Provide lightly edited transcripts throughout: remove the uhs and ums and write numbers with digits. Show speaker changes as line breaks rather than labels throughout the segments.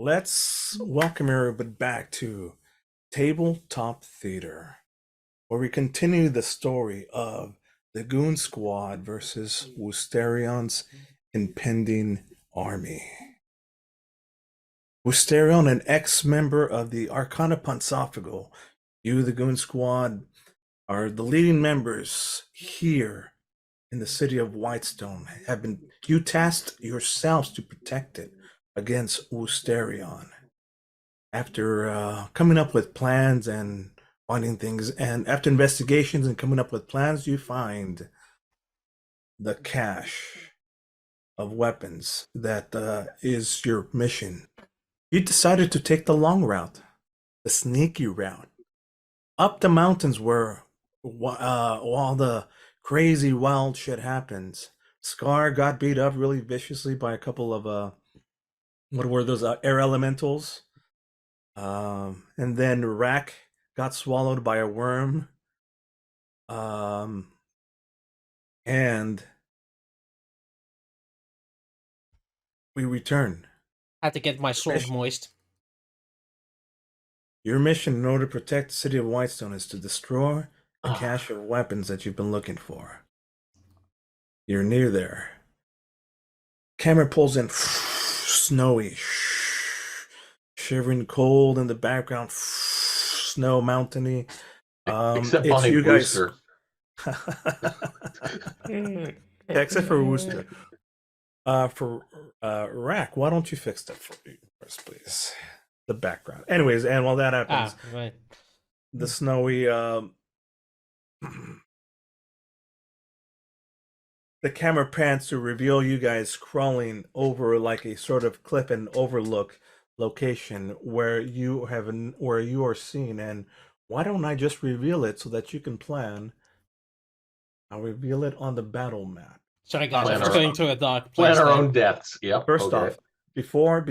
Let's welcome everybody back to Tabletop Theater, where we continue the story of the Goon Squad versus Woosterian's impending army. Woosterion, an ex-member of the Arcana Pontsophago, you, the Goon Squad, are the leading members here in the city of Whitestone. You tasked yourselves to protect it against Woosterion. After coming up with plans and finding things, and after investigations and coming up with plans, you find the cache of weapons that is your mission. You decided to take the long route, the sneaky route, up the mountains where all the crazy wild shit happens. Scar got beat up really viciously by a couple of what were those air elementals? And then Rak got swallowed by a worm. And we return.
Had to get my sword moist.
Your mission in order to protect the city of Whitestone is to destroy the cache of weapons that you've been looking for. You're near there. Camera pulls in, snowy, shivering cold in the background, snow mountainy.
Except
it's
behind
you guys.
Wooster.
Except for Wooster. For Rak, why don't you fix that for me first, please? The background. Anyways, and while that happens,
right.
the snowy the camera pans to reveal you guys crawling over like a sort of cliff and overlook location where you are seen. And why don't I just reveal it so that you can plan? I'll reveal it on the battle map.
Sorry guys, I'm just going to a dark place.
Plan our own deaths. Yep.
First off, before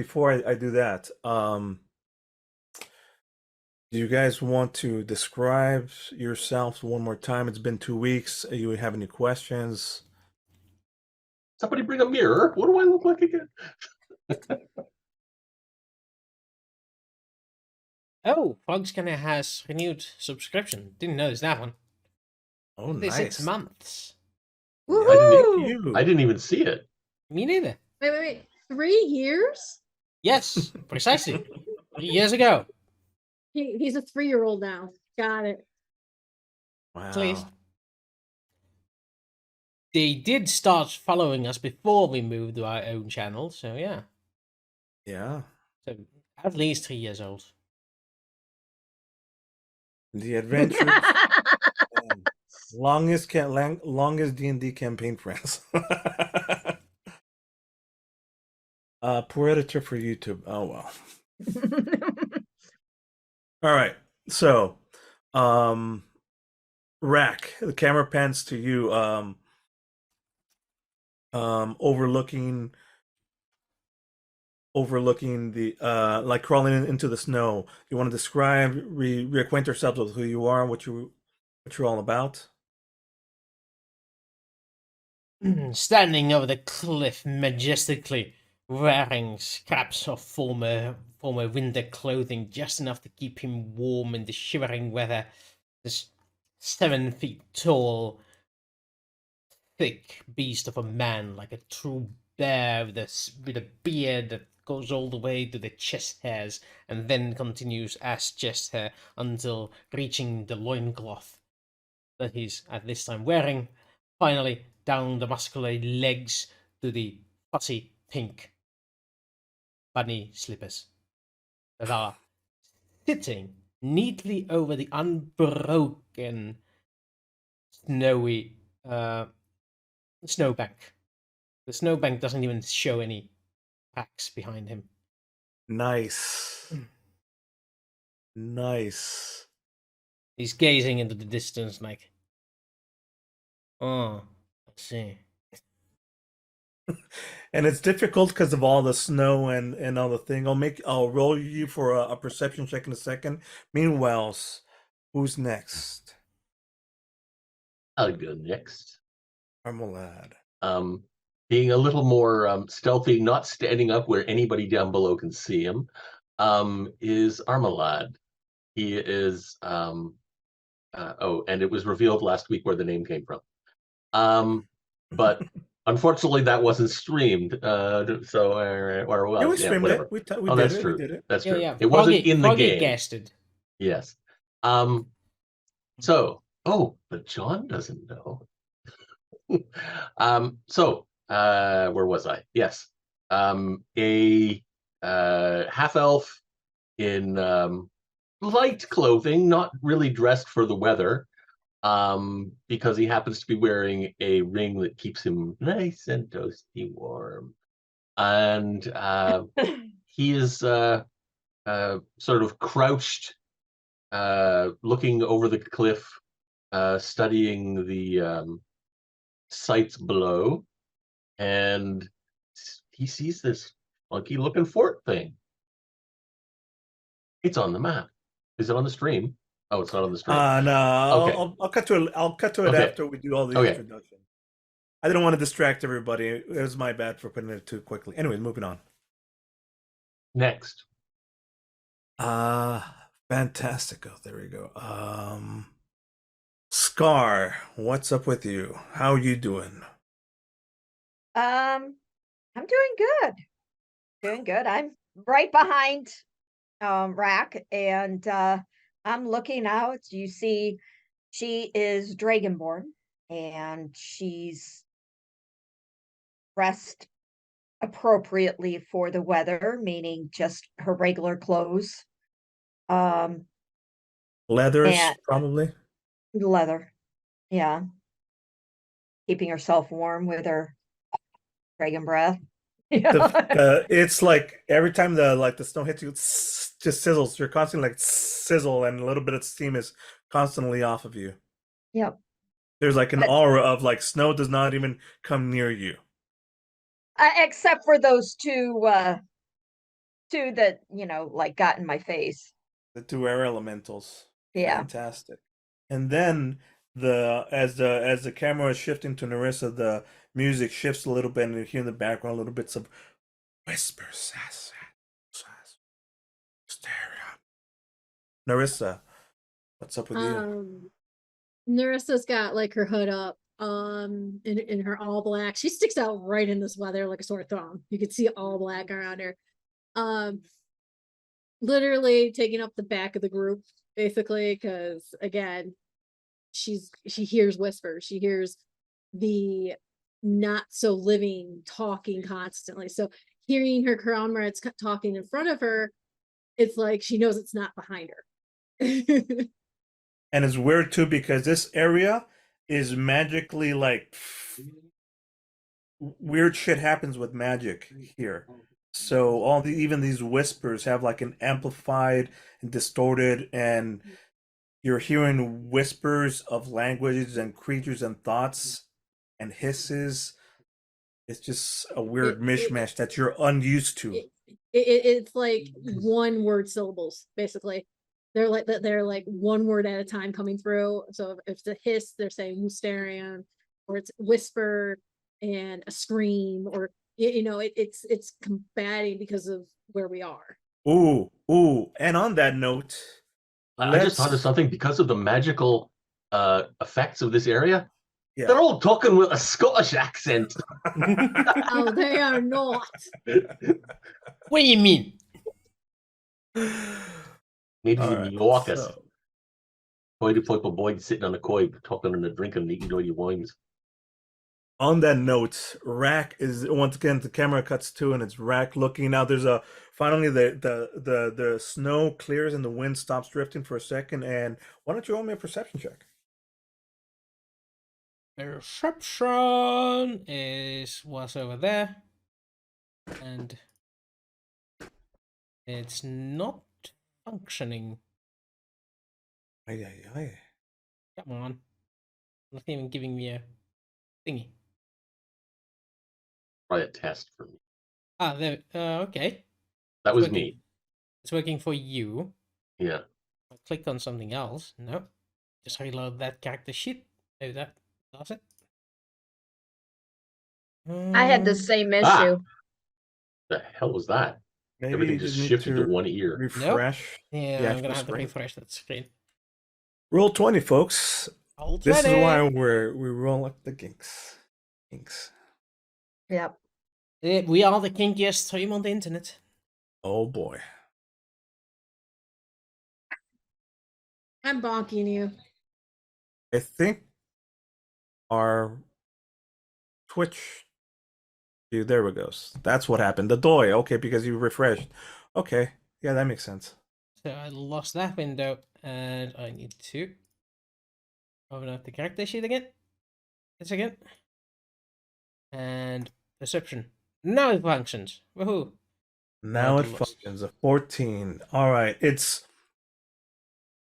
I do that, do you guys want to describe yourselves one more time? It's been 2 weeks. You have any questions?
Somebody bring a mirror. What do I look like again?
Oh, Fog's gonna has renewed subscription. Didn't notice that one.
Oh, nice.
6 months.
Woohoo!
I didn't even see it.
Me neither.
Wait. 3 years?
Yes, precisely. 3 years ago.
He's a 3-year-old now. Got it.
Wow.
Please. They did start following us before we moved to our own channel, so yeah.
Yeah.
So at least 3 years old.
The adventures. longest D&D campaign friends. Poor editor for YouTube. Oh well. All right. So, Rak, the camera pans to you, overlooking the like crawling into the snow. You want to describe, reacquaint yourselves with who you are, what you're all about?
Standing over the cliff majestically, wearing scraps of former winter clothing, just enough to keep him warm in the shivering weather. This 7 feet tall, thick beast of a man, like a true bear, with a beard that goes all the way to the chest hairs, and then continues as chest hair until reaching the loincloth that he's at this time wearing. Finally, down the muscular legs to the fussy pink bunny slippers that are sitting neatly over the unbroken snowy snowbank. The snowbank doesn't even show any cracks behind him.
Nice. Nice.
He's gazing into the distance like, oh, let's see.
And it's difficult because of all the snow and all the thing. I'll roll you for a perception check in a second. Meanwhile, who's next?
I'll go next.
Armolad.
being a little more stealthy, not standing up where anybody down below can see him, is Armolad. He is, and it was revealed last week where the name came from. But unfortunately, that wasn't streamed. Or
Yeah, we
was,
streamed
whatever.
it. We
Oh,
did
that's
it.
true.
We did it.
That's
Yeah,
true.
yeah.
It wasn't in the
Froggy
game.
guessed it.
Yes. But John doesn't know. Where was I? Yes. A half elf in light clothing, not really dressed for the weather, because he happens to be wearing a ring that keeps him nice and toasty warm. And he is sort of crouched, looking over the cliff, studying the sights below, and he sees this funky looking fort thing. It's on the map. Is it on the stream? Oh, it's not on the stream.
No,
Okay.
I'll cut to it. I'll cut to it
Okay.
after we do all the
Okay.
introduction. I didn't want to distract everybody. It was my bad for putting it too quickly. Anyway, moving on.
Next.
Fantastico. There we go. Scar, what's up with you? How you doing?
I'm doing good. Doing good. I'm right behind Rak, and I'm looking out. You see, she is dragonborn, and she's dressed appropriately for the weather, meaning just her regular clothes.
Leathers,
And-
probably.
Leather. Yeah. Keeping herself warm with her dragon breath.
It's like every time the snow hits you, just sizzles. You're constantly like sizzle, and a little bit of steam is constantly off of you.
Yep.
There's like an aura of like snow does not even come near you.
Except for those two that like got in my face.
The two air elementals.
Yeah.
Fantastic. And then as the camera is shifting to Narissa, the music shifts a little bit, and you hear in the background little bits of whispers. Narissa, what's up with you?
Narissa's got like her hood up, in her all black. She sticks out right in this weather like a sore thumb. You could see all black around her. Literally taking up the back of the group, basically, because again, she hears whispers. She hears the not so living talking constantly. So hearing her comrades talking in front of her, it's like she knows it's not behind her.
And it's weird too because this area is magically like weird shit happens with magic here. So even these whispers have like an amplified and distorted, and you're hearing whispers of languages and creatures and thoughts and hisses. It's just a weird mishmash that you're unused to.
It's like one word syllables, basically. They're like one word at a time coming through. So if it's a hiss, they're saying Woosterian, or it's whisper and a scream, or it's combating because of where we are.
Ooh. And on that note,
I just thought of something because of the magical effects of this area.
Yeah.
They're all talking with a Scottish accent.
Oh, they are not.
What do you mean?
Maybe
All
in
right,
New York,
so-
boy sitting on a koi, talking and drinking and eating dirty wines.
On that note, Rak is once again the camera cuts to, and it's Rak looking out. There's finally the snow clears and the wind stops drifting for a second. And why don't you roll me a perception check?
Perception is what's over there, and it's not functioning.
Aye.
Come on, not even giving me a thingy.
Try a test for me.
Ah, there. Okay.
That was
Working.
me.
It's working for you.
Yeah.
I clicked on something else. No, just reload that character sheet. Maybe that does it.
I had the same issue.
Ah. The hell was that?
Maybe
Everything
you
just
need
shifted to
to
one ear.
refresh.
Yeah,
the
I'm gonna
actual
have to
screen.
refresh that screen.
Roll 20, folks.
Roll
This is
20.
why we roll up the ginks. Ginks.
Yep.
We are the kinkiest stream on the internet.
Oh boy.
I'm bonking you.
I think our Twitch. Dude, there it goes. That's what happened. The DOI. Okay, because you refreshed. Okay. Yeah, that makes sense.
So I lost that window, and I need to open up the character sheet again. This again. And perception. Now it functions. Woohoo!
Now it
Lost.
functions. A 14. All right. It's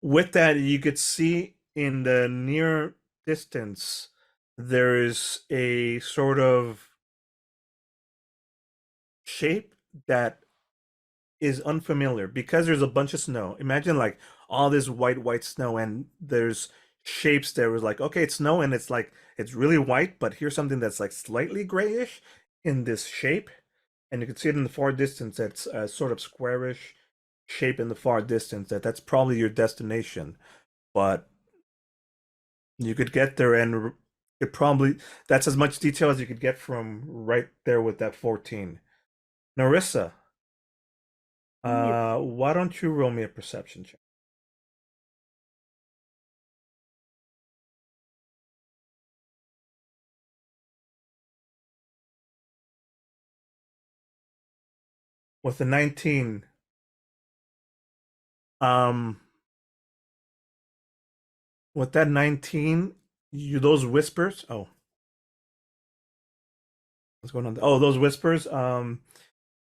with that you could see in the near distance there is a sort of shape that is unfamiliar because there's a bunch of snow. Imagine like all this white snow, and there's shapes there was like, okay, it's snow and it's like it's really white, but here's something that's like slightly grayish in this shape, and you can see it in the far distance. That's a sort of squarish shape in the far distance. That's probably your destination, but you could get there, and it probably that's as much detail as you could get from right there with that 14. Narissa, why don't you roll me a perception check? With a 19, with that 19, you those whispers. Oh, what's going on? Oh, those whispers.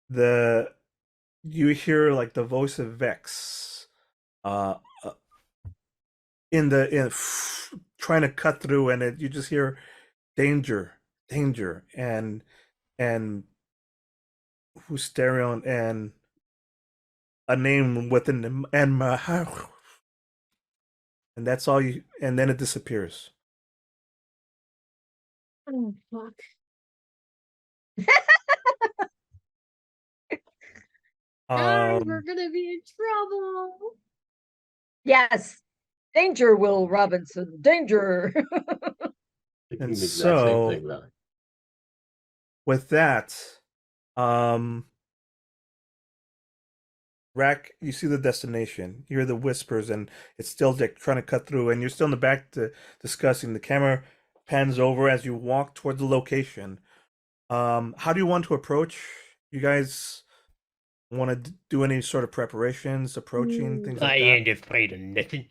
The you hear like the voice of Vex, uh, uh, in trying to cut through, and you just hear danger, danger, and Husterion and a name within them, and that's all you. And then it disappears.
Oh fuck. Guys, we're gonna be in trouble.
Yes. Danger, Will Robinson. Danger.
Thinking
And
the exact same
so-
thing, Valeri.
with that, Rak, you see the destination. You hear the whispers, and it's still like trying to cut through, and you're still in the back discussing. The camera pans over as you walk toward the location. How do you want to approach? You guys want to do any sort of preparations, approaching things like
I
that?
ain't afraid of nothing.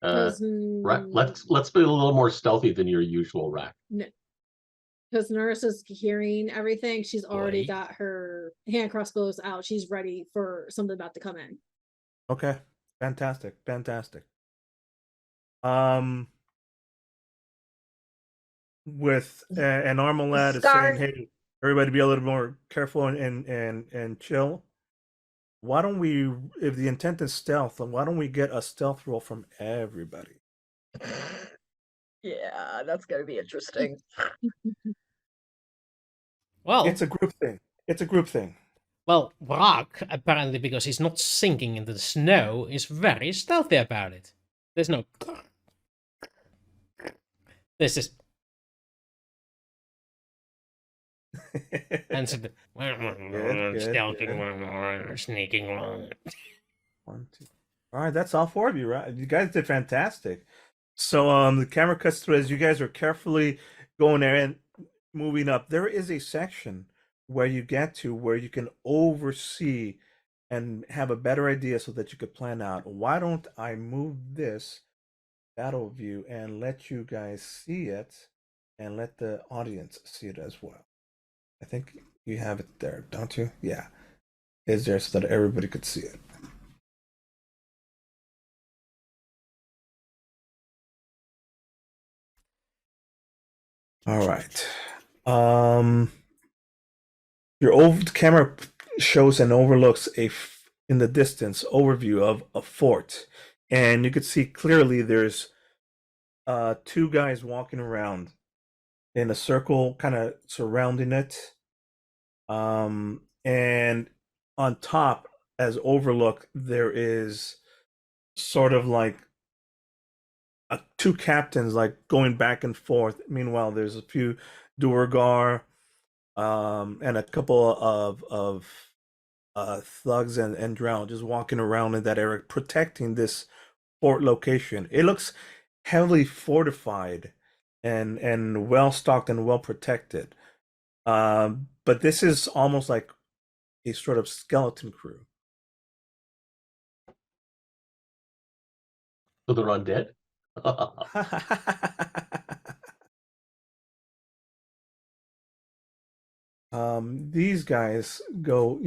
Right, let's be a little more stealthy than your usual, Rak.
Because Narissa's hearing everything, she's already
Right.
got her hand crossbows out. She's ready for something about to come in.
Okay, fantastic. With an Armolad is saying, "Hey, everybody, be a little more careful and chill." Why don't we, if the intent is stealth, then why don't we get a stealth roll from everybody?
Yeah, that's gonna be interesting.
Well,
It's a group thing.
well, Rak, apparently because he's not sinking into the snow, is very stealthy about it. There's no... This is... And so the...
Good.
Sneaking along.
1, 2. All right, that's all 4 of you, right? You guys did fantastic. So the camera cuts through as you guys are carefully going there and moving up. There is a section where you get to where you can oversee and have a better idea so that you could plan out. Why don't I move this battle view and let you guys see it and let the audience see it as well? I think you have it there, don't you? Yeah. It's there so that everybody could see it. All right. Your camera shows and overlooks in the distance overview of a fort, and you could see clearly there's 2 guys walking around in a circle, kind of surrounding it. And on top, as overlook, there is sort of like two captains like going back and forth. Meanwhile, there's a few Duergar, and a couple of thugs and drow just walking around in that area, protecting this fort location. It looks heavily fortified and well stocked and well protected. But this is almost like a sort of skeleton crew.
So they're undead.
These guys go,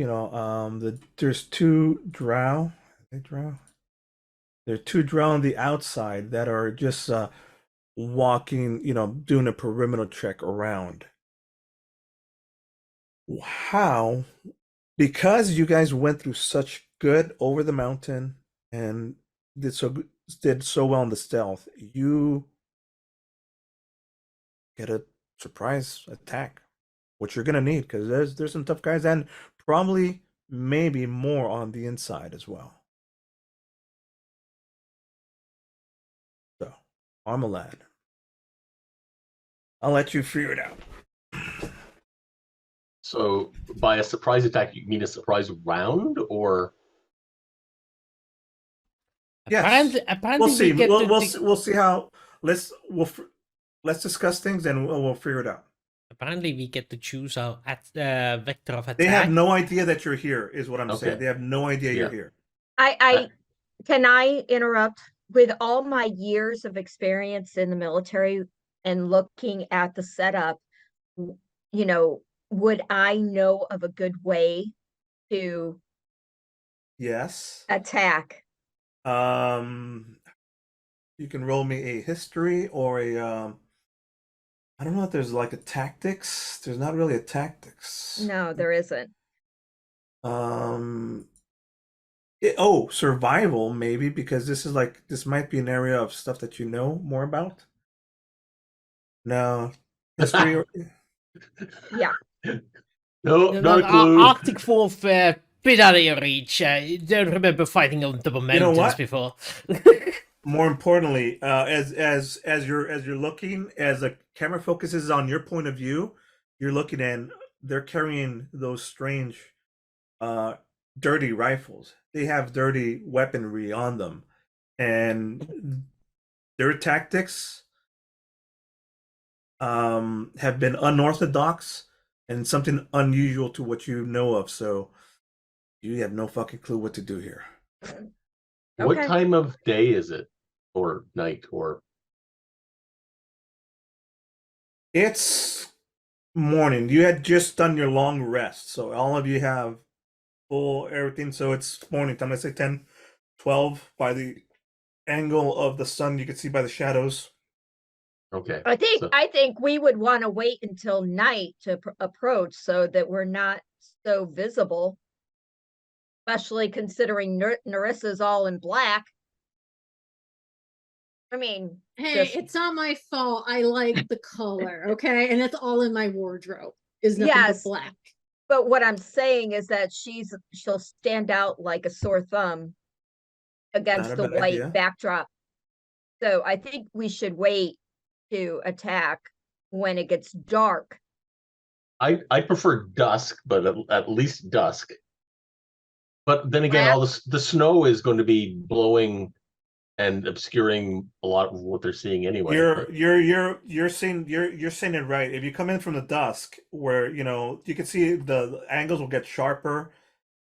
there's two drow. Are they drow? There are two drow on the outside that are just walking, doing a perimeter check around. How? Because you guys went through such good over the mountain and did so well in the stealth, you get a surprise attack, which you're gonna need because there's some tough guys and probably maybe more on the inside as well. So, Armolad, I'll let you figure it out.
So by a surprise attack, you mean a surprise round, or
Yes.
Apparently
We'll see.
we get
We'll see how. Let's discuss things and we'll figure it out.
apparently we get to choose our vector of attack.
They have no idea that you're here, is what I'm saying.
Okay.
They have no idea you're
Yeah.
here.
I can I interrupt? With all my years of experience in the military and looking at the setup, would I know of a good way to
Yes.
attack?
You can roll me a history or a I don't know if there's like a tactics. There's not really a tactics.
No, there isn't.
Survival maybe, because this might be an area of stuff that you know more about. No. History or
Yeah.
no, not a clue.
Arctic Wolf, bit out of your reach. Don't remember fighting on double mountains
what?
before.
more importantly, as you're looking, as the camera focuses on your point of view, you're looking and they're carrying those strange dirty rifles. They have dirty weaponry on them, and their tactics have been unorthodox and something unusual to what you know of. So you have no fucking clue what to do here.
What
Okay.
time of day is it, or night, or
It's morning. You had just done your long rest, so all of you have full everything. So it's morning time. Let's say 10, 12 by the angle of the sun you can see by the shadows.
okay?
I
So-
think we would want to wait until night to approach so that we're not so visible, especially considering Narissa's all in black. I mean,
Hey,
just-
it's not my fault. I like the color, okay? And that's all in my wardrobe. Is nothing
Yes.
but black.
but what I'm saying is that she'll stand out like a sore thumb against
Not a
the
bad
white
idea.
backdrop. So I think we should wait to attack when it gets dark.
I prefer dusk, but at least dusk. But then again, all the snow is going to be blowing and obscuring a lot of what they're seeing anyway.
You're saying it right. If you come in from the dusk, where you can see the angles will get sharper,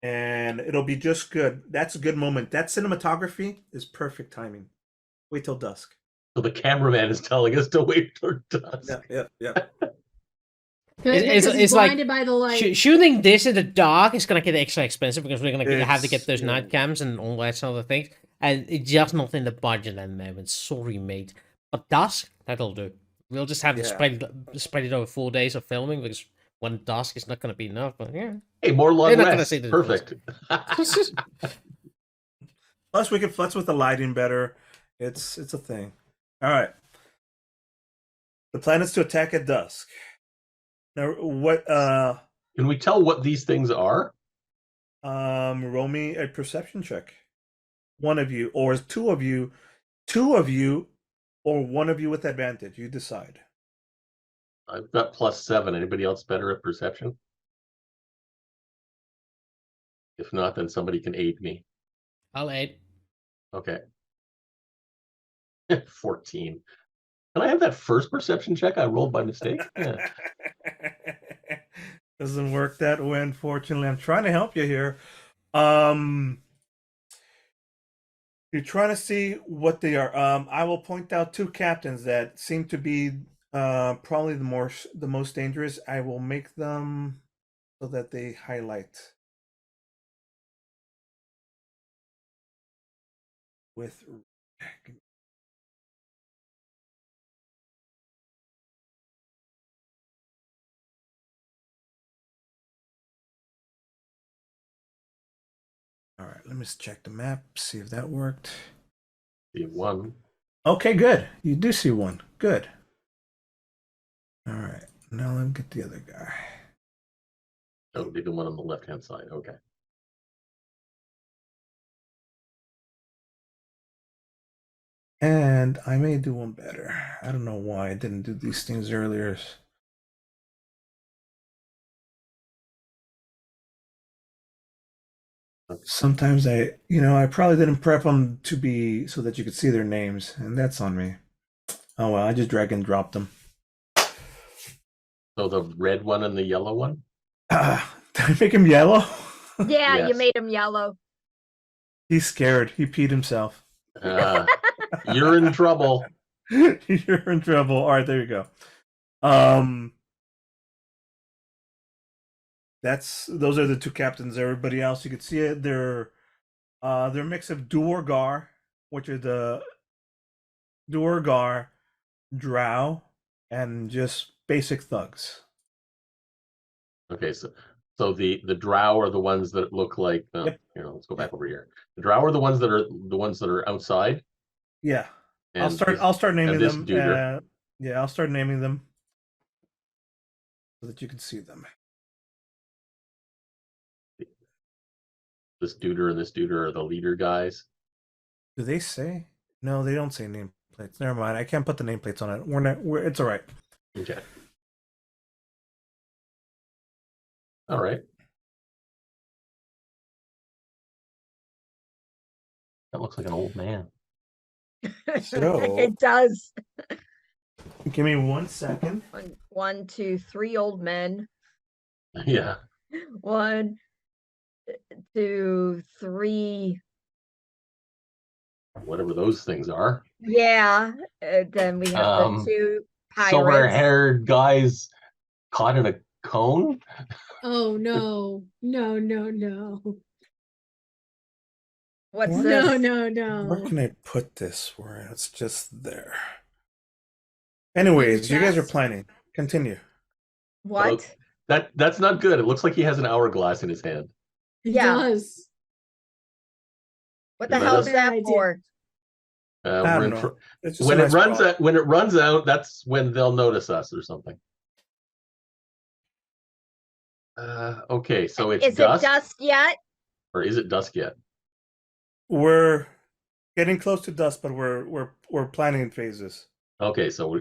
and it'll be just good. That's a good moment. That cinematography is perfect timing. Wait till dusk.
So the cameraman is telling us to wait till dusk.
Yeah.
It's
He's
like
blinded by the light.
shooting this in the dark is gonna get extra expensive because we're gonna have to get those
Yeah.
night cams and all that sort of things, and it's just not in the budget at the moment. Sorry, mate. But dusk, that'll do. We'll just have to spread it over 4 days of filming because one dusk is not gonna be enough. But yeah,
Hey, more long
They're not gonna
rest.
see the
Perfect.
Plus, we can futz with the lighting better. It's a thing. All right. The plan is to attack at dusk. Now, what?
Can we tell what these things are?
Roll me a perception check. One of you, or two of you, or one of you with advantage. You decide.
I've got +7. Anybody else better at perception? If not, then somebody can aid me.
I'll aid.
Okay. 14. Can I have that first perception check I rolled by mistake? Yeah.
Doesn't work that way, unfortunately. I'm trying to help you here. You're trying to see what they are. I will point out two captains that seem to be probably the most dangerous. I will make them so that they highlight with. All right, let me just check the map, see if that worked.
See one.
Okay, good. You do see one. Good. All right, now let me get the other guy.
Oh, the one on the left-hand side. Okay.
And I may do one better. I don't know why I didn't do these things earlier. Sometimes I probably didn't prep them to be so that you could see their names, and that's on me. Oh well, I just drag and dropped them.
So the red one and the yellow one?
Did I make him yellow?
Yeah, you
Yes.
made him yellow.
He's scared. He peed himself.
You're in trouble.
You're in trouble. All right, there you go. Those are the two captains. Everybody else, you can see it. They're a mix of Duergar, which are the Duergar, Drow, and just basic thugs.
Okay, so the drow are the ones that look like
Yep.
Let's go back over here. The drow are the ones that are outside.
Yeah.
And
I'll start naming
this
them.
duder.
Yeah, I'll start naming them so that you can see them.
This duder and this duder are the leader guys.
Do they say? No, they don't say nameplates. Never mind. I can't put the nameplates on it. It's all right.
Okay. All right. That looks like an old man.
So-
It does.
Give me 1 second.
1, 2, 3 old men.
Yeah.
1, 2, 3.
Whatever those things are.
Yeah. Then we have the 2 pirates.
Silver-haired guys caught in a cone.
Oh no, no.
What's
What?
this?
No.
Where can I put this where it's just there? Anyways, you guys are
chest?
planning. Continue.
What?
That's not good. It looks like he has an hourglass in his hand.
It
Yeah.
does.
What the
Is that
hell's
a-
that
Bad idea.
for?
I
We're
don't
in
know.
fr-
It's just
when
a
it
nice
runs
spot.
out, when it runs out, that's when they'll notice us or something. Okay, so it's
Is
dusk,
it dusk yet?
or is it dusk yet?
We're getting close to dusk, but we're planning in phases.
Okay, so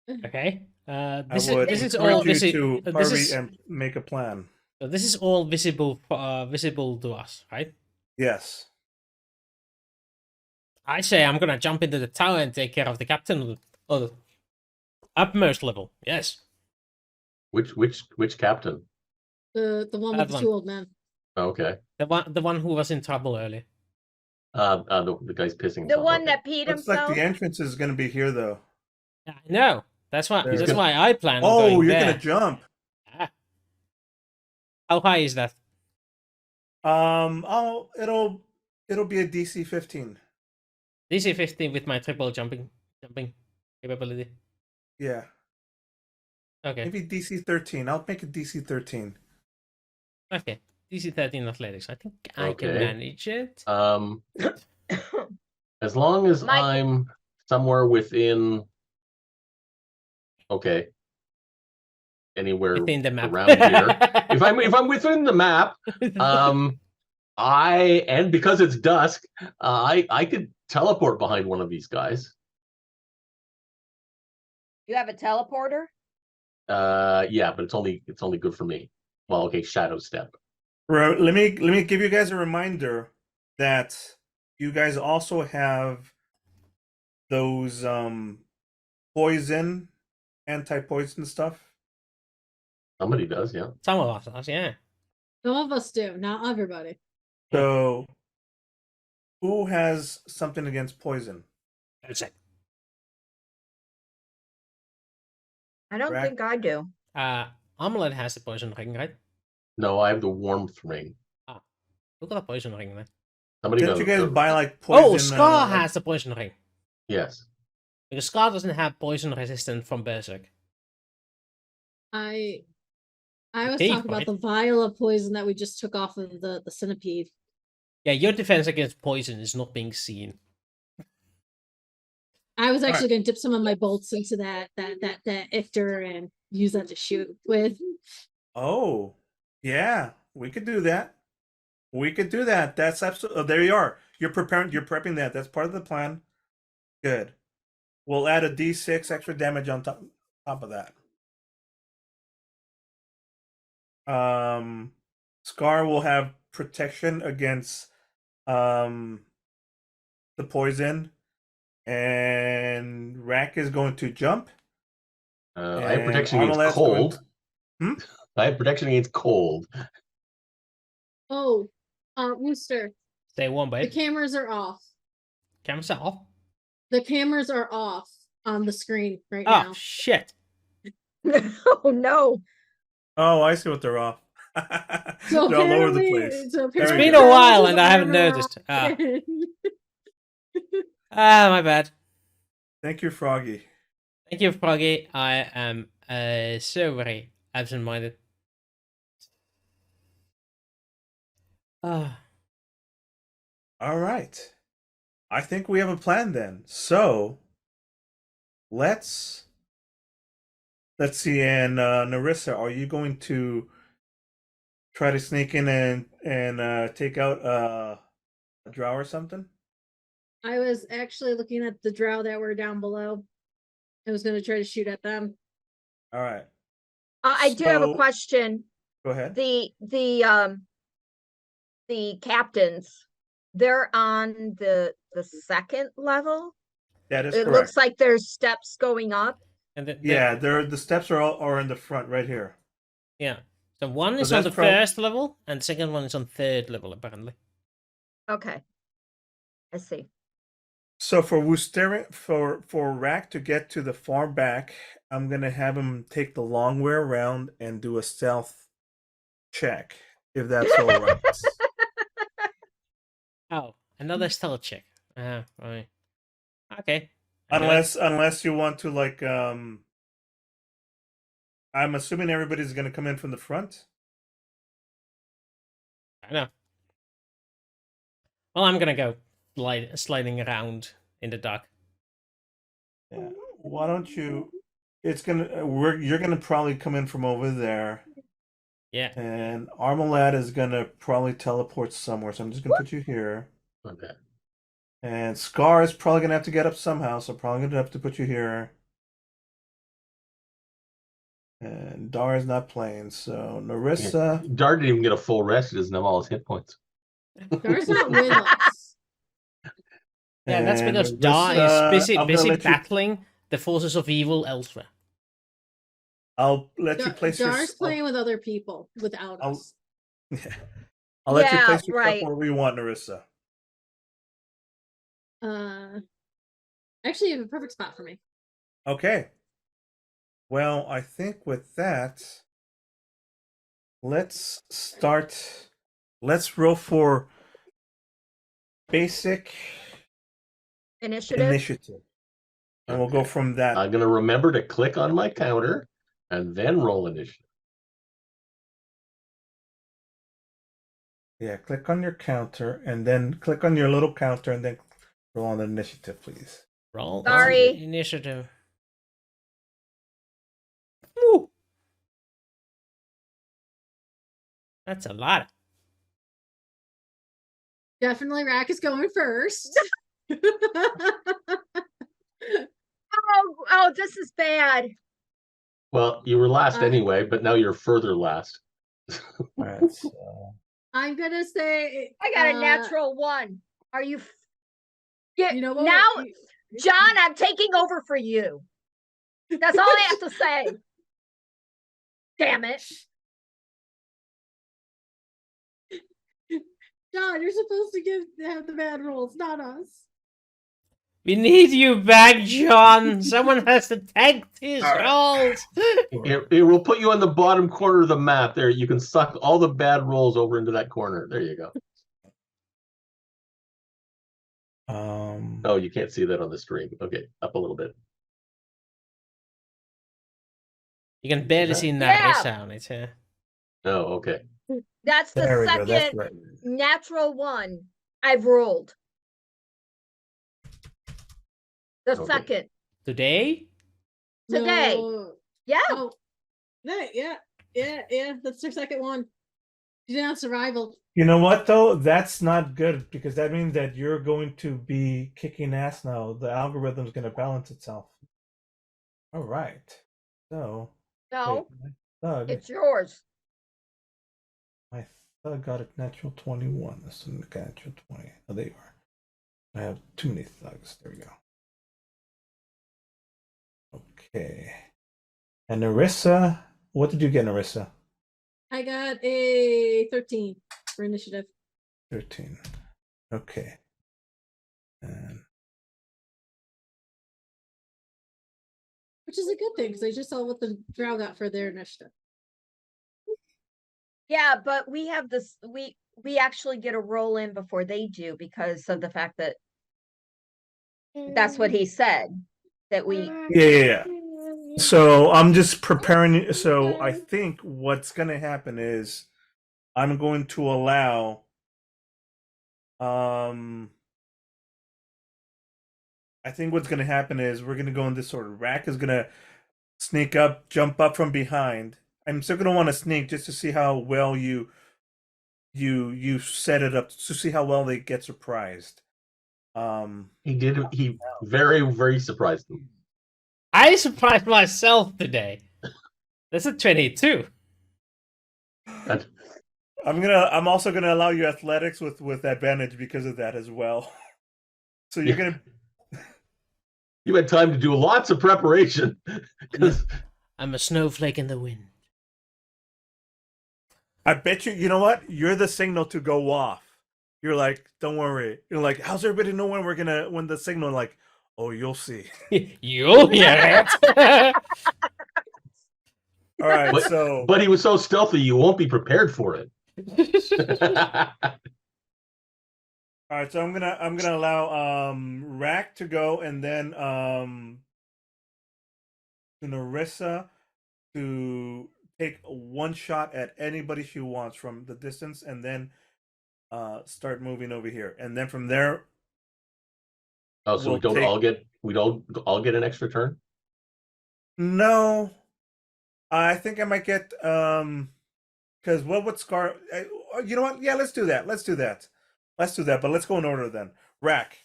Okay.
I
This
would
is all
encourage you
visible.
to hurry and make a plan.
This is all visible to us, right?
Yes.
I say I'm gonna jump into the tower and take care of the captain of the upmost level. Yes.
which captain?
The one
That
with the
one.
2 old men.
Okay,
The one who was in trouble earlier.
the guy's pissing.
The
himself,
one
okay.
that peed
Looks like
himself?
the entrance is going to be here, though.
Yeah, I know. That's why.
There.
That's why I plan on
Oh,
going
you're
there.
going to jump.
Ah. How high is that?
It'll be a DC 15.
DC 15 with my triple jumping capability.
Yeah.
Okay.
Maybe DC 13. I'll make it DC 13.
Okay. DC 13 athletics. I think I can
Okay.
manage it.
As long as
Mike-
I'm somewhere within Okay. Anywhere
Within the map.
around here. If I'm within the map, and because it's dusk, I could teleport behind one of these guys.
You have a teleporter?
Yeah, but it's only good for me. Well, okay, shadow step.
Let me give you guys a reminder that you guys also have those poison, anti-poison stuff.
Somebody does, yeah.
Some of us, yeah.
Some of us do, not everybody.
So, who has something against poison?
That's it.
I don't
Rak?
think I do.
Armolad has the poison ring, right?
No, I have the warmth ring.
Who got a poison ring then?
Somebody
Didn't
got
you guys
the-
buy like poison?
Oh, Scar
like-
has the poison ring.
Yes.
Because Scar doesn't have poison resistant from Berserk.
I was
Thief,
talking about
right?
the vial of poison that we just took off of the centipede.
Yeah, your defense against poison is not being seen.
I was
Alright.
actually going to dip some of my bolts into that Ictor and use that to shoot with.
Oh, yeah, we could do that. We could do that. That's absolutely. Oh, there you are. You're prepping that. That's part of the plan. Good. We'll add a D6 extra damage on top of that. Scar will have protection against the poison, and Rak is going to jump.
I have
And
protection against
Armolad's going
cold.
to-
I have protection against cold.
Oh, Wooster,
Stay warm,
the
babe.
cameras are off.
Cameras are off.
The cameras are off on the screen right
Oh,
now.
shit.
Oh no.
Oh, I see what they're off.
So
They're all over the
apparently-
place.
so
It's
It's
Very
been
good.
a while
apparently
and I haven't
the camera
noticed.
off.
My bad.
Thank you, Froggy.
Thank you, Froggy. I am so very absent-minded.
All right. I think we have a plan then. So let's see. And Narissa, are you going to try to sneak in and take out a drow or something?
I was actually looking at the drow that were down below. I was going to try to shoot at them.
All right.
I do have a
So-
question.
Go ahead.
The captains, they're on the second level.
That is
It
correct.
looks like there's steps going up.
And
Yeah, the steps are in the front right here.
Yeah. So one
So
is on the
that's prob-
first level, and the second one is on third level, apparently.
Okay. I see.
So for Wooster, for Rak to get to the far back, I'm gonna have him take the long way around and do a stealth check, if that's all right.
Oh, another stealth check. Right. Okay.
Unless you want to like I'm assuming everybody's gonna come in from the front.
I know. Well, I'm gonna go sliding around in the dark.
Yeah. Why don't you? It's gonna you're gonna probably come in from over there,
Yeah.
and Armolad is gonna probably teleport somewhere. So I'm just gonna put you here.
Okay.
And Scar is probably gonna have to get up somehow, so probably gonna have to put you here. And Dar is not playing, so Narissa.
Dart didn't even get a full rest. He doesn't have all his hit points.
Dar's not with us.
Yeah, that's
and
because Dar
Narissa,
is busy
I'm gonna let you-
battling the forces of evil elsewhere.
I'll let you place your.
Dar's playing with other people without
I'll-
us.
Yeah. I'll let you
Yeah,
place your
right.
stuff wherever you want, Narissa.
Actually, you have a perfect spot for me.
Okay. Well, I think with that, let's start. Let's roll for basic
Initiative.
initiative. And we'll go
Okay.
from that.
I'm gonna remember to click on my counter and then roll initiative.
Yeah, click on your counter and then click on your little counter and then roll on the initiative, please.
Roll
Sorry.
initiative. That's a lot.
Definitely Rak is going first.
Oh, this is bad.
Well, you were last
Uh,
anyway, but now you're further last.
All right. So
I'm gonna say
I got a natural 1. Are you?
You know what?
Now, John, I'm taking over for you. That's all I have to say. Damn it.
John, you're supposed to have the bad rolls, not us.
We need you back, John. Someone has to tank his
All right.
rolls.
It will put you on the bottom corner of the map. There, you can suck all the bad rolls over into that corner. There you go. Oh, you can't see that on the stream. Okay, up a little bit.
You can barely see Narissa on it.
Oh, okay.
That's the
there we go.
second
That's right.
natural 1 I've rolled. The
Okay.
second
Today?
today.
No.
Yeah.
Oh, no, yeah. That's their second one. She's on survival.
You know what though? That's not good because that means that you're going to be kicking ass now. The algorithm's going to balance itself. All right. So
No,
wait, my thug,
it's yours.
my thug got a natural 21. That's a natural 20. Oh, there you are. I have too many thugs. There we go. Okay. And Narissa, what did you get, Narissa?
I got a 13 for initiative.
13. Okay. And
Which is a good thing because I just saw what the drow got for their initiative.
Yeah, but we have this. We actually get a roll in before they do because of the fact that that's what he said. That we.
yeah. So I'm just preparing. So I think what's going to happen is I'm going to allow. I think what's going to happen is we're going to go in this order. Rak is going to sneak up, jump up from behind. I'm still going to want to sneak just to see how well you set it up to see how well they get surprised.
He did. He very, very surprised them.
I surprised myself today. That's a 22.
That's,
I'm also gonna allow you athletics with advantage because of that as well. So you're gonna.
you had time to do lots of preparation. 'Cause
I'm a snowflake in the wind.
I bet you. You know what? You're the signal to go off. You're like, don't worry. You're like, how's everybody know when the signal? Like, oh, you'll see.
You'll hear it.
All right.
but, but he was so stealthy, you won't be prepared for it.
All right, so I'm gonna allow Rak to go, and then to Narissa to take one shot at anybody she wants from the distance, and then start moving over here, and then from there.
Oh, so we don't all get an extra turn?
No, I think I might get because what would Scar? You know what? Yeah, let's do that. But let's go in order then. Rak,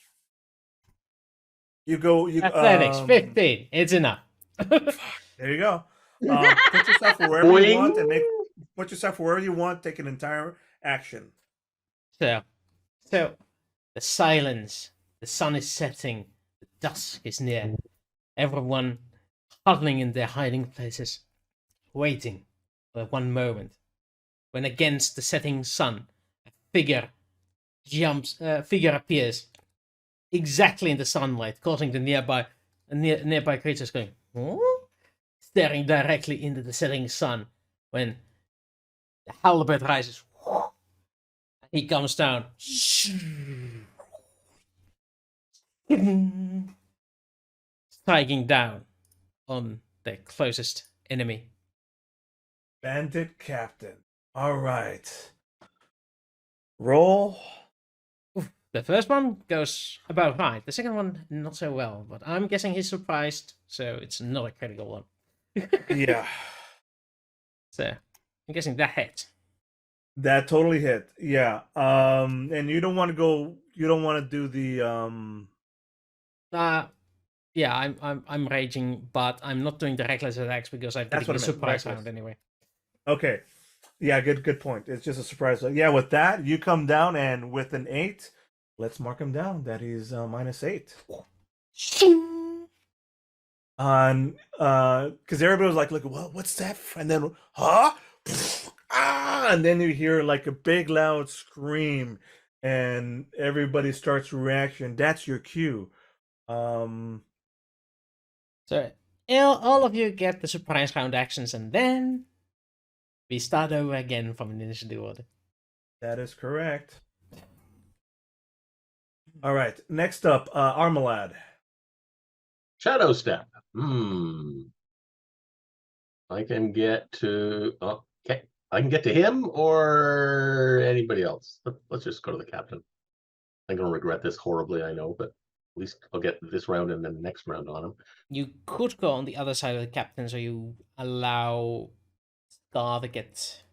you go.
Athletics, 15. It's enough.
There you go. Put yourself wherever you want, and put yourself wherever you want. Take an entire action.
So the silence. The sun is setting. The dusk is near. Everyone huddling in their hiding places, waiting for one moment when, against the setting sun, a figure appears exactly in the sunlight, causing the nearby creatures going, huh? Staring directly into the setting sun. When the halberd rises, he comes down, striking down on their closest enemy.
Bandit Captain. All right. Roll.
The first one goes about right. The second one, not so well. But I'm guessing he's surprised, so it's not a critical one.
Yeah.
So, I'm guessing that hits.
That totally hit. Yeah. And you don't want to go. You don't want to do the.
Yeah, I'm raging, but I'm not doing the reckless attacks because I've
That's
getting
what
the
I meant,
surprise
reckless.
round anyway.
Okay. Yeah. Good point. It's just a surprise. Yeah. With that, you come down, and with an 8, let's mark him down. That is -8. On because everybody was like, "Look, what's that?" And then, huh? And then you hear like a big loud scream, and everybody starts reaction. That's your cue.
So all of you get the surprise round actions, and then we start over again from an initiative order.
That is correct. All right. Next up, Armolad.
Shadow Step. I can get to. Okay, I can get to him or anybody else. Let's just go to the captain. I'm gonna regret this horribly, I know, but at least I'll get this round and then the next round on him.
You could go on the other side of the captain, so you allow Scar to get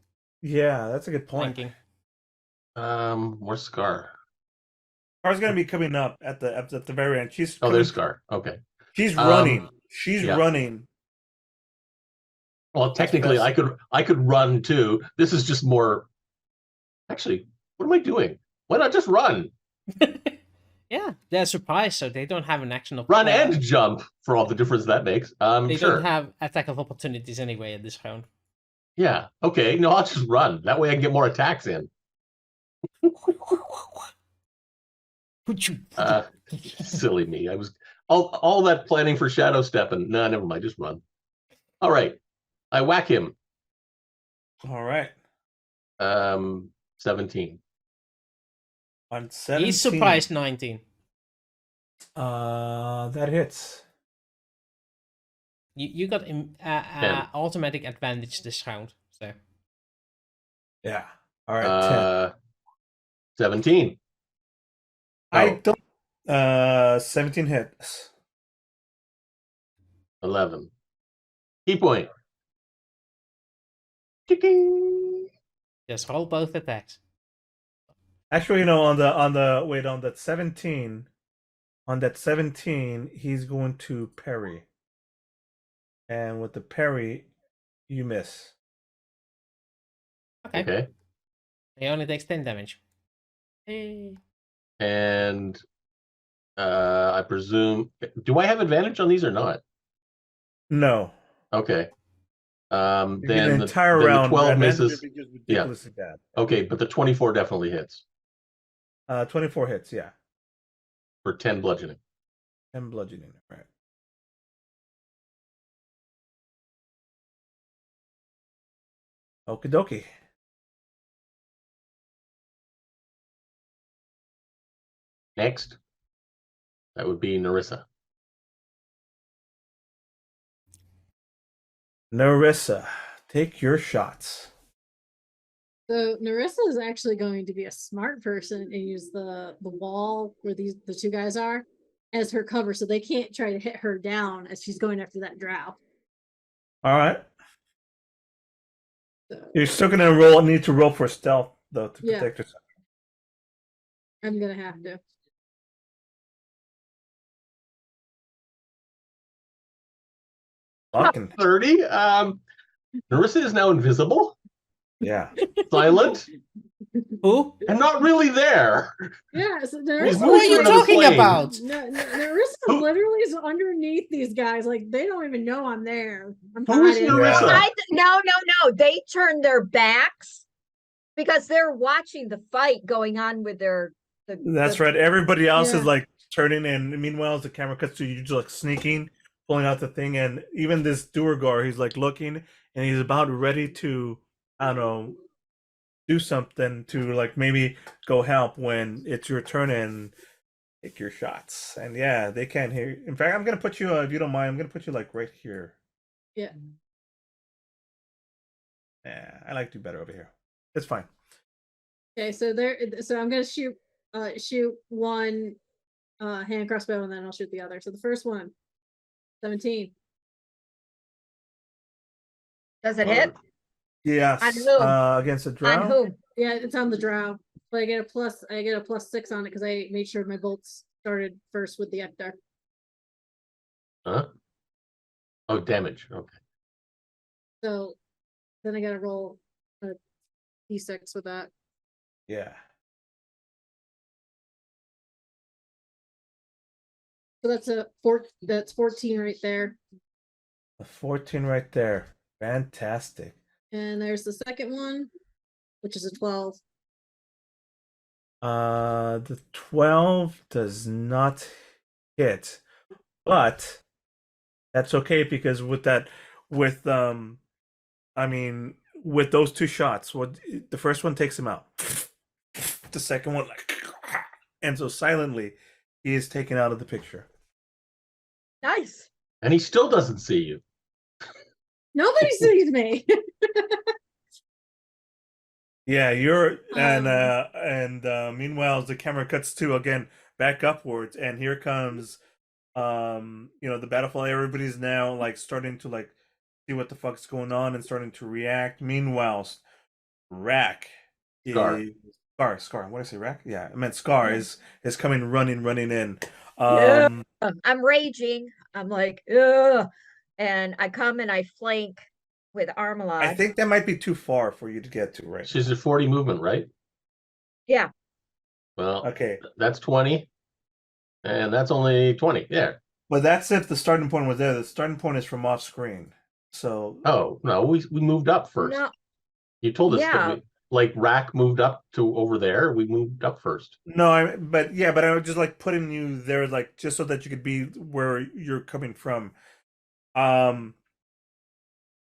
Yeah, that's a good point.
flanking.
Where's Scar?
Scar's gonna be coming up at the very end. She's
Oh,
coming,
there's Scar. Okay.
She's running. She's
yeah.
running.
Well, technically, I could run too. This is just more. Actually, what am I doing? Why not just run?
Yeah, they're surprised, so they don't have an action of
Run and jump for all the difference that makes.
They
Sure.
don't have attack of opportunities anyway at this round.
Yeah. Okay. No, I'll just run. That way I can get more attacks in. Silly me. I was all that planning for shadow stepping. No, never mind. Just run. All right. I whack him.
All right.
17.
On 17.
He's surprised 19.
That hits.
You got automatic advantage this round. So
yeah. All right.
17.
I don't. 17 hits.
11. Key point.
just roll both attacks.
Actually, on that 17, he's going to parry. And with the parry, you miss.
Okay. He only takes 10 damage. Hey.
And I presume, do I have advantage on these or not?
No.
Okay.
Then
the
entire round,
the 12 misses.
Ridiculously bad.
Okay, but the 24 definitely hits.
24 hits, yeah.
For 10 bludgeoning.
10 bludgeoning, right. Okie dokie.
Next, that would be Narissa.
Narissa, take your shots.
So Narissa is actually going to be a smart person and use the wall where the two guys are as her cover, so they can't try to hit her down as she's going after that drow.
All right.
So,
you're still gonna need to roll for stealth though to protect yourself.
I'm gonna have to.
Fucking
30. Narissa is now invisible.
Yeah.
Silent.
Who?
And not really there.
Yeah, so
Who are you talking about?
Narissa literally is underneath these guys. Like, they don't even know I'm there.
Who is Narissa?
No. They turn their backs because they're watching the fight going on with their.
That's right. Everybody else is like turning in. Meanwhile, the camera cuts to you just like sneaking, pulling out the thing, and even this Duergar, he's like looking, and he's about ready to, I don't know, do something to like maybe go help when it's your turn and take your shots. And yeah, they can't hear you. In fact, I'm gonna put you, if you don't mind, I'm gonna put you like right here.
Yeah.
Yeah, I like to do better over here. It's fine.
Okay, so I'm gonna shoot one hand crossbow and then I'll shoot the other. So the first one, 17.
Does it hit?
Yes.
On whom?
Against a drow.
On whom?
Yeah, it's on the drow. But I get a +6 on it because I made sure my bolts started first with the Ektar.
Huh? Oh, damage. Okay.
So then I gotta roll a d6 with that.
Yeah.
So that's 14 right there.
A 14 right there. Fantastic.
And there's the second one, which is a 12.
The 12 does not hit, but that's okay because with with those two shots, the first one takes him out. The second one, and so silently, he is taken out of the picture.
Nice.
And he still doesn't see you.
Nobody sees me.
Yeah, meanwhile, as the camera cuts to again back upwards, and here comes, the battlefield. Everybody's now like starting to like see what the fuck's going on and starting to react. Meanwhile, Rak
Scar.
Scar. What did I say? Rak? Yeah, I meant Scar
Yeah.
is coming running in.
Yeah. I'm raging. I'm like, ugh. And I come and I flank with Armolad.
I think that might be too far for you to get to, right?
She's a 40 movement, right?
Yeah.
Well,
Okay.
That's 20. And that's only 20. Yeah.
But that's if the starting point was there. The starting point is from off screen. So
Oh, no, we moved up first.
No.
You told us
Yeah.
that Rak moved up to over there. We moved up first.
no, but I was just like putting you there, like just so that you could be where you're coming from.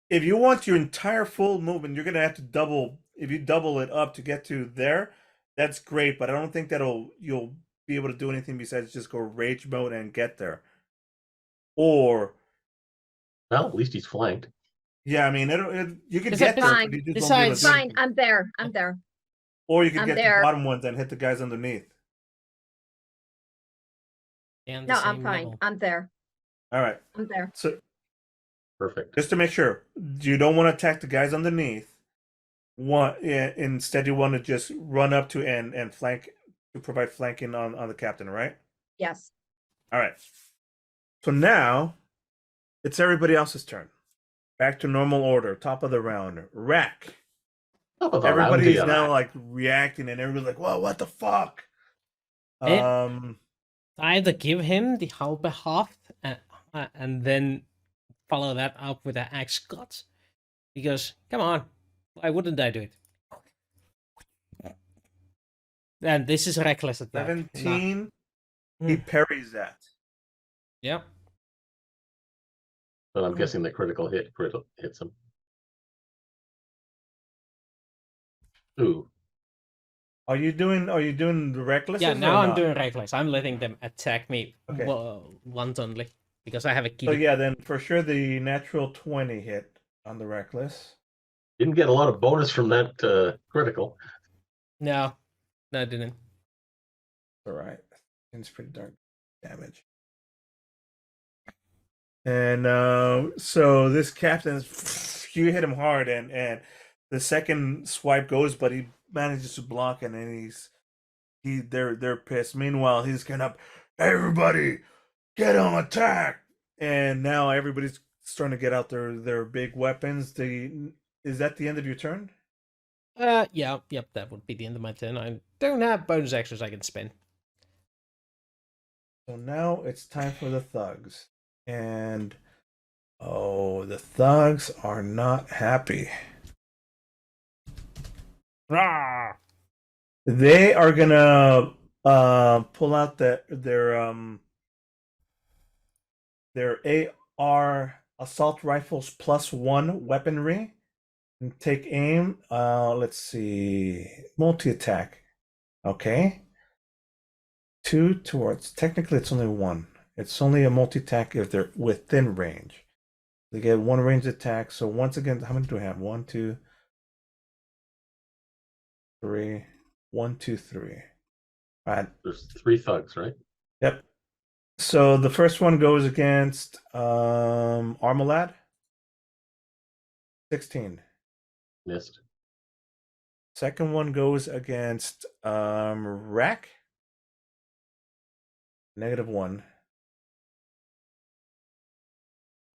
If you want your entire full movement, you're gonna have to double. If you double it up to get to there, that's great. But I don't think you'll be able to do anything besides just go rage mode and get there. Or
Well, at least he's flanked.
yeah, I mean, you can
Besi-
get there.
fine.
But you just won't be able to
Besides-
do
Fine.
anything.
I'm there. I'm there.
Or you can
I'm
get
there.
the bottom ones and hit the guys underneath.
And
No,
the
I'm
same
fine.
level.
I'm there.
All right.
I'm there.
So
Perfect.
just to make sure, you don't want to attack the guys underneath. Instead, you want to just run up to and flank to provide flanking on the captain, right?
Yes.
All right. So now it's everybody else's turn. Back to normal order. Top of the round. Rak.
Top of the
Everybody's
round,
now like reacting, and everybody's like, "Whoa, what the fuck?"
Eh. I either give him the halberhaft and then follow that up with an axe cut, because come on, why wouldn't I do it? And this is reckless attack.
17.
Nah.
He parries that.
Yeah.
But I'm guessing the critical hits him. Ooh.
Are you doing the reckless?
Yeah, now I'm doing reckless. I'm letting them attack me
Okay.
wantonly because I have a key.
So yeah, then for sure the natural 20 hit on the reckless.
Didn't get a lot of bonus from that critical.
No, I didn't.
All right, it's pretty dark damage. And so this captain, you hit him hard, and the second swipe goes, but he manages to block, and then they're pissed. Meanwhile, he's kind of, everybody, get on attack, and now everybody's starting to get out their big weapons. Is that the end of your turn?
Yep, that would be the end of my turn. I don't have bonus extras I can spend.
So now it's time for the thugs. And the thugs are not happy.
Rawr!
They are gonna pull out their AR assault rifles +1 weaponry and take aim. Let's see, multi-attack. Okay. 2 towards. Technically, it's only 1. It's only a multi-attack if they're within range. They get 1 range attack. So once again, how many do I have? 1, 2, 3. 1, 2, 3. All right.
There's 3 thugs, right?
Yep. So the first one goes against Armolad. 16.
Missed.
Second one goes against Rak. -1.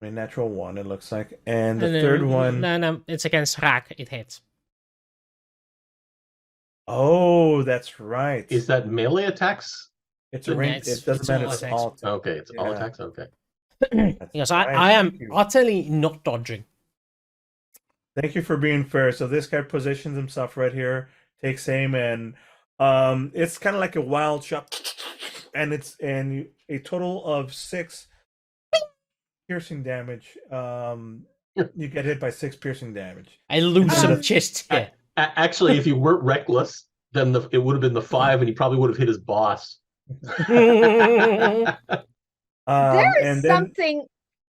I mean, natural 1, it looks like. And the third one.
No, it's against Rak. It hits.
Oh, that's right.
Is that melee attacks?
It's a range.
It's-
It doesn't
it's
matter.
all
It's
attacks.
all attacks.
Okay, it's all
Yeah.
attacks. Okay.
That's
Because
right.
I am
Thank you.
utterly not dodging.
Thank you for being fair. So this guy positions himself right here, takes aim, and it's kind of like a wild shot, and it's a total of 6 piercing damage. You get hit by 6 piercing damage.
I lose
Um,
some chest here.
Actually, if you weren't reckless, then it would have been the 5, and he probably would have hit his boss.
There is
And then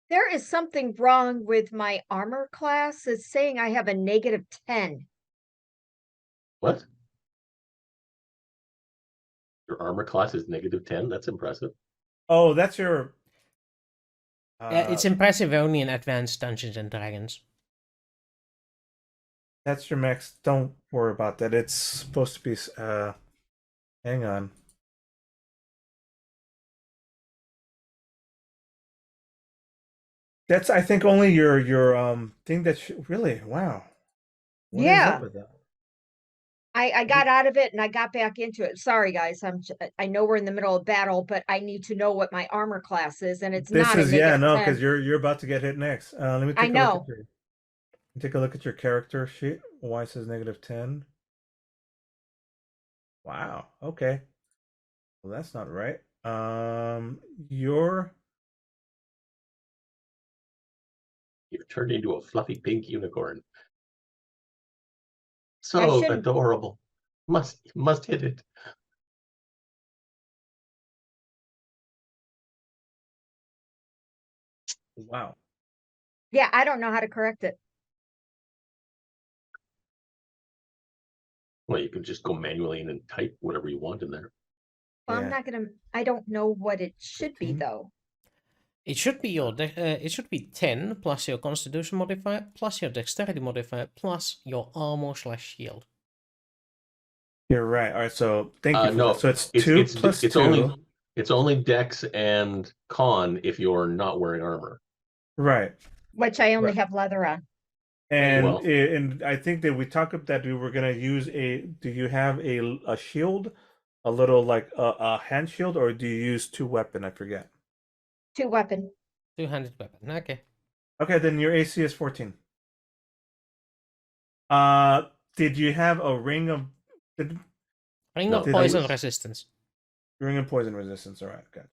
there is something wrong with my armor class. It's saying I have a -10.
What? Your armor class is -10. That's impressive.
oh, that's your.
It's impressive only in Advanced Dungeons and Dragons.
That's your max. Don't worry about that. It's supposed to be. Hang on. That's I think only your thing that really wow. What is
Yeah.
up with that?
I got out of it and I got back into it. Sorry, guys. I know we're in the middle of battle, but I need to know what my armor class is, and it's
This
not
is
a
yeah
-10.
no because you're about to get hit next. Let me take
I
a look
know.
at your take a look at your character sheet. Why it says -10? Wow. Okay. Well, that's not right. Your
You've turned into a fluffy pink unicorn. So
shouldn't-
adorable. Must hit it.
wow.
Yeah, I don't know how to correct it.
Well, you can just go manually in and type whatever you want in there.
Well,
Yeah.
I'm not gonna. I don't know what it should be
15.
though.
It should be it should be 10 plus your Constitution modifier plus your Dexterity modifier plus your armor/shield.
You're right. All right. So thank you for
No,
that. So it's 2 plus 2.
It's only Dex and Con if you're not wearing armor.
Right.
Which I only
Right.
have leather on.
And
Well.
and I think that we talked about that we were gonna use do you have a shield, a little like a hand shield, or do you use 2 weapon? I forget.
2 weapon.
Two-handed weapon. Okay.
Okay, then your AC is 14. Did you have a ring of
Ring
No,
of
that
poison
was-
resistance.
ring of poison resistance? All right, good.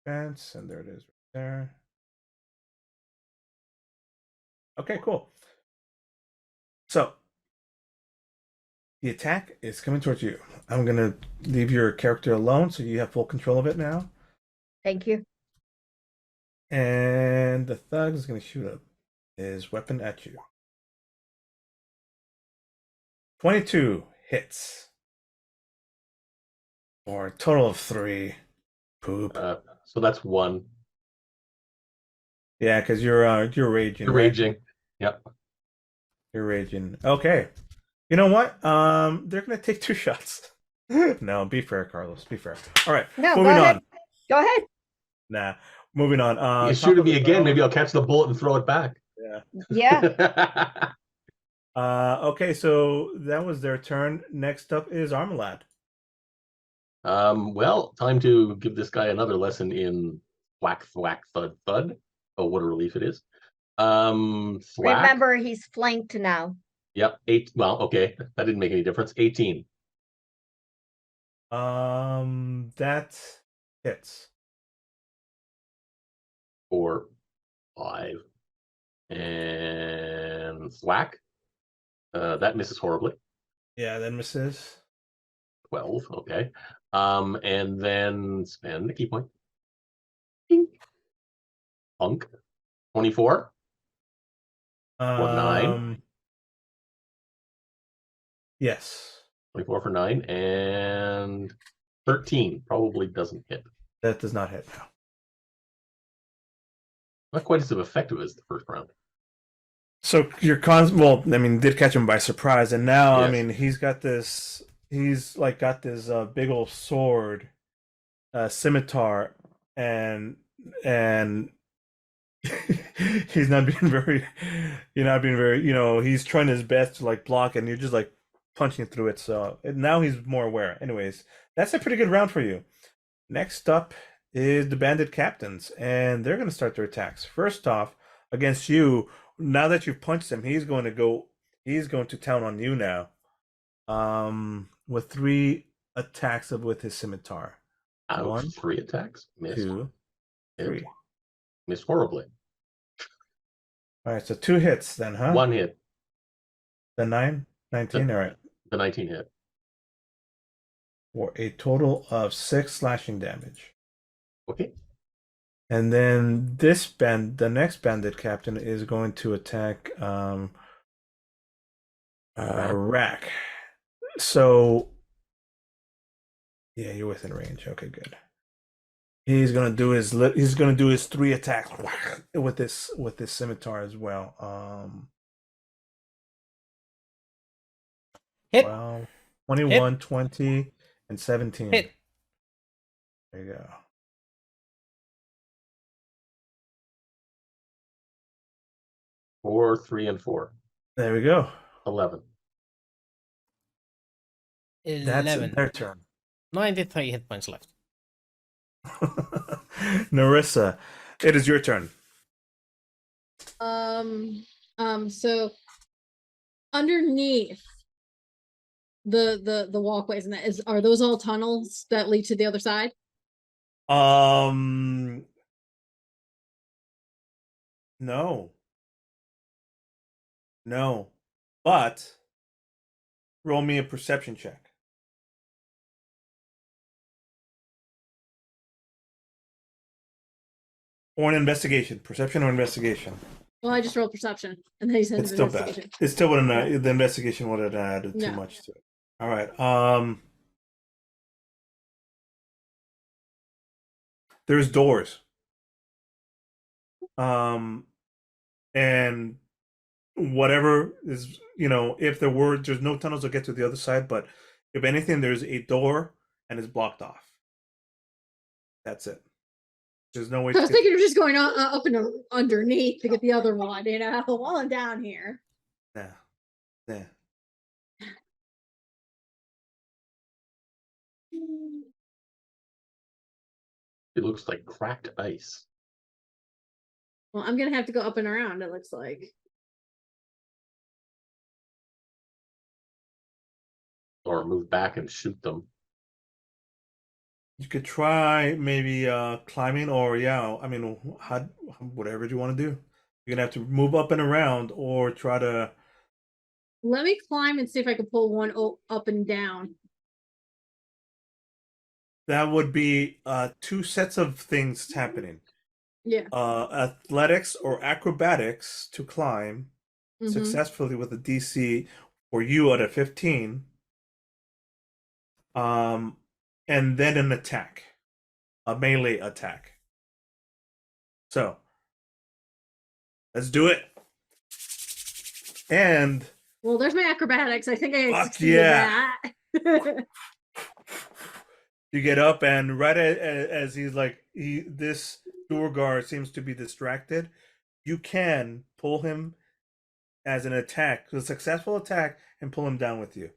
Defense, and there it is right there. Okay, cool. So the attack is coming towards you. I'm gonna leave your character alone so you have full control of it now.
Thank you.
And the thug is gonna shoot up his weapon at you. 22 hits. For a total of 3. Poop.
So that's 1.
Yeah, because you're raging.
You're
right?
raging. Yep.
You're raging. Okay. You know what? They're gonna take 2 shots. No, be fair, Carlos. Be fair. All right.
No,
moving
go
on.
ahead. Go ahead.
Nah. Moving on.
You
top
shoot at
of
me
the
again,
barrel-
maybe I'll catch the bullet and throw it back.
Yeah.
Yeah.
Okay, so that was their turn. Next up is Armolad.
Well, time to give this guy another lesson in whack, thwack, thud, thud. Oh, what a relief it is. Thwack.
Remember, he's flanked now.
Yep, 8. Well, okay, that didn't make any difference. 18
That hits.
for 5. And thwack. That misses horribly.
Yeah, that misses.
12, okay. And then spend the key point. Ding. Punk. 24. For 9.
Yes.
24 for 9. And 13 probably doesn't hit.
That does not hit now.
Not quite as effective as the first round.
So your well, I mean, did catch him by surprise, and now I
Yes.
mean he's got this. He's like got this big old sword, scimitar, and he's not being very. You're not being very. He's trying his best to like block, and you're just like punching through it. So now he's more aware. Anyways, that's a pretty good round for you. Next up is the bandit captains, and they're going to start their attacks. First off, against you. Now that you've punched him, he's going to town on you now. With 3 attacks with his scimitar.
Out
1,
3 attacks. Missed.
2,
Hit.
3.
Missed horribly.
All right, so 2 hits then, huh?
1 hit.
The 19. All right,
The 19 hit.
for a total of 6 slashing damage.
Okay.
And then the next bandit captain is going to attack Rak. So yeah, you're within range. Okay, good. He's gonna do his 3 attacks with this scimitar as well.
Hit.
Well, 21, 20, and 17.
Hit.
There you go.
Four, 3, and 4.
There we go.
11.
11.
That's their turn.
93 hit points left.
Narissa, it is your turn.
So underneath the walkways and that are those all tunnels that lead to the other side?
No, but roll me a perception check. Or an investigation. Perception or investigation.
Well, I just rolled perception, and then he said
It's still bad.
investigation.
It still wouldn't. The investigation would have added too
No.
much to it. All right. There's doors. And whatever is, if there's no tunnels to get to the other side, but if anything, there's a door and it's blocked off. That's it. There's no way.
I was thinking of just going up and underneath to get the other one, while I'm down here.
Yeah.
It looks like cracked ice.
Well, I'm gonna have to go up and around, it looks like.
Or move back and shoot them.
You could try maybe climbing, or whatever you want to do. You're gonna have to move up and around, or try to.
Let me climb and see if I can pull one up and down.
That would be 2 sets of things happening.
Yeah.
Athletics or acrobatics to climb successfully with a DC for you at a 15. And then an attack, a melee attack. So let's do it. And
Well, there's my acrobatics. I think I
Fuck
succeeded
yeah.
that.
you get up, and right as he's like, this door guard seems to be distracted, you can pull him as an attack, a successful attack, and pull him down with you.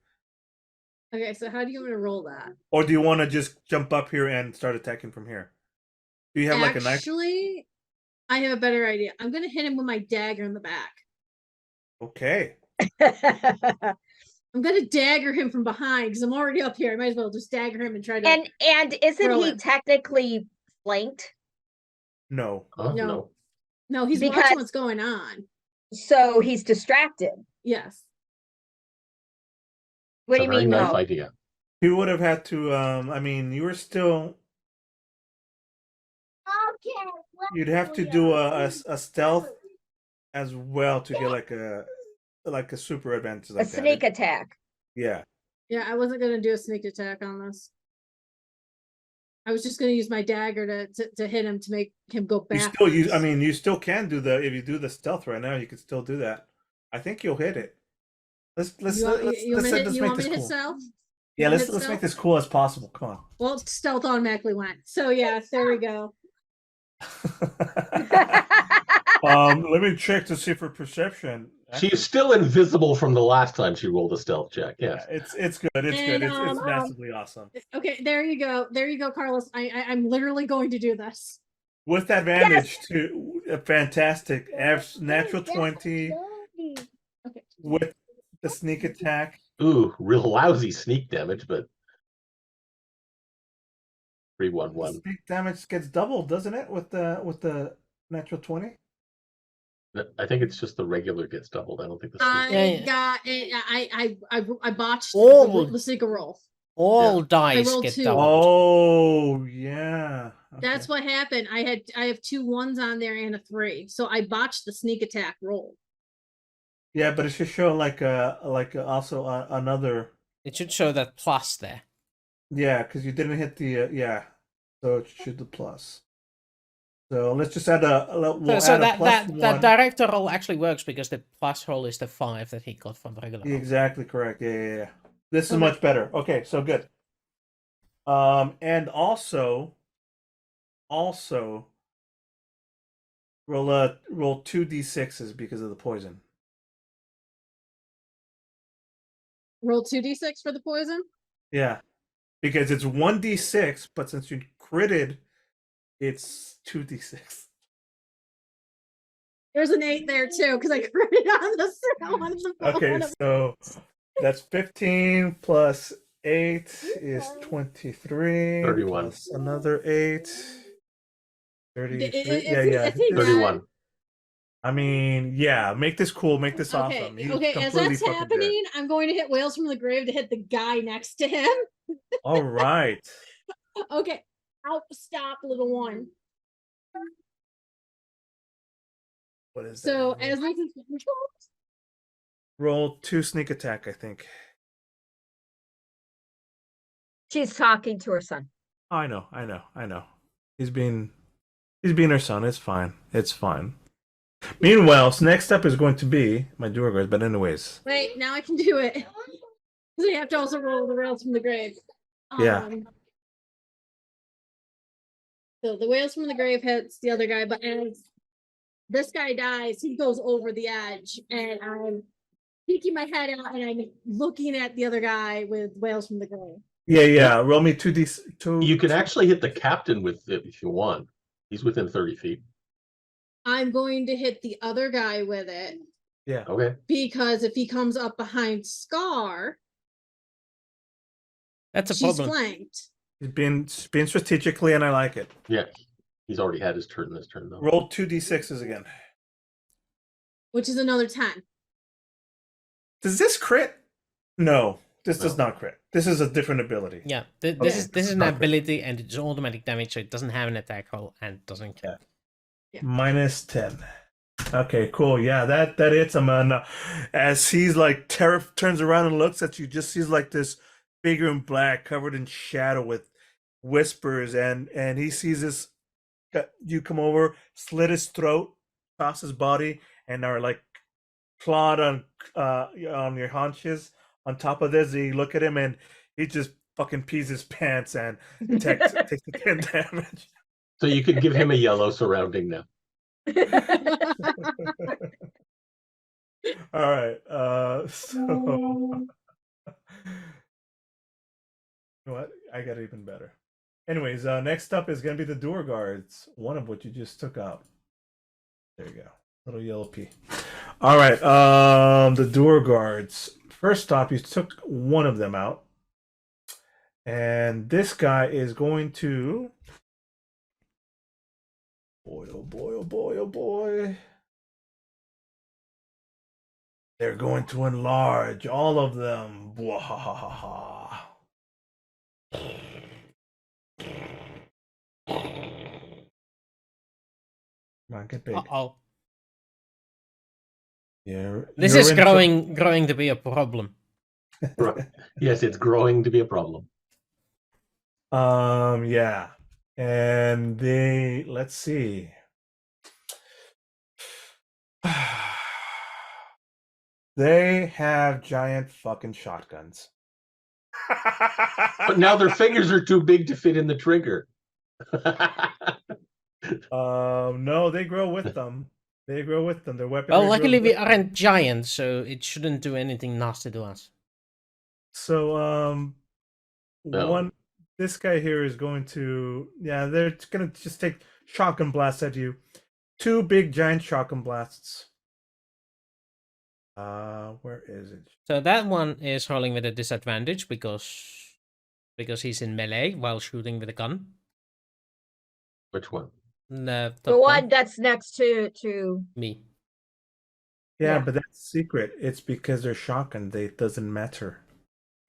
Okay, so how do you want me to roll that?
Or do you want to just jump up here and start attacking from here? Do you have like a knife?
Actually, I have a better idea. I'm gonna hit him with my dagger in the back.
Okay.
I'm gonna dagger him from behind because I'm already up here. I might as well just dagger him and try to.
And isn't
throw
he
him.
technically flanked?
No.
Oh,
No. No, he's
Because-
watching what's going on.
So he's distracted.
Yes.
What
It's
do
a
you
very
mean?
nice
No.
idea.
You would have had to, you were still, you'd have to do a stealth as well to get like a super advantage
A
like
sneak
that.
attack.
Yeah.
Yeah, I wasn't gonna do a sneak attack on this. I was just gonna use my dagger to hit him to make him go back.
You still can do if you do the stealth right now, you could still do that. I think you'll hit it. Let's
You want,
let's
you want
let's,
me to hit,
let's
you
make
want me
this
to hit
cool.
stealth?
Yeah,
wanna
let's
hit
make
stealth?
this cool as possible. Come
Well, stealth automatically went. So yeah, there we go.
on. Let me check to see for perception.
She's still invisible from the last time she rolled a stealth check.
Yeah,
Yes.
it's good. It's
And,
good. It's massively awesome.
Okay, there you go. There you go, Carlos. I'm literally going to do this.
With advantage to a fantastic natural 20
Okay.
with the sneak attack.
Ooh, real lousy sneak damage, but 3-1-1.
Sneak damage gets doubled, doesn't it? With the natural 20.
I think it's just the regular gets doubled. I don't think the
I
sneak.
got I botched
All-
the secret roll.
All dice
rolled
get
2.
doubled.
Oh yeah.
That's
Okay.
what happened. I have 2 1s on there and a 3. So I botched the sneak attack roll.
Yeah, but it should show also another.
It should show that plus there.
Yeah, because you didn't hit the yeah, so it should the plus. So let's just add we'll
So
add a plus
that
one.
director roll actually works because the plus roll is the 5 that he got from the regular roll.
Exactly correct. Yeah. This is
Okay.
much better. Okay, so good. And also roll 2d6s because of the poison.
Roll 2d6 for the poison.
Yeah, because it's 1d6, but since you critted, it's 2d6.
There's an 8 there too, because I critted on the one of the
Okay, so that's 15 plus 8 is 23.
31.
Plus another 8. 33.
I think
31.
I mean, yeah, make this cool, make this
Okay,
awesome. He's
okay. As
completely
that's
fucking
happening, I'm going to hit Whales from the Grave to hit the guy next to him.
good. All right.
Okay, out, stop, little one.
What is
So
that?
as we
Roll 2 sneak attack, I think.
She's talking to her son.
Oh, I know. He's being her son. It's fine. It's fine. Meanwhile, so next up is going to be my Duergars, but anyways.
wait, now I can do it. So you have to also roll the Whales from the Grave.
Yeah.
So the Whales from the Grave hits the other guy, but as this guy dies, he goes over the edge, and I'm peeking my head out, and I'm looking at the other guy with Whales from the Grave.
Yeah. Roll me 2d2.
You can actually hit the captain with it if you want. He's within 30 feet.
I'm going to hit the other guy with it,
Yeah.
Okay.
because if he comes up behind Scar,
That's a
she's
problem.
flanked.
He's being strategically, and I like it.
Yeah. He's already had his turn this turn, though.
Roll 2d6s again.
Which is another 10.
Does this crit? No, this does
No.
not crit. This is a different ability.
Yeah, this
Okay.
is an
Not crit.
ability and it's automatic damage, so it doesn't have an attack roll and doesn't kill.
Yeah.
Minus 10. Okay, cool. Yeah, that hits him. And as he's like turns around and looks at you, just sees like this figure in black covered in shadow with whispers, and he sees this. You come over, slit his throat, toss his body, and are like clawed on your haunches. On top of this, you look at him and he just fucking pees his pants and takes the 10 damage.
So you could give him a yellow surrounding now.
All right. So you know what? I got even better. Anyways, next up is gonna be the Duergars, one of which you just took out. There you go. Little yellow pea. All right. The Duergars. First off, you took one of them out. And this guy is going to boy, oh boy, oh boy, oh boy. They're going to enlarge all of them. Bwahahaha. Come on, get big.
Uh-oh.
This
This is growing to be a problem.
Right. Yes, it's growing to be a problem.
Yeah. And let's see. They have giant fucking shotguns.
But now their fingers are too big to fit in the trigger.
No, they grow with them. They grow with them. Their weaponry.
Well,
grows
luckily we
with them.
aren't giants, so it shouldn't do anything nasty to us.
So,
No.
this guy here is going to, they're gonna just take shotgun blasts at you. 2 big giant shotgun blasts. Where is it?
So that one is rolling with a disadvantage because he's in melee while shooting with a gun.
Which one?
The
The
top
one that's next to
me.
Yeah,
Yeah.
but that's secret. It's because they're shotgun. It doesn't matter.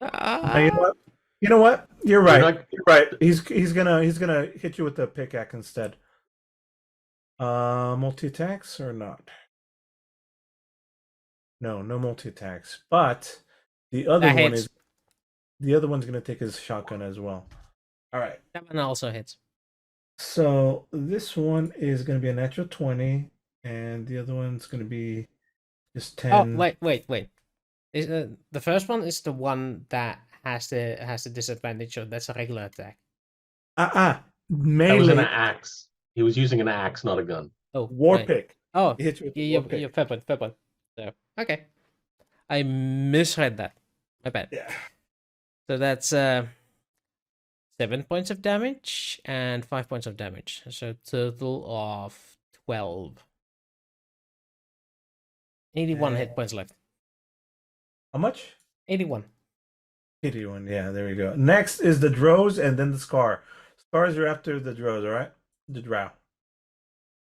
You
Ah,
know what? You know what? You're right.
not-
You're right. He's gonna hit you with the pickaxe instead. Multi attacks or not? No multi attacks. But the other
That
one
hits.
is the other one's gonna take his shotgun as well. All right.
That one also hits.
So this one is gonna be a natural 20, and the other one's gonna be just 10.
Oh, wait. Is, the first one is the one that has the disadvantage, so that's a regular attack.
That was an
Melee
axe. He was using an axe, not a gun.
Oh,
war
right.
pick.
Oh,
He hits you with the
yeah,
war pick.
fair point. So, okay. I misread that. My bad.
Yeah.
So that's 7 points of damage and 5 points of damage. So total of 12. 81 hit points left.
How much?
81.
81. Yeah, there we go. Next is the Drows and then the Scar. Scars are after the Drows, all right? The Drow.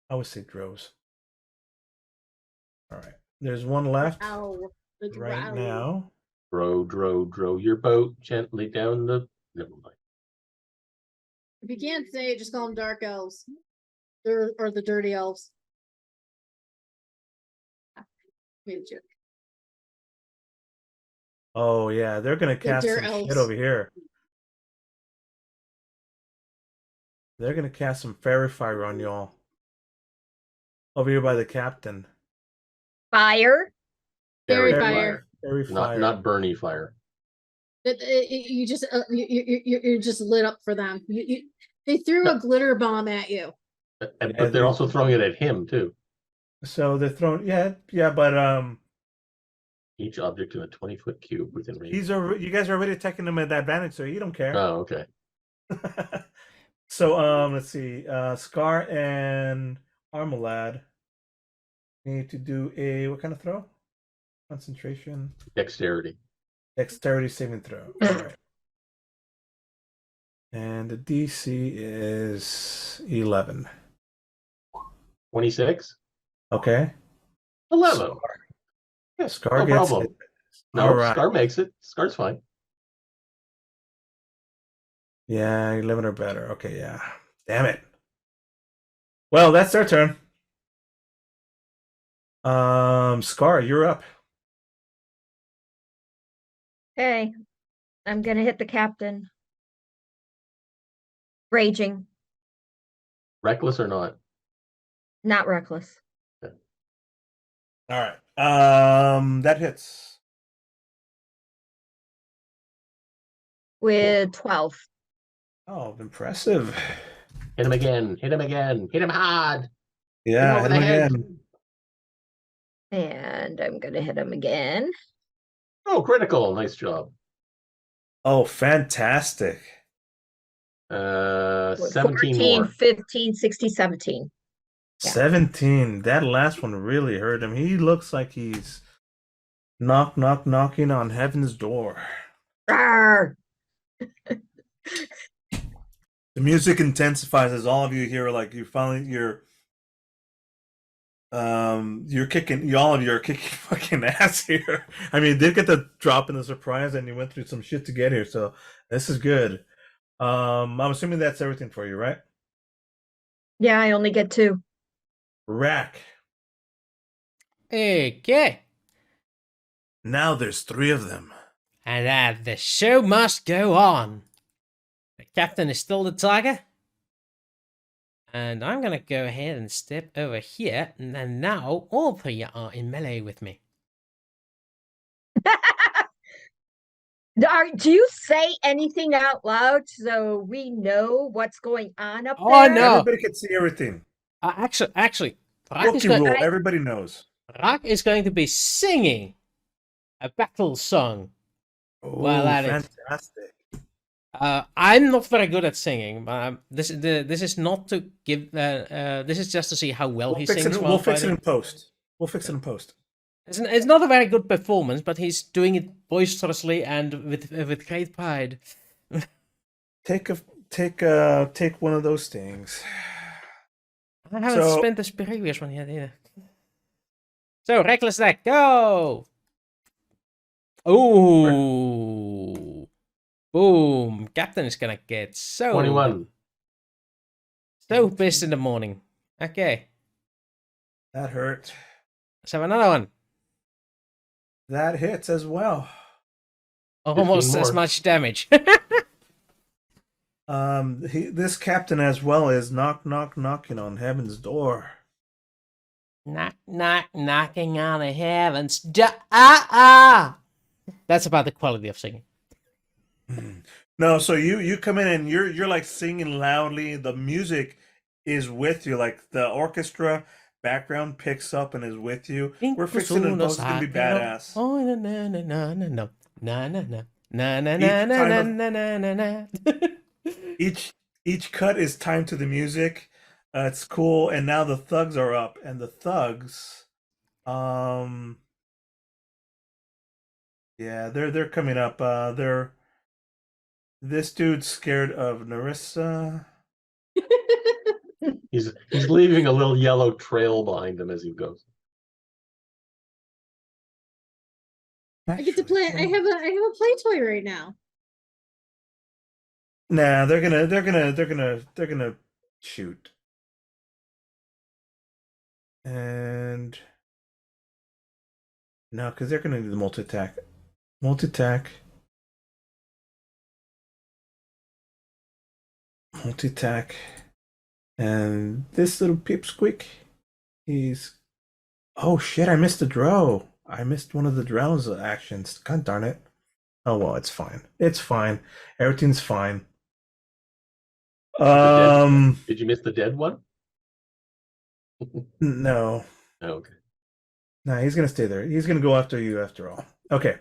I would say Drows. All right. There's one left
Ow. The
right
drow.
now.
Row your boat gently down the. Never mind.
If you can't say it, just call them dark elves. Or the dirty elves. Maybe joke.
Oh, yeah. They're going to cast
dirt
some
elves.
shit over here. They're going to cast some fairy fire on y'all. Over here by the captain.
fire.
Fairy
Fairy
fire.
Fairy fire.
Not Bernie fire.
You just you're just lit up for them. They threw a glitter bomb at you.
But they're also throwing it at him too.
So they're throwing, but
Each object in a 20-foot cube within range.
you guys are already attacking him at that advantage, so he don't care.
Oh, okay.
So let's see. Scar and Armolad need to do a what kind of throw? Concentration.
Dexterity.
Dexterity saving throw. All right. And the DC is 11.
26.
Okay.
11. Yeah,
Scar
no
gets
problem.
it.
No,
All right.
Scar makes it. Scar's fine.
Yeah, 11 or better. Okay, yeah. Damn it. Well, that's their turn. Scar, you're up.
Okay. I'm gonna hit the captain. Raging,
Reckless or not?
not reckless.
All right. That hits.
With 12.
Oh, impressive.
Hit him again. Hit him again. Hit him hard.
Yeah,
Hit
hit
him
him
over the head.
again.
And I'm gonna hit him again.
Oh, critical. Nice job.
Oh, fantastic.
17
14,
more.
15, 16, 17. Yeah.
17. That last one really hurt him. He looks like he's knocking on heaven's door.
Rawr!
The music intensifies as all of you hear like you're kicking all of you are kicking fucking ass here. I mean, you did get the drop in the surprise and you went through some shit to get here, so this is good. I'm assuming that's everything for you, right?
Yeah, I only get 2.
Rak.
Okay.
Now there's 3 of them.
And the show must go on. The captain is still the tiger. And I'm gonna go ahead and step over here. And then now all 3 are in melee with me.
Do you say anything out loud so we know what's going on up
Oh,
there?
no.
Everybody can see everything.
Actually,
Rookie rule. Everybody knows.
Rak is going to be singing a battle song.
Oh,
Well, at it.
fantastic.
I'm not very good at singing, but this is not to give. This is just to see how well he sings.
We'll fix it in post. We'll fix it in post.
It's not a very good performance, but he's doing it boisterously and with great pride.
Take one of those things.
I haven't spent this previous one yet either. So reckless deck, go! Ooh, boom! Captain is gonna get
21.
so pissed in the morning. Okay,
That hurt.
let's have another one.
That hits as well.
Almost
15
as
more.
much damage.
This captain as well is knocking on heaven's door.
Knocking on the heavens. That's about the quality of singing.
No, so you come in and you're like singing loudly. The music is with you, like the orchestra background picks up and is with you. We're fixing it in post. It's gonna be badass.
Oh, na na na na na na na na na na na na na na na.
Each cut is timed to the music. It's cool. And now the thugs are up, and the thugs, yeah, they're coming up. This dude's scared of Narissa.
He's leaving a little yellow trail behind him as he goes.
I get to play. I have a play toy right now.
Nah, they're gonna shoot. And no, because they're gonna do the multi-attack. Multi-attack. And this little pipsqueak, he's... Oh shit, I missed the drow. I missed one of the drow's actions. God darn it. Oh well, it's fine. It's fine. Everything's fine.
Did you miss the dead one?
No.
Okay.
No, he's gonna stay there. He's gonna go after you after all. Okay.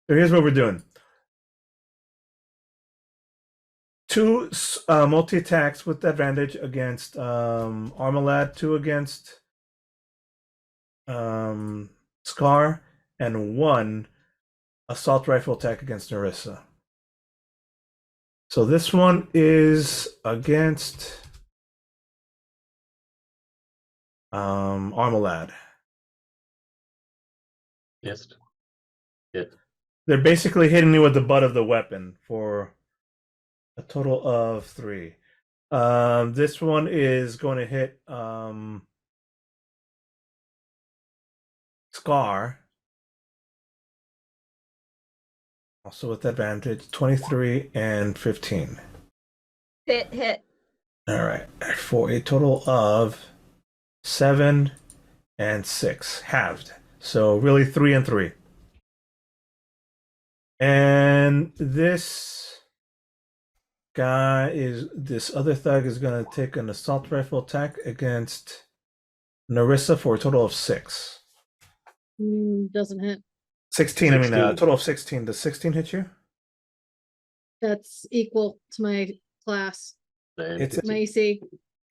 So here's what we're doing. 2 multi-attacks with advantage against Armolad, 2 against Scar, and 1 assault rifle attack against Narissa. So this one is against Armolad.
Yes. Hit.
They're basically hitting you with the butt of the weapon for a total of 3. This one is going to hit Scar. Also with advantage, 23 and 15.
Hit.
All right, for a total of 7 and 6, halved. So really 3 and 3. And this other thug is going to take an assault rifle attack against Narissa for a total of 6.
Doesn't hit.
16,
16.
I mean, total of 16. Does 16 hit you?
That's equal to my class.
It's
My AC.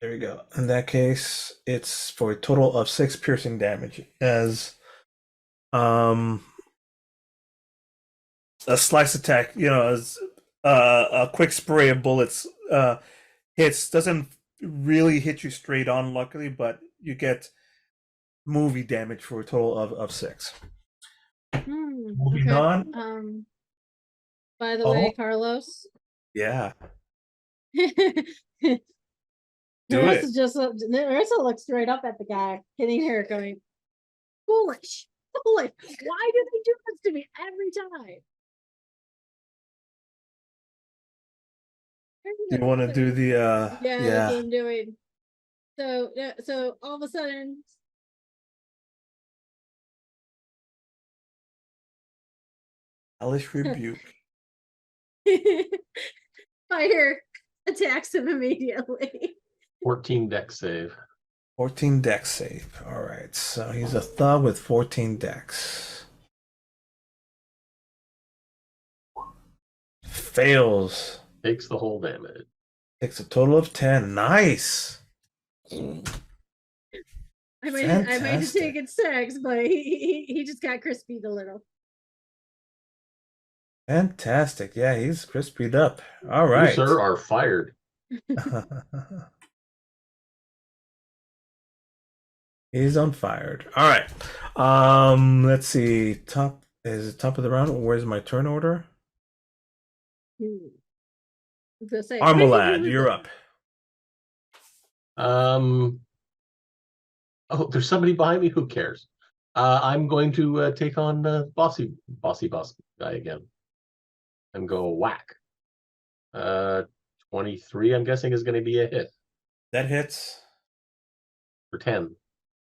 There we go. In that case, it's for a total of 6 piercing damage as a slice attack, as a quick spray of bullets doesn't really hit you straight on, luckily, but you get movie damage for a total of 6. Moving on.
By the way, Carlos.
Yeah.
Narissa looks straight up at the guy hitting her, going, "Foolish! Why do they do this to me every time?"
You want to do the
That's what I'm doing. So all of a sudden,
hellish rebuke.
Fire attacks him immediately.
14 dex save.
14 dex save. All right, so he's a thug with 14 dex. Fails.
Takes the whole damage.
Takes a total of 10. Nice.
I might have
Fantastic.
taken 6, but he just got crispied a little.
Fantastic. Yeah, he's crispied up. All
You,
right.
sir, are fired.
He's on fired. All right. Let's see. Top is it top of the round? Where's my turn order?
I was gonna say,
Armolad, you're up.
Oh, there's somebody behind me. Who cares? I'm going to take on bossy guy again, and go whack. 23. I'm guessing is going to be a hit
That hits
for 10.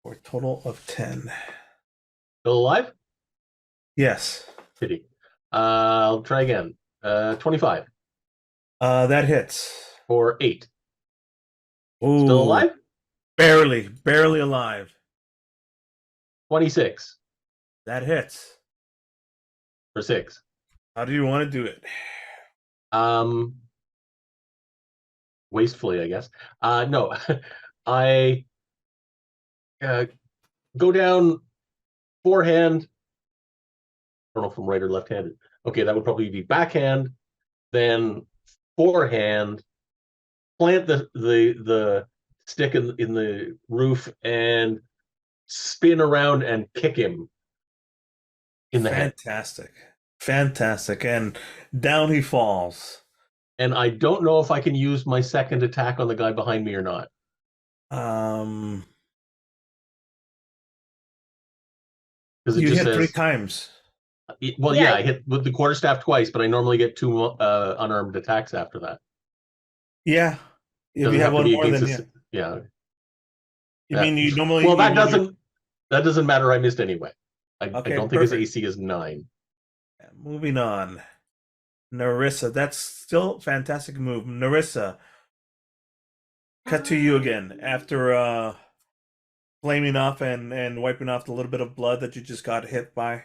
for a total of 10.
Still alive?
Yes.
Pity. I'll try again. 25
That hits.
for 8.
Ooh,
Still alive?
barely alive.
26
That hits.
for 6.
How do you want to do it?
Wastefully, I guess. No, I go down forehand. I don't know if I'm right or left-handed. Okay, that would probably be backhand, then forehand, plant the stick in the roof and spin around and kick him in the head.
Fantastic. And down he falls.
And I don't know if I can use my second attack on the guy behind me or not. Because it
You
just
hit
says
3 times.
Well,
Yeah.
yeah, I hit with the quarterstaff twice, but I normally get 2 unarmed attacks after that.
Yeah. If
Doesn't
you have
to
one
be
more than
against
yeah.
yeah.
You mean you normally?
Well, that
you normally-
doesn't matter. I missed anyway. I
Okay,
don't think his
perfect.
AC is 9.
Moving on. Narissa, that's still fantastic move. Narissa, cut to you again after flaming off and wiping off the little bit of blood that you just got hit by.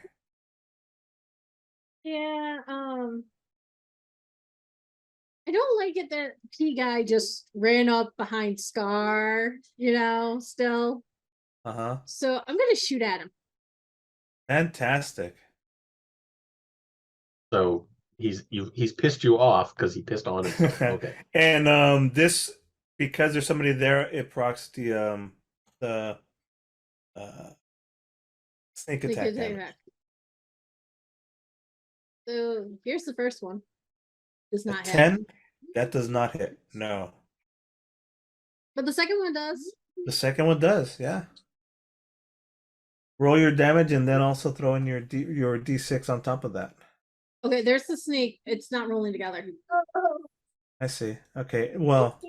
Yeah, I don't like it that P guy just ran up behind Scar, still.
Uh-huh.
So I'm gonna shoot at him.
Fantastic.
So he's pissed you off because he pissed on himself. Okay.
And this, because there's somebody there, it procs the sneak attack damage.
So here's the first one. Does
A
not hit.
10? That does not hit. No.
But the second one does.
The second one does, yeah. Roll your damage and then also throw in your D6 on top of that.
Okay, there's the snake. It's not rolling together.
I see. Okay, well,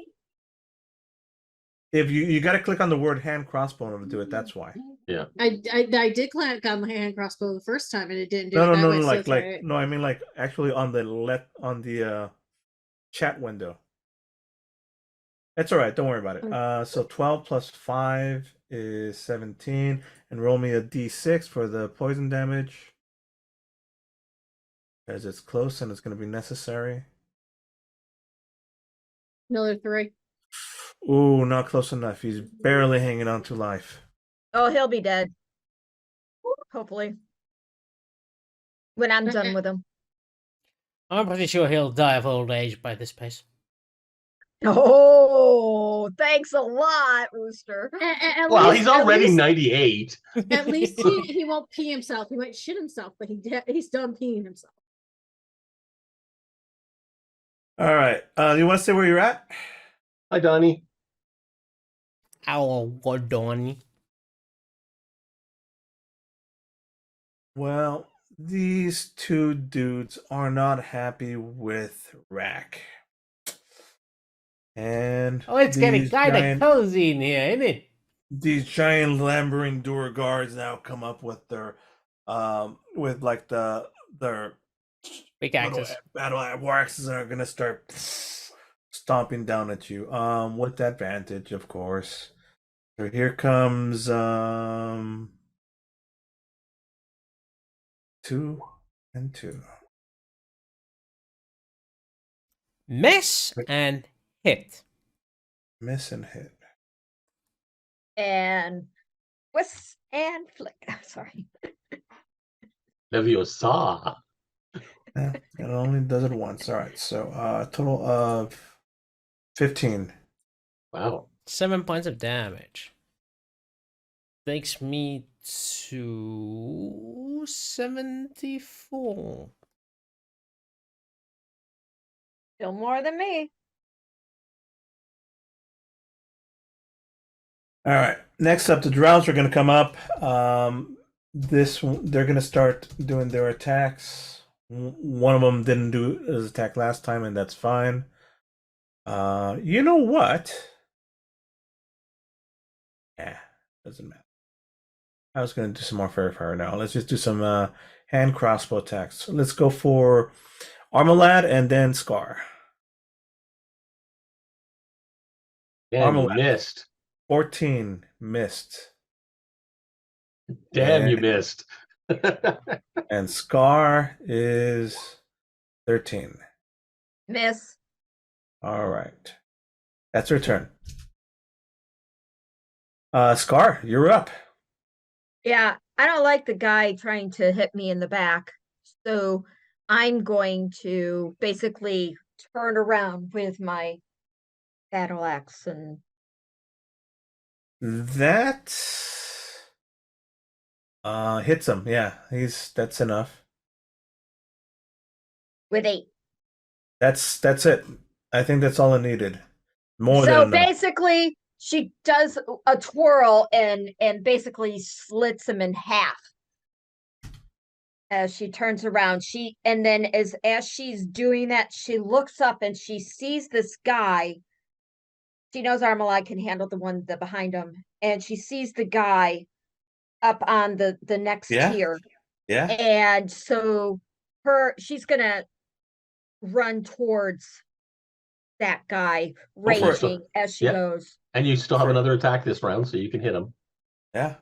if you got to click on the word hand crossbow to do it, that's why.
Yeah.
I did click on the hand crossbow the first time and it didn't do
No,
it.
no,
that way, so
like
it's alright.
no, I mean like actually on the chat window. That's all right. Don't worry about it. So 12 plus 5 is 17, and roll me a D6 for the poison damage, as it's close and it's going to be necessary.
Another 3.
Ooh, not close enough. He's barely hanging on to life.
Oh, he'll be dead. Hopefully. When I'm done with him.
I'm pretty sure he'll die of old age by this pace.
Oh, thanks a lot, Wooster.
Well, he's already 98.
At least he won't pee himself. He might shit himself, but he's done peeing himself.
All right. You want to say where you're at?
Hi, Donnie.
Ow, what Donnie?
Well, these two dudes are not happy with Rak. And
Oh, it's getting
these
kind of
giant-
cozy in here, isn't it?
These giant lumbering door guards now come up with their with like their
Big axes.
War axes are gonna start stomping down at you. With advantage, of course. So here comes 2 and 2.
Miss and hit.
Miss and hit.
And whisk and flick. Sorry.
Leviosa.
Yeah, it only does it once. All right, so total of 15.
Wow.
7 points of damage. Takes me to 74.
Still more than me.
All right. Next up, the drows are going to come up. They're going to start doing their attacks. One of them didn't do his attack last time, and that's fine. You know what? Yeah, doesn't matter. I was going to do some more fairy fire now. Let's just do some hand crossbow attacks. Let's go for Armolad and then Scar.
Damn, you
Armolad.
missed.
14 missed.
Damn, you
And-
missed.
And Scar is 13.
Miss.
All right. That's her turn. Scar, you're up.
Yeah, I don't like the guy trying to hit me in the back. So I'm going to basically turn around with my battle axe and
That hits him. Yeah, that's enough.
with 8.
That's it. I think that's all I needed. More
So
than enough.
basically she does a twirl and basically slits him in half. As she turns around, and then as she's doing that, she looks up and she sees this guy. She knows Armolad can handle the one behind him, and she sees the guy up on the next
Yeah.
tier.
Yeah.
And so she's gonna run towards that guy,
for it.
raging as she
Yeah.
goes.
And you still have another attack this round, so you can hit him.
Yeah.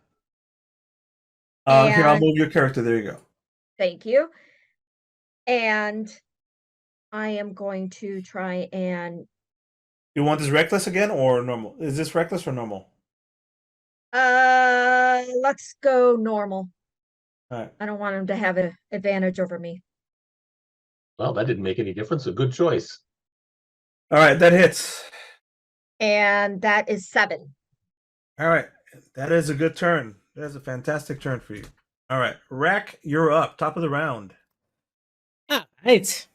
Here, I'll
And-
move your character. There you go.
Thank you. And I am going to try and
You want this reckless again or normal? Is this reckless or normal?
let's go normal.
All right.
I don't want him to have an advantage over me.
Well, that didn't make any difference. A good choice.
All right, that hits.
And that is 7.
All right. That is a good turn. That is a fantastic turn for you. All right. Rak, you're up. Top of the round.
Alright.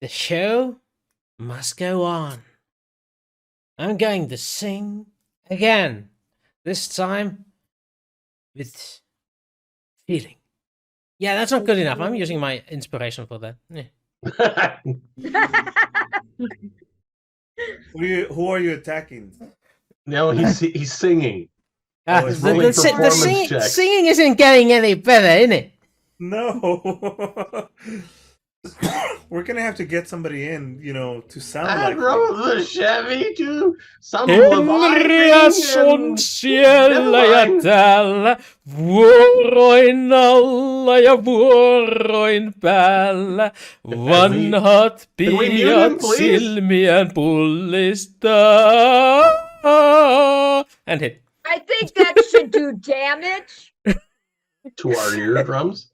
The show must go on. I'm going to sing again. This time with feeling. Yeah, that's not good enough. I'm using my inspiration for that. Yeah.
Who are you attacking?
No, he's singing.
Ah,
it's
the
rolling
performance
singing,
checks.
singing isn't getting any better, isn't it?
No. We're gonna have to get somebody in, to sound
I
like
drove the Chevy to some
Henria son siellä täällä, vuoroinalla ja vuoroin päällä, vanhat
can we mute
pijat
him, please?
silmien pullistaa. And hit.
I think that should do damage.
to our eardrums.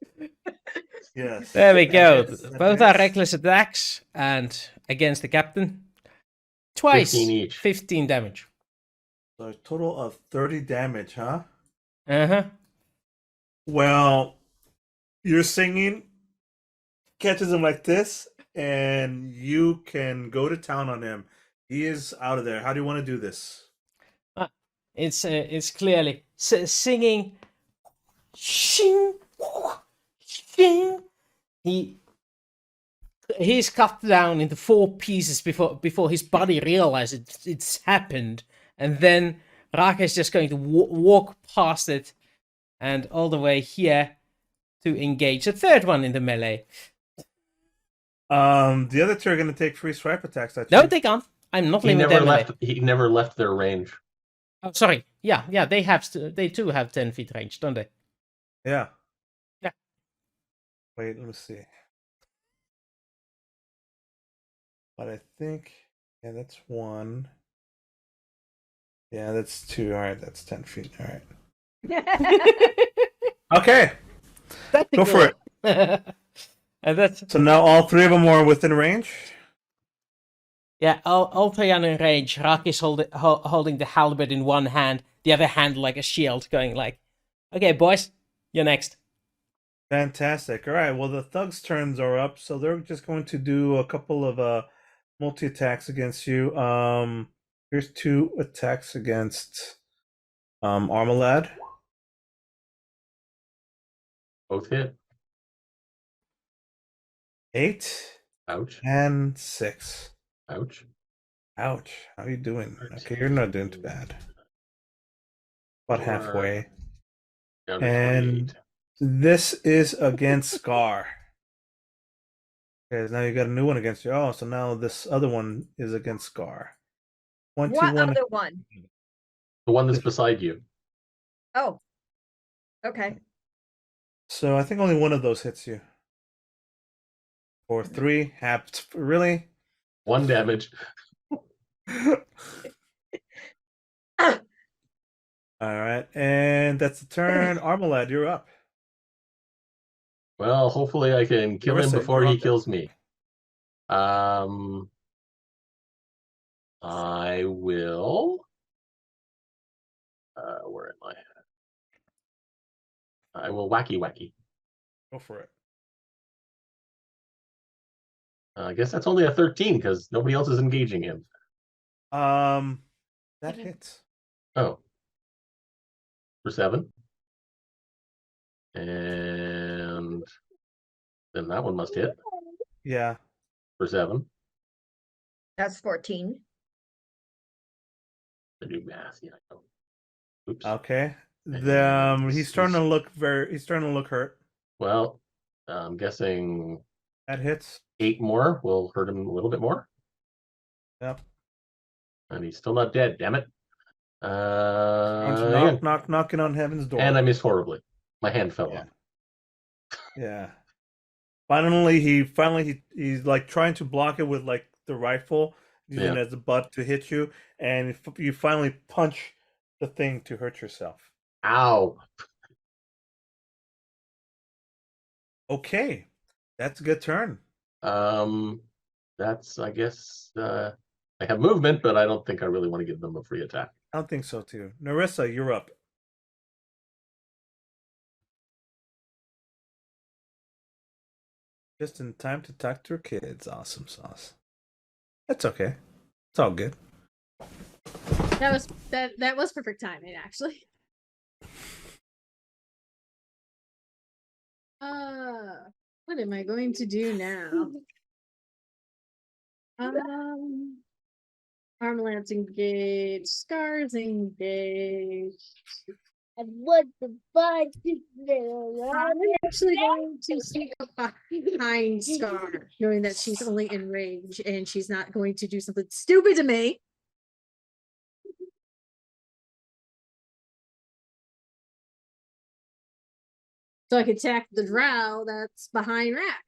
Yes.
There we go.
That
Both are
hits.
reckless attacks and against the captain. Twice.
15 each.
15 damage.
So a total of 30 damage, huh?
Uh-huh.
Well, your singing catches him like this, and you can go to town on him. He is out of there. How do you want to do this?
It's clearly singing. Shing, shing. He's cut down into 4 pieces before his body realizes it's happened, and then Rak is just going to walk past it, and all the way here to engage a third one in the melee.
The other two are going to take free swipe attacks at you.
No, they can't. I'm not
He
leaving
never
them melee.
left. He never left their range.
Oh, sorry. Yeah. They have. They too have 10 feet range, don't they?
Yeah.
Yeah.
Wait, let me see. But I think, yeah, that's 1. Yeah, that's 2. All right, that's 10 feet. All right. Okay, go for it.
And that's
So now all 3 of them are within range.
yeah. All 3 are in range. Rak is holding the halberd in one hand, the other hand like a shield, going like, "Okay, boys, you're next."
Fantastic. All right. Well, the thugs' turns are up, so they're just going to do a couple of multi attacks against you. Here's 2 attacks against Armolad.
Both hit.
8
Ouch.
and 6.
Ouch.
Ouch. How are you doing? Okay, you're not doing too bad. About halfway.
Down to
And
28.
this is against Scar. Okay, now you got a new one against you. Oh, so now this other one is against Scar.
What
21.
other one?
The one that's beside you.
Oh, okay.
So I think only one of those hits you. Or 3. Really?
1 damage.
All right, and that's the turn. Armolad, you're up.
Well, hopefully I can kill him
Narissa,
before
you're
he
up.
kills me. I will. Where am I? I will wacky.
Go for it.
I guess that's only a 13 because nobody else is engaging him.
That hits.
Oh. For 7. And then that one must hit
Yeah.
for 7.
That's 14.
I do math. Yeah. I know. Oops.
Okay.
And
He's starting to look hurt.
Well, I'm guessing
That hits.
8 more will hurt him a little bit more.
Yep.
And he's still not dead, damn it.
Knocking on heaven's door.
And I missed horribly. My hand fell
Yeah.
off.
Yeah. Finally, he's like trying to block it with like the rifle, using it as a butt to hit you, and you finally punch the thing to hurt yourself.
Ow.
Okay, that's a good turn.
That's, I guess, I have movement, but I don't think I really want to give them a free attack.
I don't think so too. Narissa, you're up. Just in time to talk to her kids. Awesome sauce. That's okay. It's all good.
That was perfect timing, actually. What am I going to do now? Armolad's engaged, Scar's engaged.
And what the fudge is there?
I'm actually going to sneak up behind Scar, knowing that she's only in range and she's not going to do something stupid to me. So I can attack the drow that's behind Rak.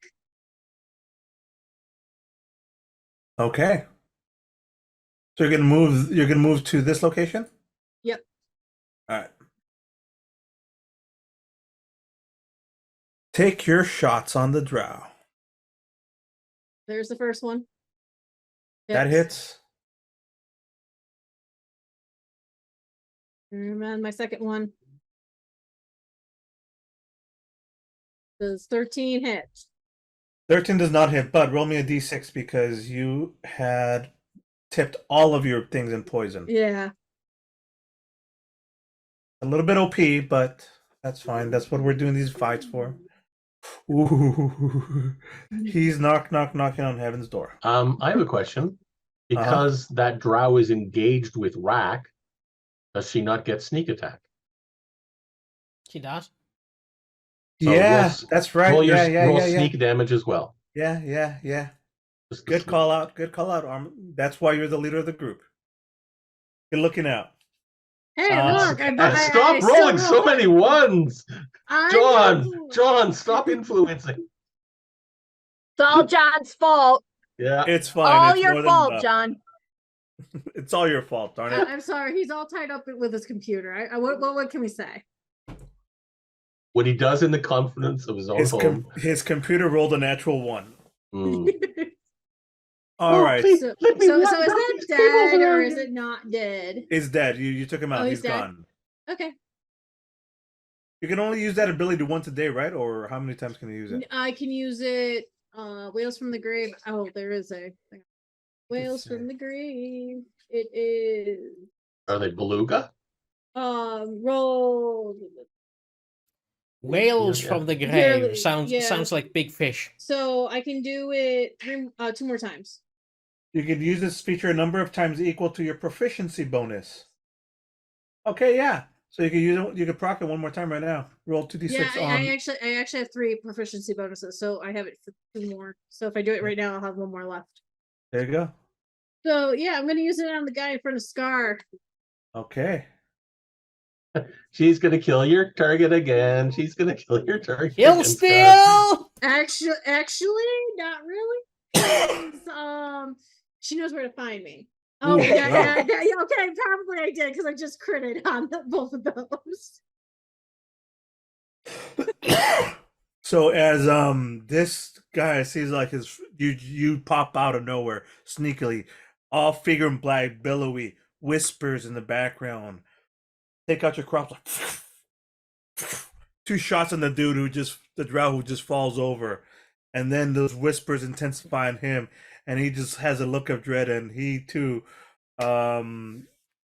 Okay. So you're gonna move to this location?
Yep.
All right. Take your shots on the drow.
There's the first one.
That hits.
And then my second one. Does 13 hit?
13 does not hit, but roll me a d6 because you had tipped all of your things in poison.
Yeah.
A little bit OP, but that's fine. That's what we're doing these fights for. Ooh. He's knocking on heaven's door.
I have a question. Because that drow is engaged with Rak, does she not get sneak attack?
She does.
So
Yeah, that's right.
Roll
Yeah, yeah,
roll
yeah, yeah.
sneak damage as well.
Yeah, yeah, yeah.
Just the
Good
sneak.
call out. Good call out, That's why you're the leader of the group. Good looking out.
Hey, look,
And stop rolling so many ones. John, stop influencing.
It's all John's fault.
Yeah.
It's fine.
All
it's
your
more than
fault,
enough.
John.
It's all your fault, darn it.
I'm sorry, he's all tied up with his computer. What can we say?
What he does in the confidence of his own home.
His computer rolled a natural 1.
Mm.
All right.
Please,
So,
let me
so
walk
is
down
that
these tables
dead or
around
is
here.
it not dead?
It's dead. You took him out.
Oh,
He's
he's dead?
gone.
Okay.
You can only use that ability once a day, right? Or how many times can you use it?
I can use it. Whales from the grave. Oh, there is a thing. Whales from the grave. It is
Are they beluga?
roll.
Whales
Yeah.
from the
Yearly,
grave sounds
yeah.
like big fish.
So I can do it 2 more times.
You can use this feature a number of times equal to your proficiency bonus. Okay, yeah. So you can use it. You can proc it one more time right now. Roll 2d6
Yeah,
on.
I actually have 3 proficiency bonuses, so I have it for 2 more. So if I do it right now, I'll have 1 more left.
There you go.
So yeah, I'm gonna use it on the guy in front of Scar.
Okay.
She's gonna kill your target again. She's gonna kill your target.
He'll
again, Scar.
steal.
Actually, not really. 'Cause, she knows where to find me. Oh,
Ooh,
yeah,
wow.
yeah, okay, probably I did because I just critted on both of those.
So as this guy sees like you pop out of nowhere sneakily, all figure in black, billowy, whispers in the background. Take out your crops, like 2 shots on the dude the drow who just falls over, and then those whispers intensify on him, and he just has a look of dread, and he too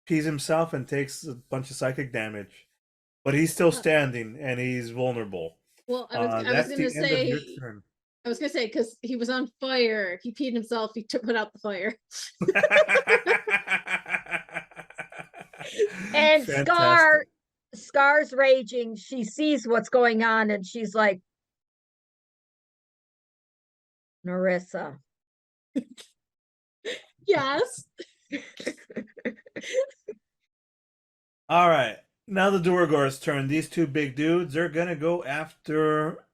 pees himself and takes a bunch of psychic damage, but he's still standing and he's vulnerable.
Well, I was
That's
gonna
the end of your
say,
turn.
because he was on fire. He peed himself. He put out the fire.
And
Fantastic.
Scar's raging. She sees what's going on and she's like, Narissa.
Yes.
All right, now the Duergar's turn. These 2 big dudes, they're gonna go after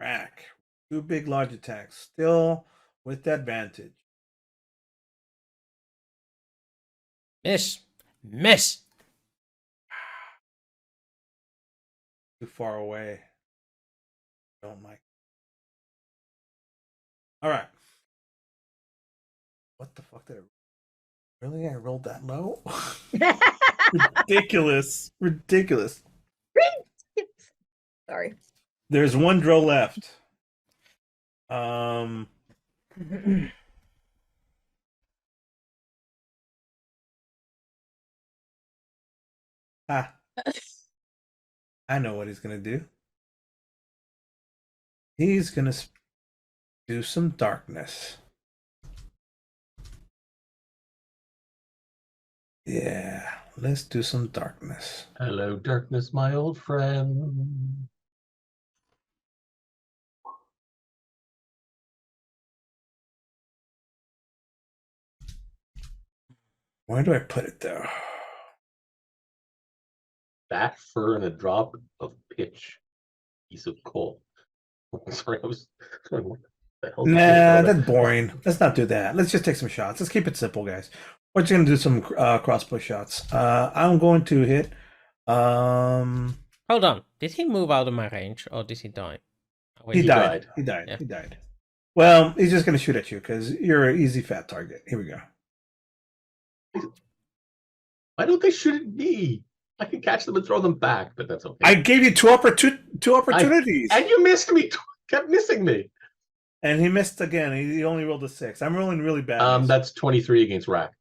Rak. 2 big large attacks, still with advantage.
Miss.
Too far away. Don't like. All right. What the fuck did I? Really? I rolled that low? Ridiculous.
Sorry.
There's 1 drow left. I know what he's gonna do. He's gonna do some darkness. Yeah, let's do some darkness.
Hello, darkness, my old friend.
Where do I put it though?
That fur and a drop of pitch. Piece of coal. Sorry, I was. What the hell?
Nah, that's boring. Let's not do that. Let's just take some shots. Let's keep it simple, guys. We're just gonna do some crossbow shots. I'm going to hit.
Hold on. Did he move out of my range or did he die?
He died.
Yeah.
He died. Well, he's just gonna shoot at you because you're an easy fat target. Here we go.
Why don't they shoot at me? I can catch them and throw them back, but that's okay.
I gave you two opportunities,
and you missed me. Kept missing me.
and he missed again. He only rolled a 6. I'm rolling really bad.
That's 23 against Rak.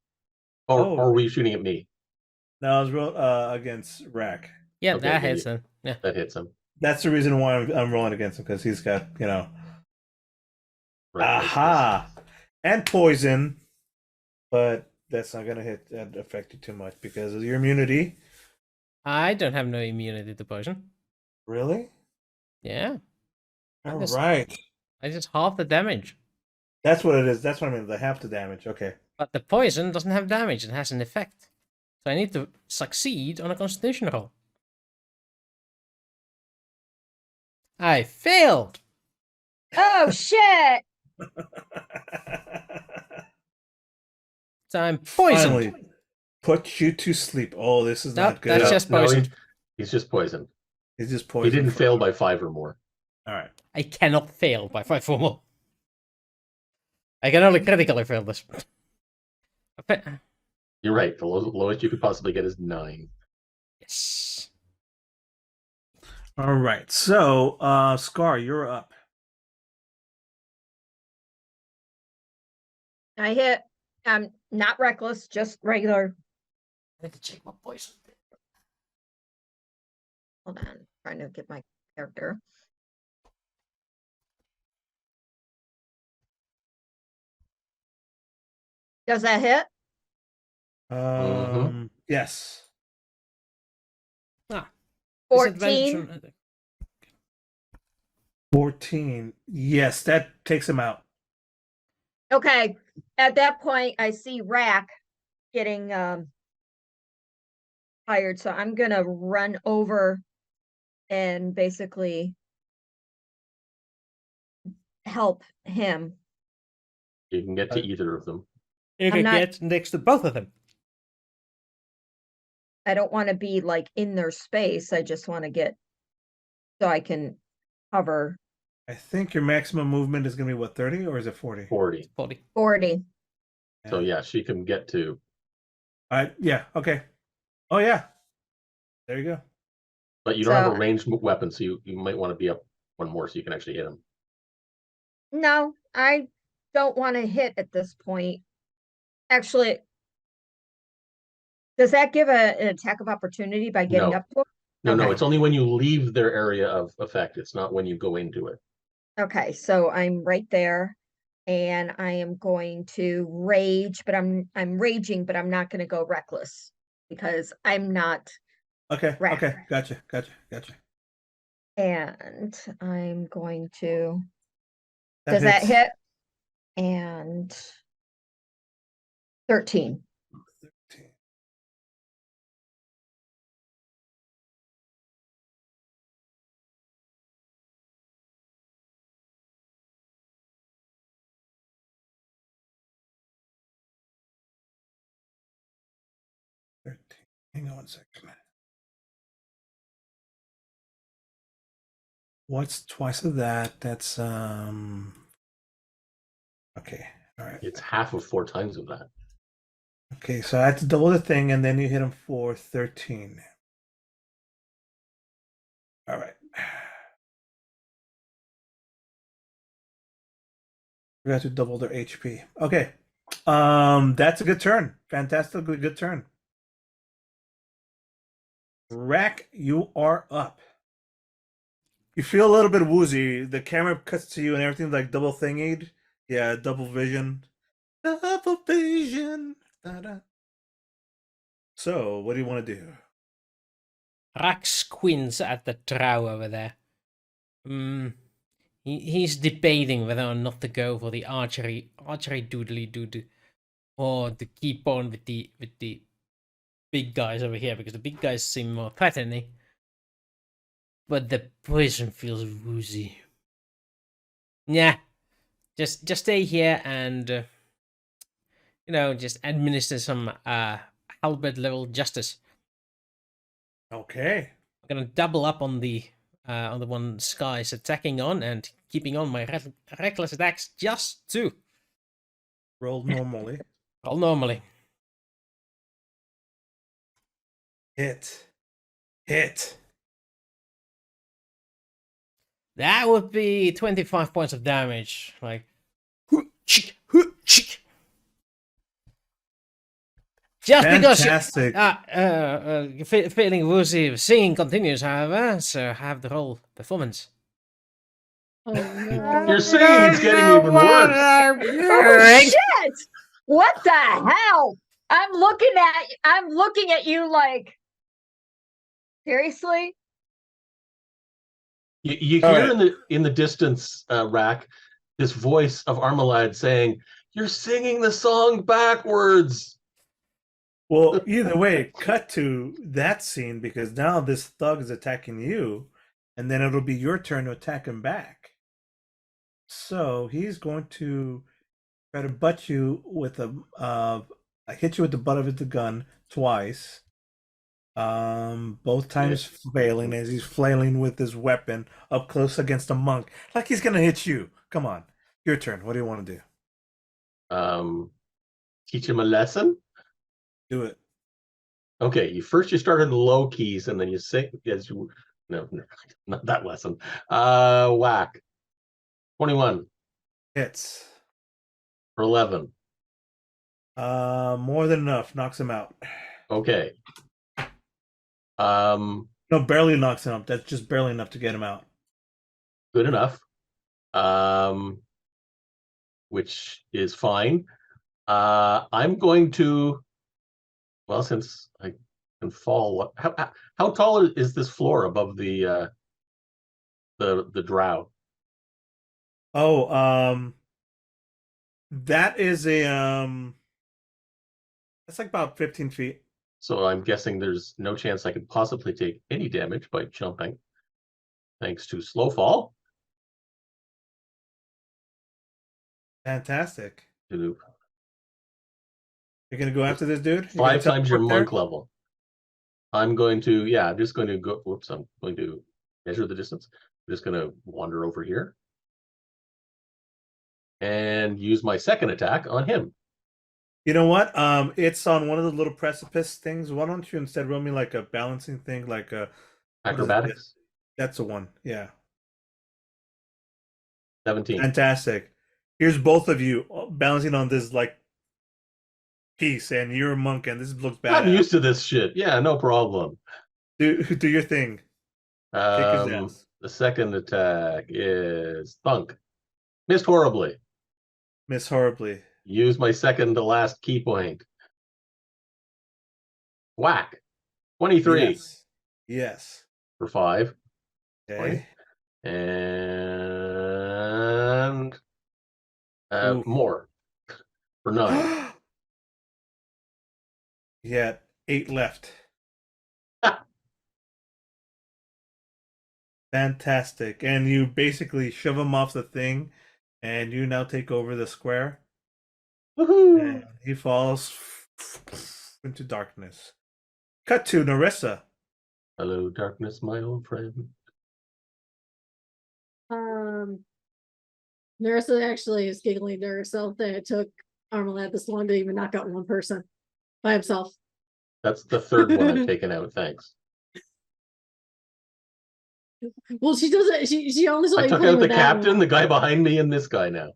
Or were you shooting at me?
No, I was against Rak.
Yeah,
Okay,
that
maybe.
hits him. Yeah.
That hits him.
That's the reason why I'm rolling against him, because he's got,
Right,
aha, and poison, but that's not gonna affect you too much because of your immunity.
I don't have no immunity to poison.
Really?
Yeah,
All
Just-
right.
I just half the damage.
That's what it is. That's what I mean. The half the damage. Okay.
But the poison doesn't have damage, it has an effect. So I need to succeed on a constitution roll. I failed!
Oh shit!
So I'm poisoned.
Finally, put you to sleep. Oh, this is
Nope,
not good.
that's just poisoned.
he's just poisoned.
He's just
He
poisoned.
didn't
for-
fail by 5 or more.
All right.
I cannot fail by 5 or more. I can only critically fail this.
You're right. The lowest you could possibly get is 9.
Yes.
All right. So, Scar, you're up.
I hit. I'm not reckless, just regular.
I need to check my poison.
Hold on, trying to get my character. Does that hit?
Yes.
Disadvantage
14.
on-
14. Yes, that takes him out.
Okay. At that point, I see Rak getting tired, so I'm gonna run over and basically help him.
You can get to either of them.
You
I'm
can
not-
get next to both of them.
I don't want to be like in their space. I just want to get so I can cover
I think your maximum movement is going to be what, 30 or is it 40?
40.
40.
40.
So yeah, she can get to.
Yeah. Okay. Oh yeah. There you go.
But you don't have
So-
a ranged weapon, so you might want to be up one more so you can actually hit him.
No, I don't want to hit at this point. Actually, does that give an attack of opportunity by getting
No.
up to him?
No,
Okay.
it's only when you leave their area of effect. It's not when you go into it.
Okay, so I'm right there and I am going to rage, but I'm raging, but I'm not going to go reckless because I'm not.
Okay.
Right.
Okay. Gotcha.
And I'm going to.
That
Does that
hits.
hit? And 13.
13. Hang on 1 second. What's twice of that? That's okay. All right.
It's half of 4 times of that.
Okay, so I had to double the thing and then you hit him for 13. All right. We got to double their HP. Okay. That's a good turn. Fantastically good turn. Rak, you are up. You feel a little bit woozy. The camera cuts to you and everything's like double thingied. Yeah, double vision. Double vision. Da-da. So, what do you want to do?
Rak squints at the drow over there. He's debating whether or not to go for the archery doodly doodle, or to keep on with the big guys over here because the big guys seem more threatening. But the poison feels woozy. Yeah, just stay here and just administer some halberd level justice.
Okay.
I'm gonna double up on the one Sky's attacking on and keeping on my reckless attacks just to
Roll normally.
roll normally.
Hit.
That would be 25 points of damage. Like, just
Fantastic.
because you're feeling woozy. Singing continues, however, so have the roll performance.
Oh no.
You're saying it's getting even worse.
Oh shit! What the hell? I'm looking at you like seriously?
You
All
hear
right.
in the distance, Rak, this voice of Armolad saying, "You're singing the song backwards."
Well, either way, cut to that scene because now this thug is attacking you, and then it'll be your turn to attack him back. So he's going to try to butt you with hit you with the butt of the gun twice. Both times failing as he's flailing with his weapon up close against a monk, like he's gonna hit you. Come on, your turn. What do you want to do?
Teach him a lesson.
Do it.
Okay, you started the low keys and then you sing as you no, not that lesson. Whack. 21
Hits.
for 11.
More than enough. Knocks him out.
Okay.
No, barely knocks him out. That's just barely enough to get him out.
Good enough. Which is fine. I'm going to, well, since I can fall, how tall is this floor above the drow?
Oh, that is a that's like about 15 feet.
So I'm guessing there's no chance I could possibly take any damage by jumping, thanks to slow fall.
Fantastic.
To
You're gonna go after this dude? You're
5
gonna
times your
teleport there?
monk level. I'm going to, yeah, I'm just going to go, whoops, I'm going to measure the distance. I'm just going to wander over here and use my second attack on him.
You know what? It's on one of the little precipice things. Why don't you instead roll me like a balancing thing, like a what is it?
Acrobatics,
That's the one. Yeah.
17.
Fantastic. Here's both of you balancing on this like piece, and you're a monk, and this looks
I'm
badass.
used to this shit. Yeah, no problem.
Do your thing. Kick his ass.
The second attack is thunk. Missed horribly.
Miss horribly.
Use my second to last key point. Whack. 23
Yes.
for 5.
Okay.
And
Ooh.
more for 9.
Yeah, 8 left. Fantastic. And you basically shove him off the thing, and you now take over the square.
Woohoo!
And he falls into darkness. Cut to Narissa.
Hello, darkness, my old friend.
Narissa actually is giggling to herself that it took Armolad this long to even knock out one person by himself.
That's the third one I've taken out. Thanks.
Well, she doesn't. She only saw
I
you
took
playing
out the
with that
captain,
one.
the guy behind me, and this guy now.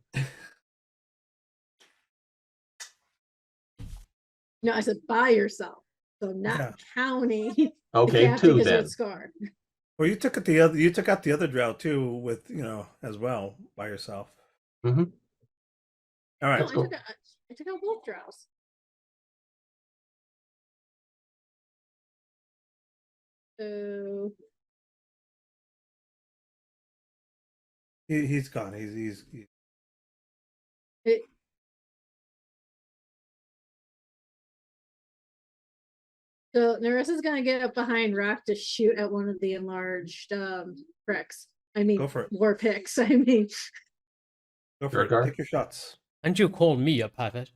No, I said by yourself, so not
Yeah.
counting the
Okay,
captain
2
because you
then.
had Scar.
Well, you took out the other drow too, with as well by yourself.
Mm-hmm.
All right.
No,
go.
I took out both drows. So
He's gone. He's
it, so Narissa's gonna get up behind Rak to shoot at one of the enlarged pricks. I mean,
Go for it.
war picks. I mean,
go for it.
Durgar?
Take your shots.
And you call me a pervert.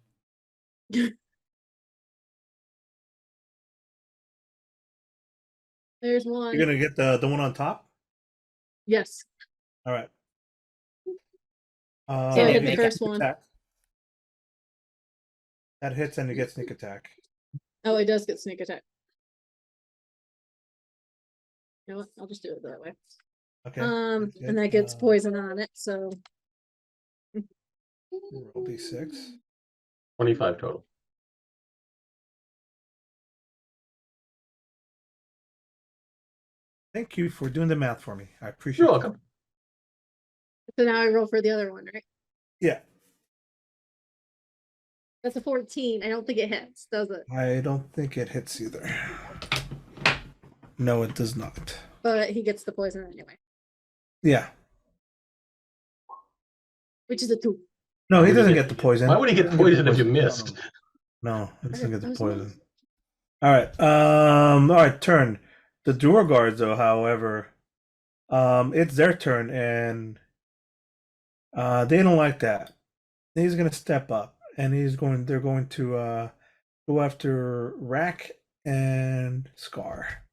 there's one.
You're gonna get the one on top.
Yes.
All right.
So I hit
you
the
get
first
sneak
one.
attack. That hits, and you get sneak attack.
Oh, it does get sneak attack. You know what? I'll just do it that way.
Okay.
And that gets poison on it, so
Roll d6.
25 total.
Thank you for doing the math for me. I appreciate
You're
it.
welcome.
so now I roll for the other one, right?
Yeah.
That's a 14. I don't think it hits, does it?
I don't think it hits either. No, it does not.
But he gets the poison anyway.
Yeah.
which is a 2.
No,
Why
he
would he
doesn't
get-
get the poison.
Why would he get
doesn't
poison if you
poison.
missed?
No, he doesn't get the
There's
poison. All right, turn. The Duer guards, though, however, it's their turn, and they don't like that. He's gonna step up, and they're going to go after Rak and Scar.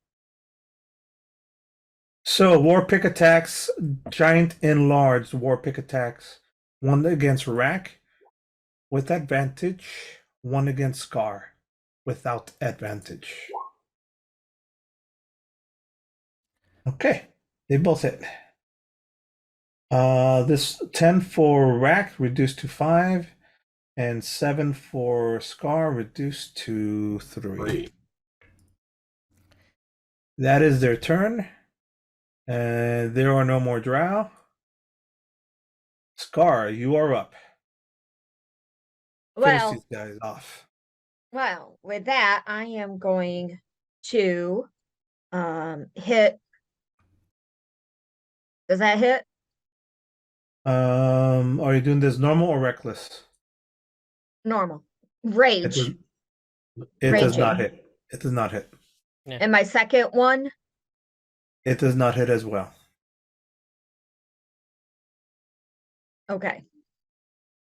So war pick attacks, giant and large war pick attacks. One against Rak with advantage, one against Scar without advantage. Okay, they both hit. This 10 for Rak reduced to 5, and 7 for Scar reduced to 3.
3.
That is their turn. And there are no more drow. Scar, you are up. Finish
Well,
these guys off.
well, with that, I am going to hit. Does that hit?
Are you doing this normal or reckless?
Normal.
It
Rage.
does, it does not
Raging.
hit. It does not hit.
And my second one,
It does not hit as well.
okay.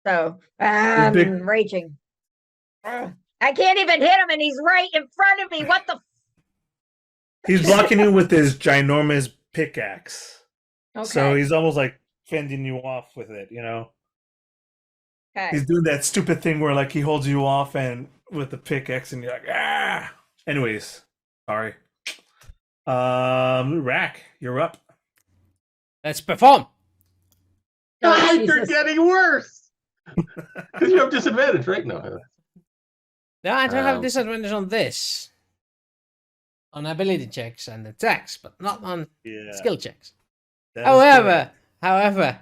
So
big-
raging. Ugh. I can't even hit him and he's right in front of me. What the
He's blocking you with his ginormous pickaxe.
Okay.
So he's almost like fending you off with it, you know?
Okay.
He's doing that stupid thing where like he holds you off and with the pickaxe and you're like, ah. Anyways, sorry. Rak, you're up.
Let's perform.
Oh,
God, you're
Jesus.
getting worse. Because you have disadvantage, right? No.
No, I don't have
Um,
disadvantage on this. On ability checks and attacks, but not on
Yeah.
skill checks.
that is
However,
correct.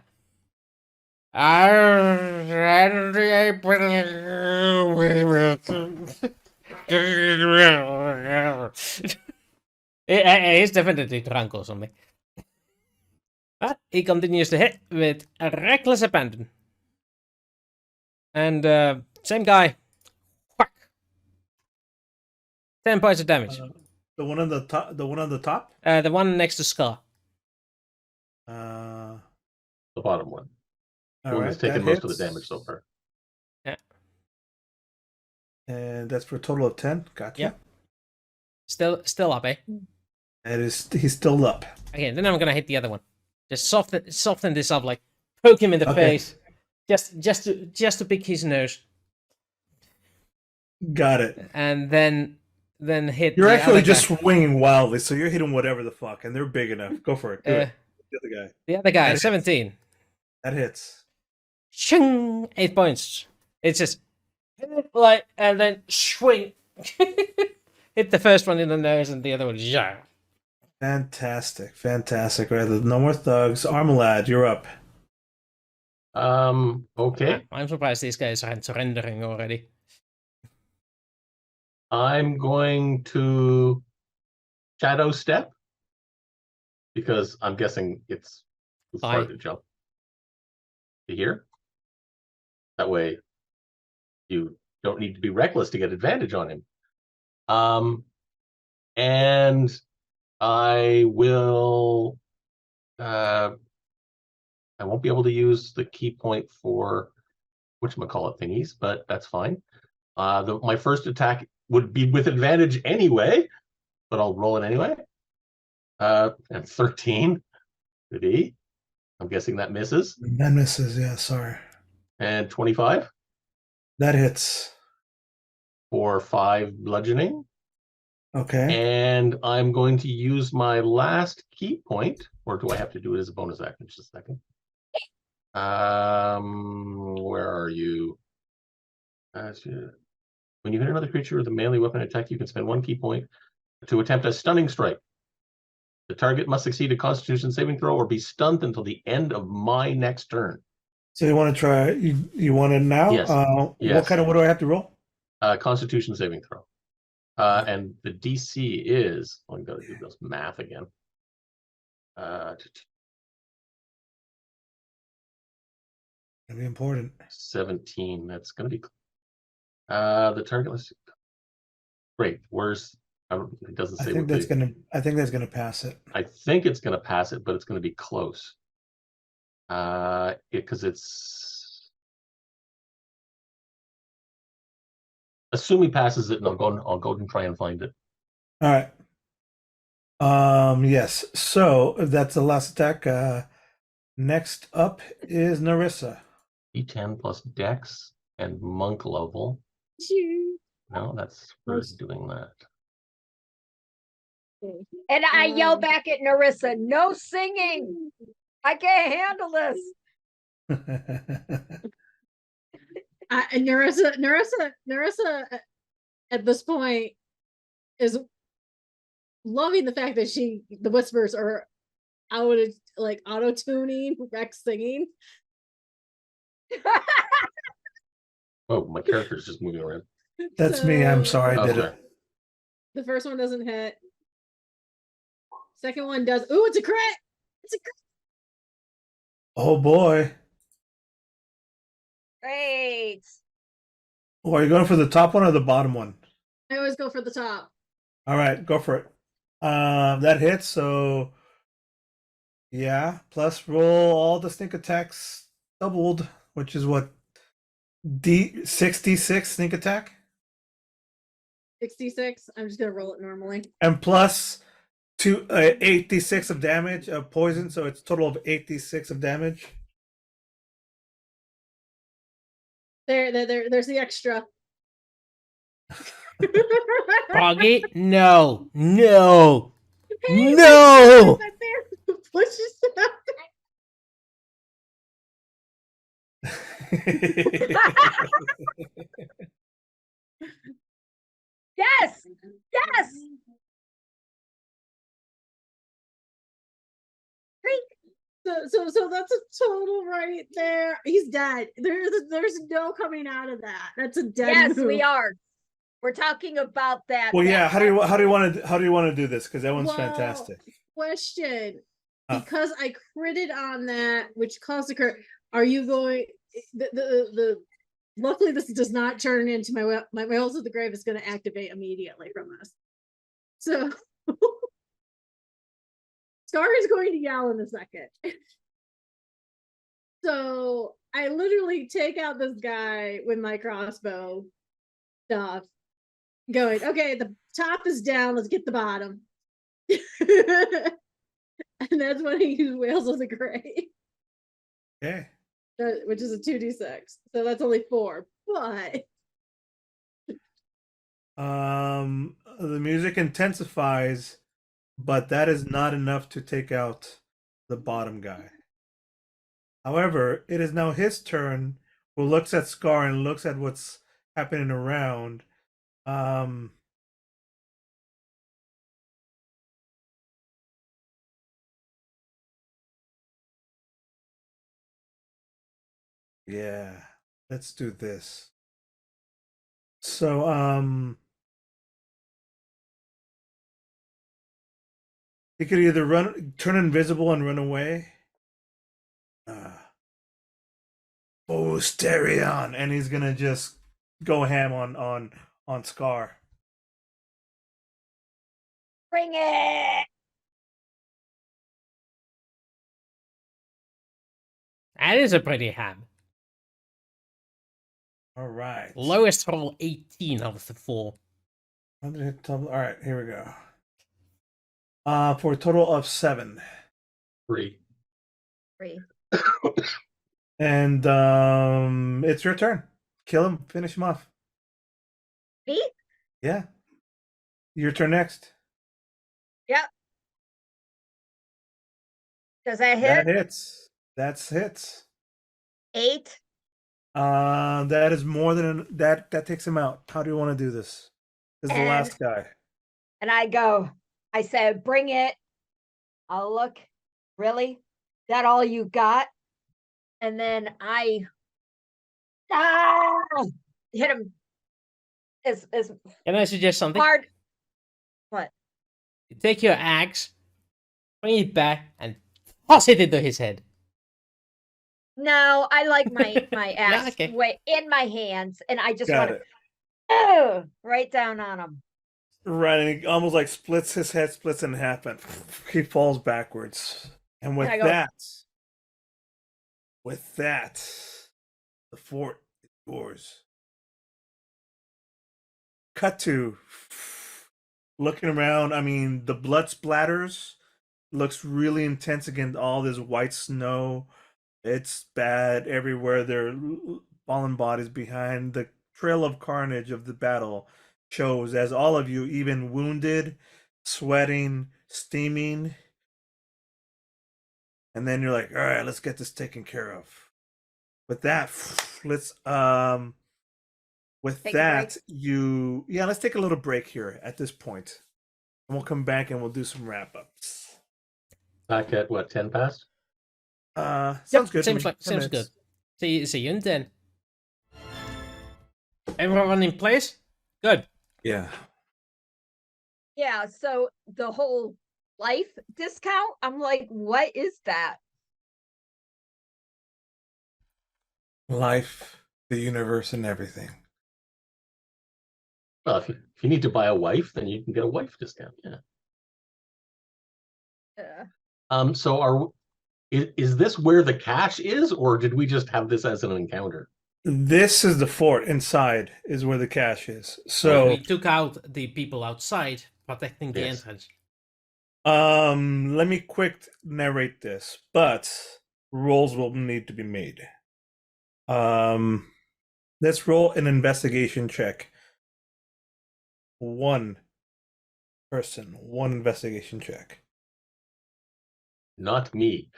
He's definitely drunk or something. But he continues to hit with a reckless abandon. And same guy. Whack. 10 points of damage.
The one on the top. The one on the top.
The one next to Scar.
Uh,
The bottom one.
all
One
right,
has taken
that
most of the
hits.
damage so far.
And that's for a total of 10. Gotcha.
Yep. Still up, eh?
That is, he's still up.
Okay, then I'm gonna hit the other one. Just soften this up, like poke him in the
Okay.
face, just to pick his nose,
Got it.
and then hit.
You're
the
actually
other
just
guy.
swinging wildly, so you're hitting whatever the fuck, and they're big enough. Go for it. Do it. The other guy.
The other guy,
That
17.
That hits.
Shing, 8 points. It's just hit it like and then swing. Hit the first one in the nose and the other one. Yeah.
Fantastic. Fantastic. Right. No more thugs. Armolad, you're up.
Okay.
I'm surprised these guys aren't surrendering already.
I'm going to shadow step because I'm guessing it's too far
Fine.
to jump to here. That way you don't need to be reckless to get advantage on him. And I will I won't be able to use the key point for whatchamacallit thingies, but that's fine. My first attack would be with advantage anyway, but I'll roll it anyway. And 13. Good E. I'm guessing that misses.
That misses. Yeah, sorry.
And 25
That hits.
for 5 bludgeoning.
Okay.
And I'm going to use my last key point, or do I have to do it as a bonus action? Just a second. Where are you? When you hit another creature with a melee weapon attack, you can spend 1 key point to attempt a stunning strike. The target must succeed a Constitution saving throw or be stunned until the end of my next turn.
So you want to try? You want it now?
Yes.
What
Yes.
what do I have to roll?
Constitution saving throw. And the DC is, I'm going to do this math again.
Gonna be important.
17. That's gonna be the target. Let's see. Great. Where's it doesn't
I
say
think
what
that's gonna. I think that's gonna pass it.
I think it's gonna pass it, but it's gonna be close. Because it's assume he passes it, and I'll go and try and find it.
All right. Yes. So that's the last attack. Next up is Narissa.
D10 plus Dex and monk level.
Shoo.
No, that's for
Nice.
doing that.
And I yell
Um,
back at Narissa, no singing. I can't handle this.
And Narissa at this point is loving the fact that the whispers are out of like auto tuning Rex singing.
Oh, my character's just moving around.
That's me. I'm
So,
sorry. I did
Okay.
it.
The first one doesn't hit. Second one does. Ooh, it's a crit! It's a crit!
Oh boy.
Great.
Oh, are you going for the top one or the bottom one?
I always go for the top.
All right, go for it. That hits. So yeah. Plus roll all the sneak attacks doubled, which is what D66 sneak attack,
66. I'm just gonna roll it normally.
and plus 8d6 of damage of poison. So it's total of 8d6 of damage.
There's the extra.
Froggy? No. No.
Hey,
No!
my bear pushes it up.
Yes. Yes.
So that's a total right there. He's dead. There's no coming out of that. That's a dead
Yes,
move.
we are. We're talking about that.
Well, yeah.
that-
How do you want to do this? Because that one's
Well,
fantastic.
Question.
Huh.
Because I critted on that, which caused a crit, are you going the luckily this does not turn into my Whales of the Grave is going to activate immediately from this. So Scar is going to yell in a second. So I literally take out this guy with my crossbow stuff, going, okay, the top is down, let's get the bottom. And that's when I use Whales of the Grave,
Okay.
which is a 2d6. So that's only 4. But
The music intensifies, but that is not enough to take out the bottom guy. However, it is now his turn, who looks at Scar and looks at what's happening around. Yeah, let's do this. So, he could either turn invisible and run away. Boosterion, and he's gonna just go ham on Scar.
Bring it.
That is a pretty ham.
All right.
Lowest roll 18 out of the 4.
All right, here we go. For a total of 7.
3.
And it's your turn. Kill him, finish him off.
Me?
Yeah. Your turn next.
Yep. Does that
That
hit?
hits. That's hits.
8.
That is more than that takes him out. How do you want to do this? This is the last guy.
And I said, bring it. I'll look. Really? That all you got? And then I hit him as
Can I suggest something?
hard. What?
You take your axe, bring it back, and toss it into his head.
No, I like my
Yeah,
axe
okay.
way in my hands, and I just
Got
want
it.
to right down on him.
Right, and he almost like splits his head, splits in half, and he falls backwards. And
And I go,
with that, the fort is yours. Cut to looking around. I mean, the blood splatters looks really intense against all this white snow. It's bad everywhere. There are fallen bodies behind. The trail of carnage of the battle shows as all of you, even wounded, sweating, steaming. And then you're like, all right, let's get this taken care of. With that, let's with
Take a break?
that, let's take a little break here at this point. And we'll come back and we'll do some wrap ups.
Back at what, 10 past?
Sounds good.
Seems
to me. 10
good.
minutes.
See you then. Everyone in place? Good.
Yeah.
yeah. So the whole life discount, I'm like, what is that?
Life, the universe, and everything.
Well, if you need to buy a wife, then you can get a wife discount. Yeah. So is this where the cash is, or did we just have this as an encounter?
This is the fort. Inside is where the cache is. So
We took out the people outside, protecting the
Yes.
entrance.
let me quick narrate this, but rolls will need to be made. Let's roll an investigation check. One person, one investigation check.
Not me.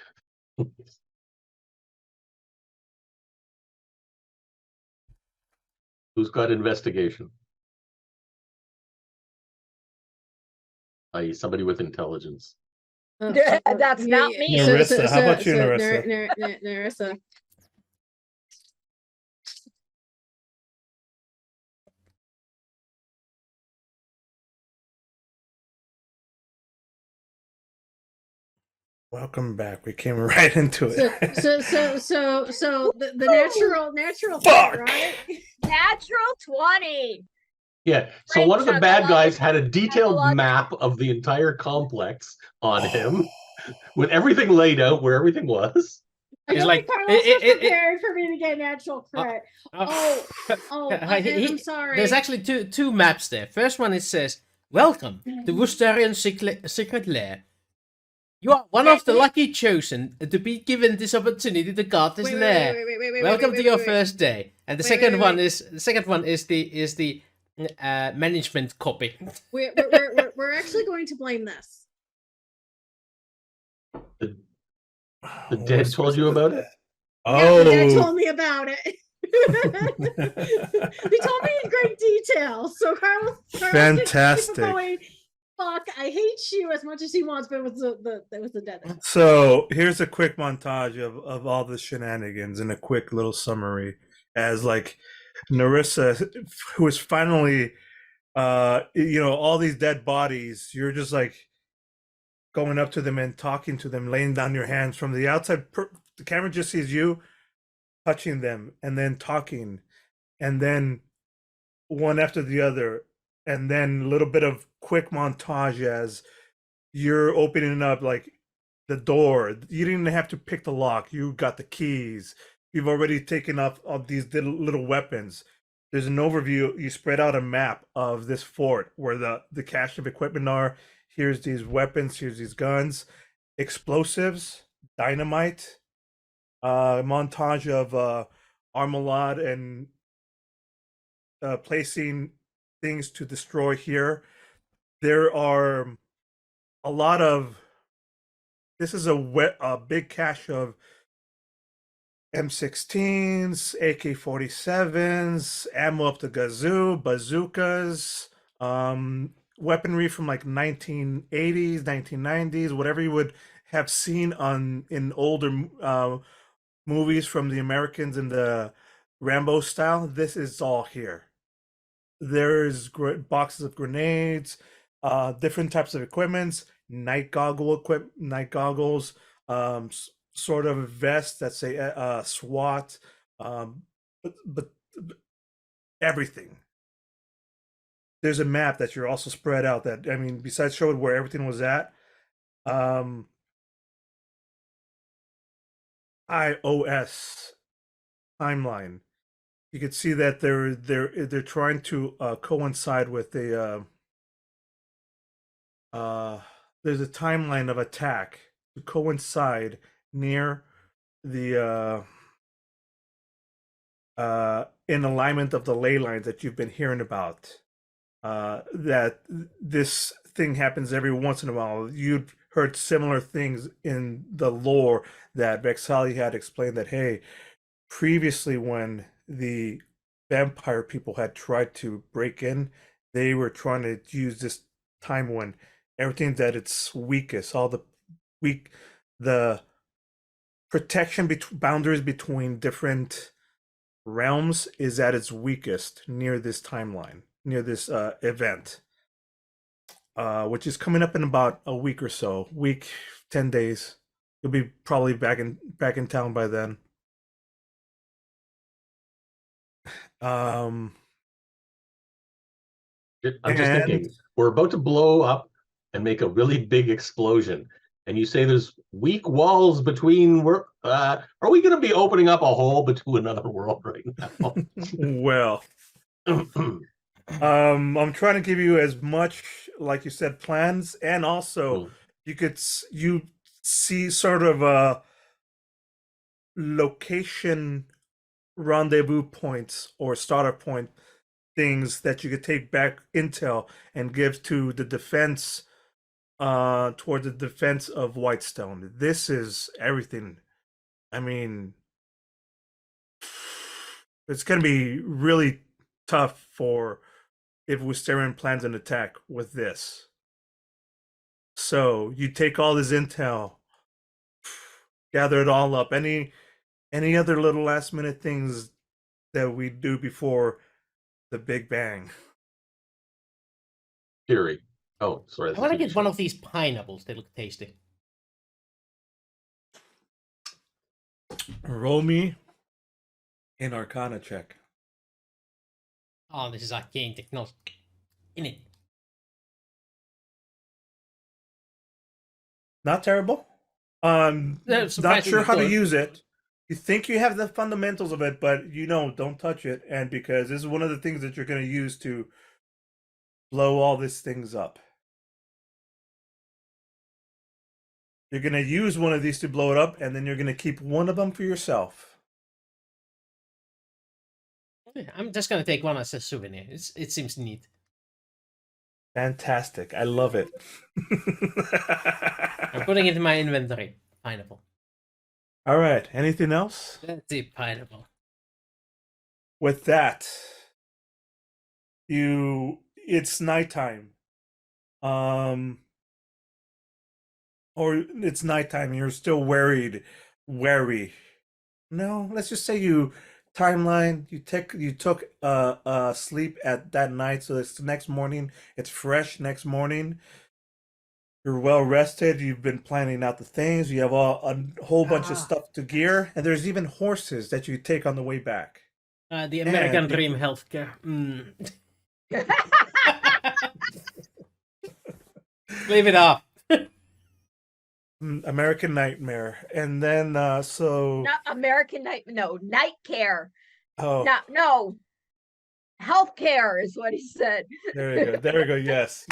Who's got investigation? I.e., somebody with intelligence.
That's not me.
Narissa, how about you, Narissa?
Narissa.
Welcome back. We came right into it.
So the natural
Fuck!
thing, right?
Natural 20.
Yeah, so
Great
one of the bad
chug-a-lug.
guys had a detailed
Chug-a-lug.
map of the entire complex on him, with everything laid out where everything was.
I
It's
don't
like,
think Carlos was
it-
prepared for me to get natural crit. I'm sorry.
There's actually two maps there. First one, it says, "Welcome to Woosterian secret lair. You are one of the lucky chosen to be given this opportunity to guard this lair. Welcome to your first day." And the second one is the management copy.
We're actually going to blame this.
The dead told you about it?
Yeah, the dad
Oh,
told me about it. He told me in great detail. So Carlos
Fantastic.
Going, fuck, I hate you as much as he wants, but it was the dead.
So here's a quick montage of all the shenanigans and a quick little summary as like Narissa, who is finally all these dead bodies, you're just like going up to them and talking to them, laying down your hands from the outside. The camera just sees you touching them and then talking, and then one after the other, and then a little bit of quick montage as you're opening up like the door. You didn't have to pick the lock. You got the keys. You've already taken off all these little weapons. There's an overview. You spread out a map of this fort where the cache of equipment are. Here's these weapons. Here's these guns, explosives, dynamite. Montage of Armolad and placing things to destroy here. There are a lot of. This is a big cache of M16s, AK-47s, ammo up the gazoo, bazookas, weaponry from like 1980s, 1990s, whatever you would have seen in older movies from the Americans in the Rambo style. This is all here. There's boxes of grenades, different types of equipments, night goggles, sort of vest that say SWAT, but everything. There's a map that you're also spread out. That I mean, besides showing where everything was at, iOS timeline. You can see that they're trying to coincide with the there's a timeline of attack to coincide near the in alignment of the ley lines that you've been hearing about. That this thing happens every once in a while. You'd heard similar things in the lore that Vexali had explained that, hey, previously when the vampire people had tried to break in, they were trying to use this time when everything's at its weakest, all the protection boundaries between different realms is at its weakest near this timeline, near this event, which is coming up in about a week or so, 10 days. You'll be probably back in town by then.
I'm just thinking, we're about to blow up and make a really big explosion, and you say there's weak walls between. Are we going to be opening up a hole to another world right now?
Well, I'm trying to give you as much, like you said, plans, and also you see sort of a location rendezvous points or starter point things that you could take back intel and give to the defense toward the defense of Whitestone. This is everything. I mean, it's going to be really tough for if Woosterian plans an attack with this. So you take all this intel, gather it all up. Any other little last minute things that we do before the Big Bang?
Fury. Oh, sorry.
I want to get one of these pineapples. They look tasty.
Roll me an Arcana check.
Oh, this is arcane technology. In it.
Not terrible. Not sure how to use it. You think you have the fundamentals of it, but don't touch it. And because this is one of the things that you're going to use to blow all these things up. You're going to use one of these to blow it up, and then you're going to keep one of them for yourself.
I'm just going to take one as a souvenir. It seems neat.
Fantastic. I love it.
I'm putting it in my inventory. Pineapple.
All right. Anything else?
Let's see, pineapple.
With that, it's nighttime. Or it's nighttime and you're still wary. No, let's just say you took sleep at that night, so it's the next morning, it's fresh next morning. You're well rested, you've been planning out the things, you have a whole bunch of stuff to gear, and there's even horses that you take on the way back.
The American Dream healthcare. Leave it off.
American Nightmare. And then so
Not American Night, no, night care.
oh
No. Healthcare is what he said.
there you go. There we go. Yes.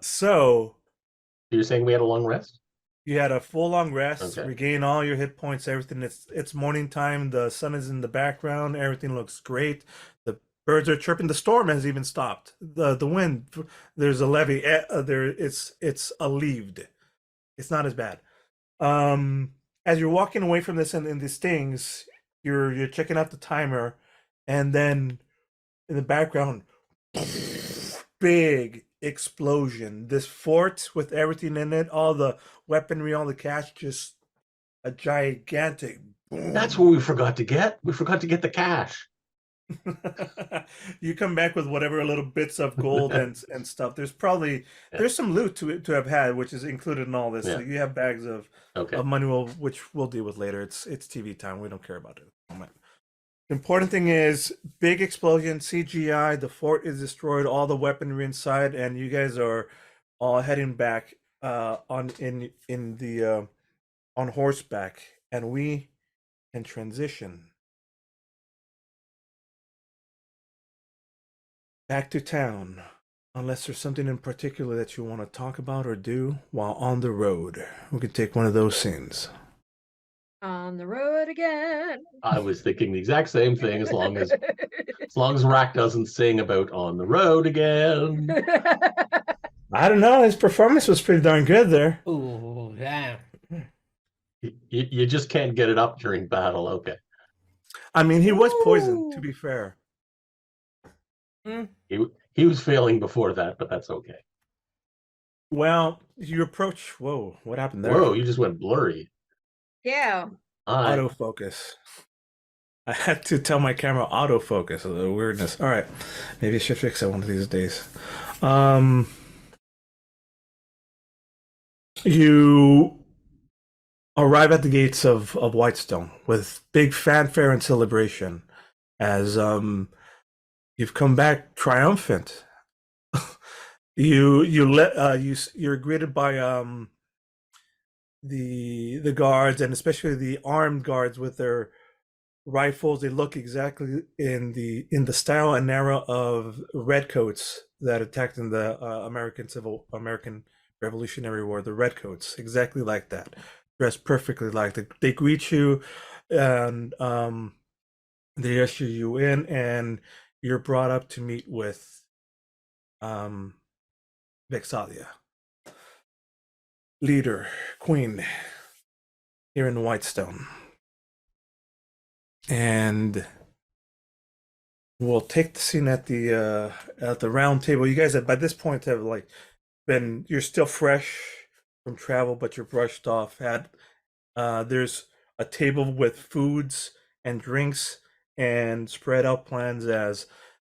So
You're saying we had a long rest?
you had a full long rest,
Okay.
regain all your hit points, everything. It's morning time, the sun is in the background, everything looks great. The birds are chirping, the storm has even stopped. The wind, there's a levee, it's alleviated. It's not as bad. As you're walking away from this and these things, you're checking out the timer, and then in the background, big explosion. This fort with everything in it, all the weaponry, all the cash, just a gigantic boom.
That's what we forgot to get. We forgot to get the cash.
You come back with whatever little bits of gold and stuff. There's probably there's some loot to have had, which is included in all this. So
Yeah.
you have bags of
Okay.
money, which we'll deal with later. It's TV time. We don't care about it at the moment. The important thing is big explosion, CGI. The fort is destroyed, all the weaponry inside, and you guys are all heading back on horseback, and we can transition back to town, unless there's something in particular that you want to talk about or do while on the road. We could take one of those scenes.
On the road again.
I was thinking the exact same thing. As long as Rak doesn't sing about "On the Road Again."
I don't know. His performance was pretty darn good there.
Ooh, yeah.
You just can't get it up during battle. Okay.
I mean, he was poisoned, to be fair.
He was failing before that, but that's okay.
Well, you approach. Whoa, what happened there?
Whoa, you just went blurry.
Yeah.
Autofocus. I had to tell my camera autofocus. The weirdness. All right, maybe I should fix it one of these days. You arrive at the gates of Whitestone with big fanfare and celebration, as you've come back triumphant. You're greeted by the guards, and especially the armed guards with their rifles. They look exactly in the style and era of redcoats that attacked in the American Revolutionary War. The redcoats, exactly like that, dressed perfectly like that. They greet you, and they usher you in, and you're brought up to meet with Vexalia, leader, queen, here in Whitestone. And we'll take the scene at the round table. You guys have, by this point, have like you're still fresh from travel, but you're brushed off. There's a table with foods and drinks and spread out plans, as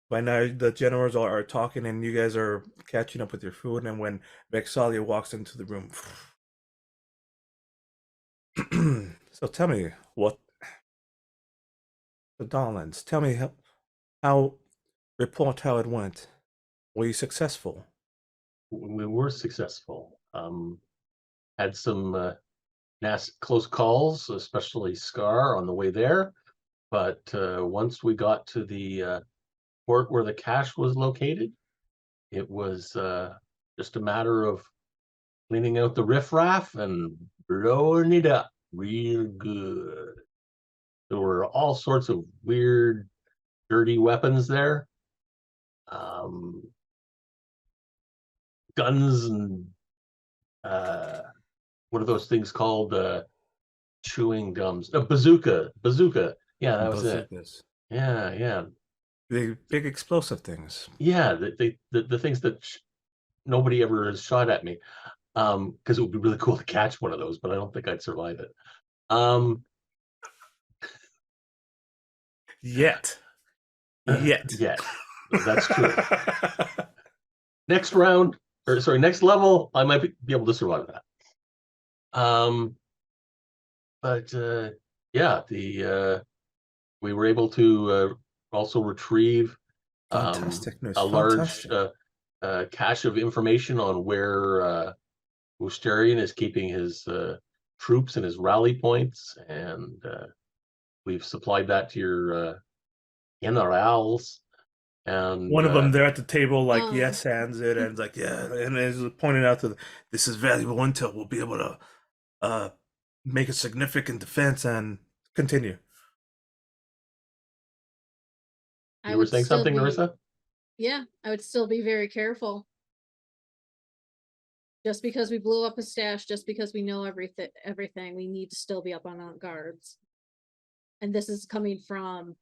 by now the generals are talking and you guys are catching up with your food. And when Vexalia walks into the room, so tell me the Dawnlands. Tell me report how it went. Were you successful?
We were successful. Had some nasty close calls, especially Scar on the way there. But once we got to the port where the cache was located, it was just a matter of cleaning out the riffraff and blowing it up real good. There were all sorts of weird, dirty weapons there. Guns and what are those things called? Chewing gums. A bazooka. Yeah, that was it. Yeah.
The big explosive things.
Yeah, the things that nobody ever has shot at me. Because it would be really cool to catch one of those, but I don't think I'd survive it.
Yet.
That's true. Next level, I might be able to survive that. We were able to also retrieve
Fantastic news.
a large cache of information on where Woosterian is keeping his troops and his rally points, and we've supplied that to your generals. And
one of them there at the table, like, yes, hands it, and it's like, yeah, and is pointing out to this is valuable intel. We'll be able to make a significant defense and continue.
You were saying something, Narissa?
Yeah, I would still be very careful. Just because we blew up a stash, just because we know everything, we need to still be up on our guards. And this is coming from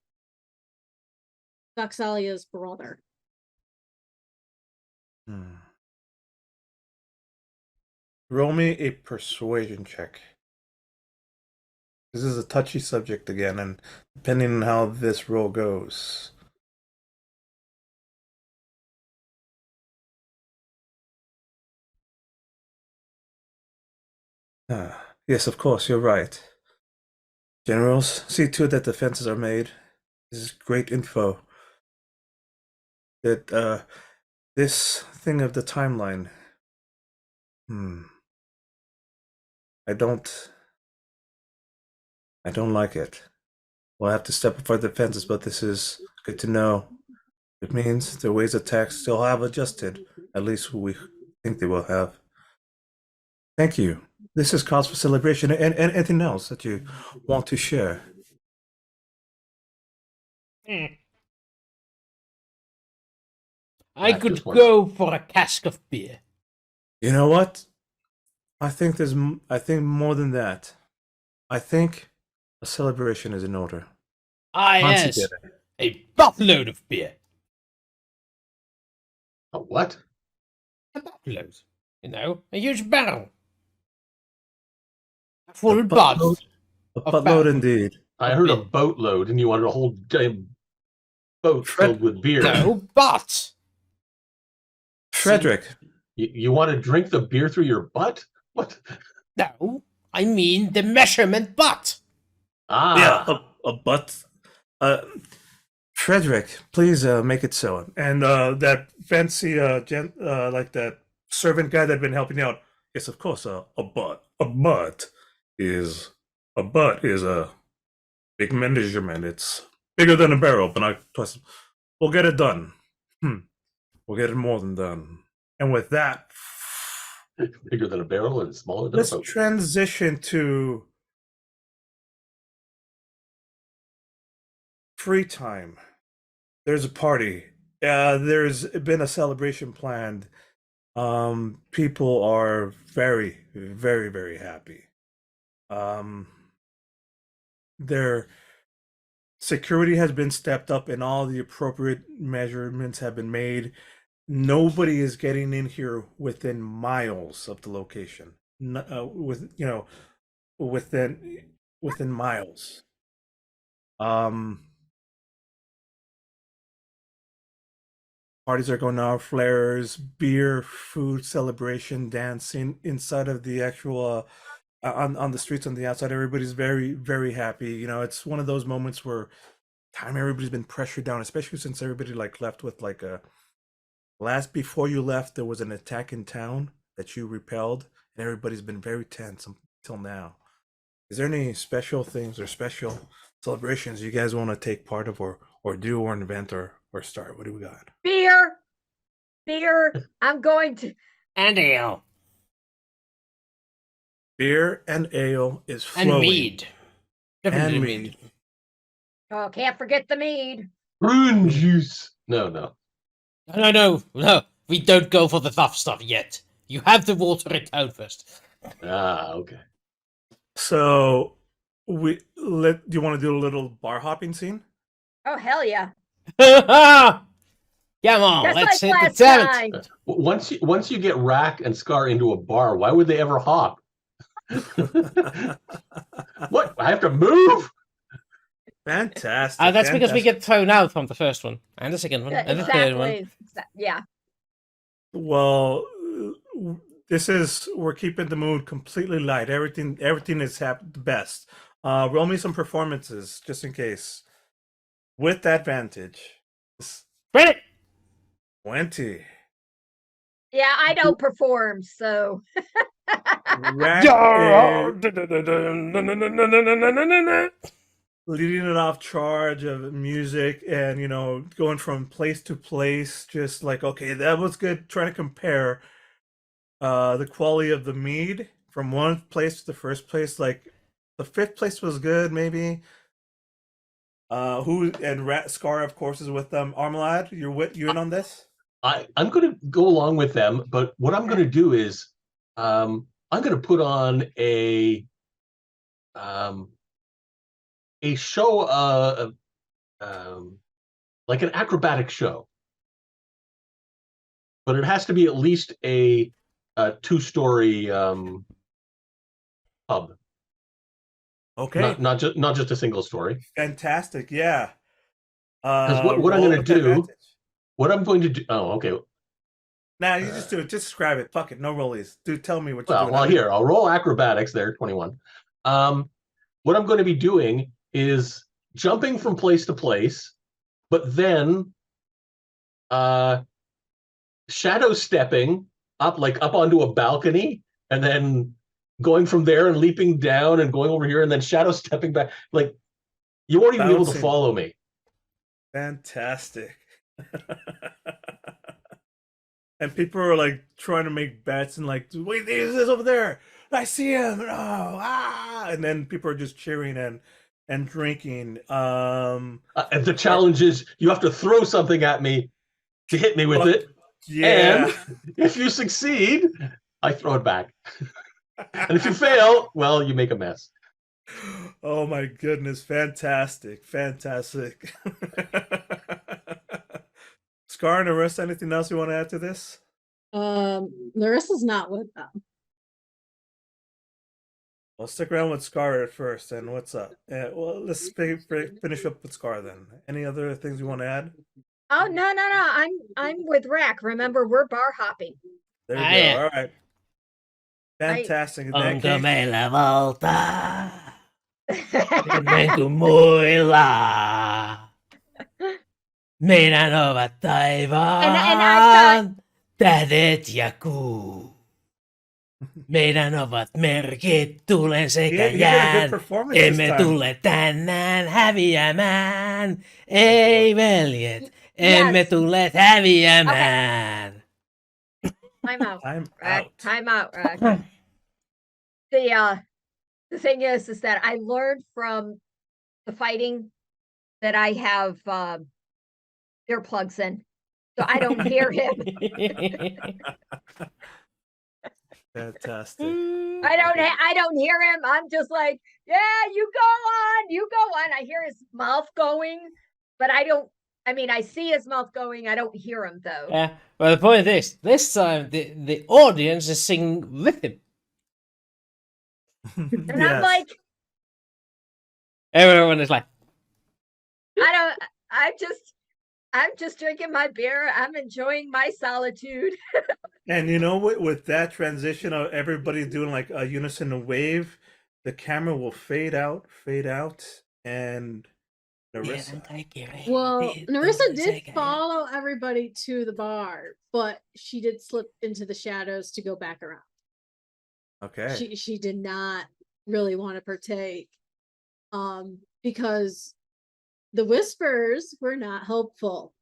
Vexalia's brother.
Roll me a persuasion check. This is a touchy subject again, and depending on how this roll goes, Yes, of course, you're right. Generals, see to it that defenses are made. This is great info. That this thing of the timeline. I don't like it. We'll have to step up our defenses, but this is good to know. It means their ways of attack still have adjusted. At least we think they will have. Thank you. This is cause for celebration. And anything else that you want to share?
I
That
could
just wants-
go for a cask of beer.
You know what? I think I think more than that. I think a celebration is in order.
Ah,
Once
yes.
again.
A buttload of beer.
A what?
A buttload. You know, a huge barrel. A full
A
butt.
buttload- A
of
buttload
barrel.
indeed.
I heard a
beer.
boatload, and you wanted a whole damn boat
Fred-
filled with beer.
No, but.
Frederick,
You want to drink the beer through your butt? What?
No, I mean the measurement butt.
Ah,
yeah, a butt. Frederick, please make it so. And that fancy like that servant guy that been helping you out. Yes, of course. A butt is a big measurement. It's bigger than a barrel, but not twice. We'll get it done. We'll get it more than done. And with that,
bigger than a barrel and smaller than
let's
a boat.
transition to free time. There's a party. There's been a celebration planned. People are very, very, very happy. Their security has been stepped up and all the appropriate measurements have been made. Nobody is getting in here within miles of the location. Within miles. Parties are going off, flares, beer, food, celebration, dancing inside of the actual on the streets on the outside. Everybody's very, very happy. You know, it's one of those moments where everybody's been pressured down, especially since everybody like left with like a before you left there was an attack in town that you repelled, and everybody's been very tense until now. Is there any special things or special celebrations you guys want to take part of or do or invent or start? What do we got?
Beer. I'm going to.
And ale.
Beer and ale is flowing.
And mead. Definitely
And
mead.
mead.
Oh, can't forget the mead.
Prune juice. No.
No. We don't go for the tough stuff yet. You have to water it down first.
Ah, okay.
So do you want to do a little bar hopping scene?
Oh, hell yeah.
Come on,
Just
let's
like
hit the
last
talent.
time.
Once you get Rak and Scar into a bar, why would they ever hop? What? I have to move?
Fantastic.
That's because we
fantastic.
get thrown out from the first one, and the second one,
Yeah,
and the third one.
exactly. Yeah.
Well, we're keeping the mood completely light. Everything is the best. Roll me some performances just in case. With advantage.
Ready?
20.
Yeah, I don't perform, so.
Rak leading it off charge of music and, you know, going from place to place, just like, okay, that was good. Trying to compare the quality of the mead from one place to the first place. Like the fifth place was good, maybe. Scar, of course, is with them. Armolad, you in on this?
I'm going to go along with them, but what I'm going to do is I'm going to put on a show, like an acrobatic show, but it has to be at least a two-story pub.
Okay,
Not just a single story.
fantastic. Yeah.
Because what I'm
roll
going to
with
do,
advantage.
what I'm going to do. Oh, okay.
Nah, you just do it. Just describe it. Fuck it. No rollies. Dude, tell me what you're doing.
Well, here, I'll roll acrobatics there, 21. What I'm going to be doing is jumping from place to place, but then shadow stepping up onto a balcony, and then going from there and leaping down and going over here and then shadow stepping back. Like, you won't even be able to
Bouncing.
follow me.
Fantastic. And people are like trying to make bets and like, wait, there's this over there. I see him. Oh, and then people are just cheering and drinking.
And the challenge is you have to throw something at me to hit me with it.
Yeah.
And if you succeed, I throw it back. And if you fail, well, you make a mess.
Oh my goodness. Fantastic. Fantastic. Scar and Narissa, anything else you want to add to this?
Narissa's not with them.
Well, stick around with Scar at first. And what's up? Well, let's finish up with Scar then. Any other things you want to add?
Oh no. I'm with Rak. Remember, we're bar hopping.
There you
Ah,
go.
yeah.
All right. Fantastic. In that
Quando
case,
me la volta, Menkumula. Meidän ovat taivaan tähdet ja kuu. Meidän ovat merkit tulen sekä
you did a good
jään.
performance this
Emme
time.
tule tänään häviämään. Ei veljet, emme
Yes.
tule häviämään.
Time out.
I'm
Rak.
out.
Time out, Rak. The thing is that I learned from the fighting that I have earplugs in, so I don't hear him.
Fantastic.
I don't hear him. I'm just like, yeah, you go on. I hear his mouth going, but I don't. I mean, I see his mouth going. I don't hear him though.
Yeah, well, the point is, this time the audience is singing with him.
And I'm
Yes.
like,
Everyone is like,
I'm just drinking my beer. I'm enjoying my solitude.
And you know what? With that transition of everybody doing like a unison wave, the camera will fade out, and Narissa.
Well, Narissa did follow everybody to the bar, but she did slip into the shadows to go back around.
Okay.
She did not really want to partake, because the whispers were not helpful.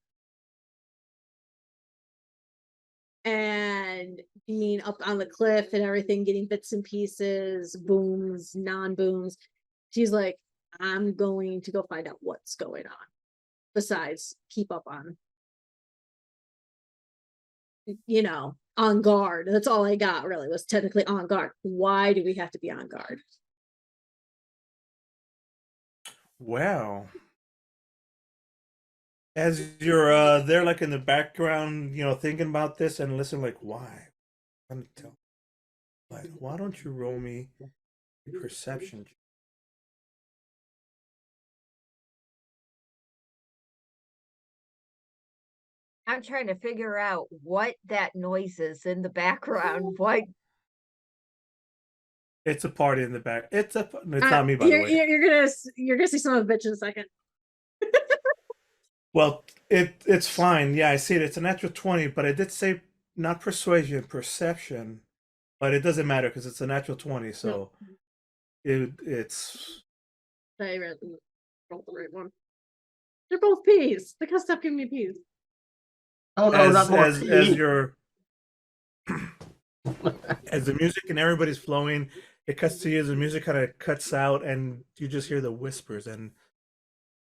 And being up on the cliff and everything, getting bits and pieces, booms, non-booms. She's like, I'm going to go find out what's going on. Besides, keep up on, on guard. That's all I got really, was technically on guard. Why do we have to be on guard?
Well, as you're there, like in the background, thinking about this and listen, like, why? I'm tell. Like, why don't you roll me a perception check?
I'm trying to figure out what that noise is in the background. What?
It's a party in the back. It's not me, by the way.
You're gonna see some of the bitch in a second.
Well, it's fine. Yeah, I see it. It's a natural 20, but I did say not persuasion, perception. But it doesn't matter because it's a natural 20, so it's.
I rolled the right one. They're both peas. They can't stop giving me peas.
Oh no, not more
as your as the music and everybody's flowing, it cuts to you as the music kind of cuts out, and you just hear the whispers and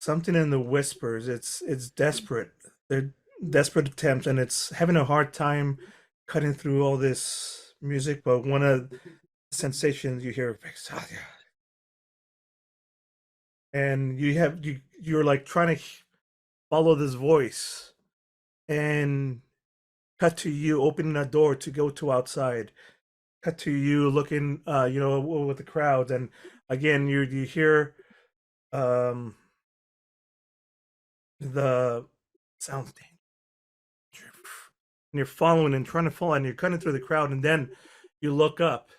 something in the whispers. It's desperate. They're desperate attempts, and it's having a hard time cutting through all this music. But one of the sensations you hear, and you're like trying to follow this voice, and cut to you opening a door to go to outside. Cut to you looking, with the crowds, and again you hear the sounds. and you're following and trying to follow, and you're cutting through the crowd, and then you look up,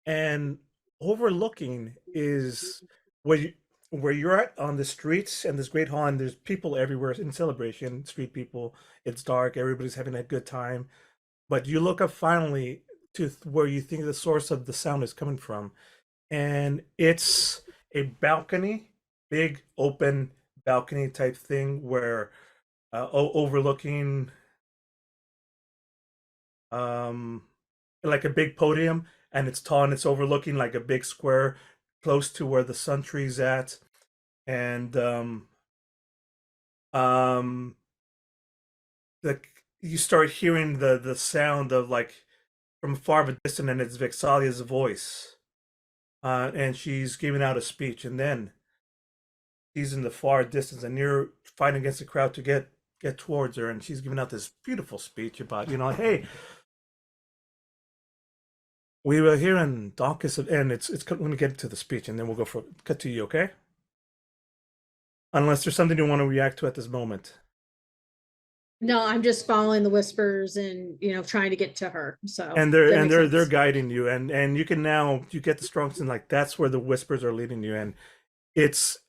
and overlooking is where you're at on the streets and this great hall, and there's people everywhere in celebration, street people. It's dark, everybody's having a good time, but you look up finally to where you think the source of the sound is coming from, and it's a balcony, big open balcony type thing where overlooking like a big podium, and it's tall, and it's overlooking like a big square close to where the sun tree's at, and like you start hearing the sound of like from far of a distance, and it's Vexalia's voice, and she's giving out a speech, and then she's in the far distance, and you're fighting against the crowd to get towards her, and she's giving out this beautiful speech about, hey, we were here in Dawkins, and it's let me get to the speech, and then we'll cut to you, okay? Unless there's something you want to react to at this moment.
No, I'm just following the whispers and trying to get to her. So
And
that makes
they're
sense.
guiding you, and you can now you get the strong sense, like that's where the whispers are leading you, and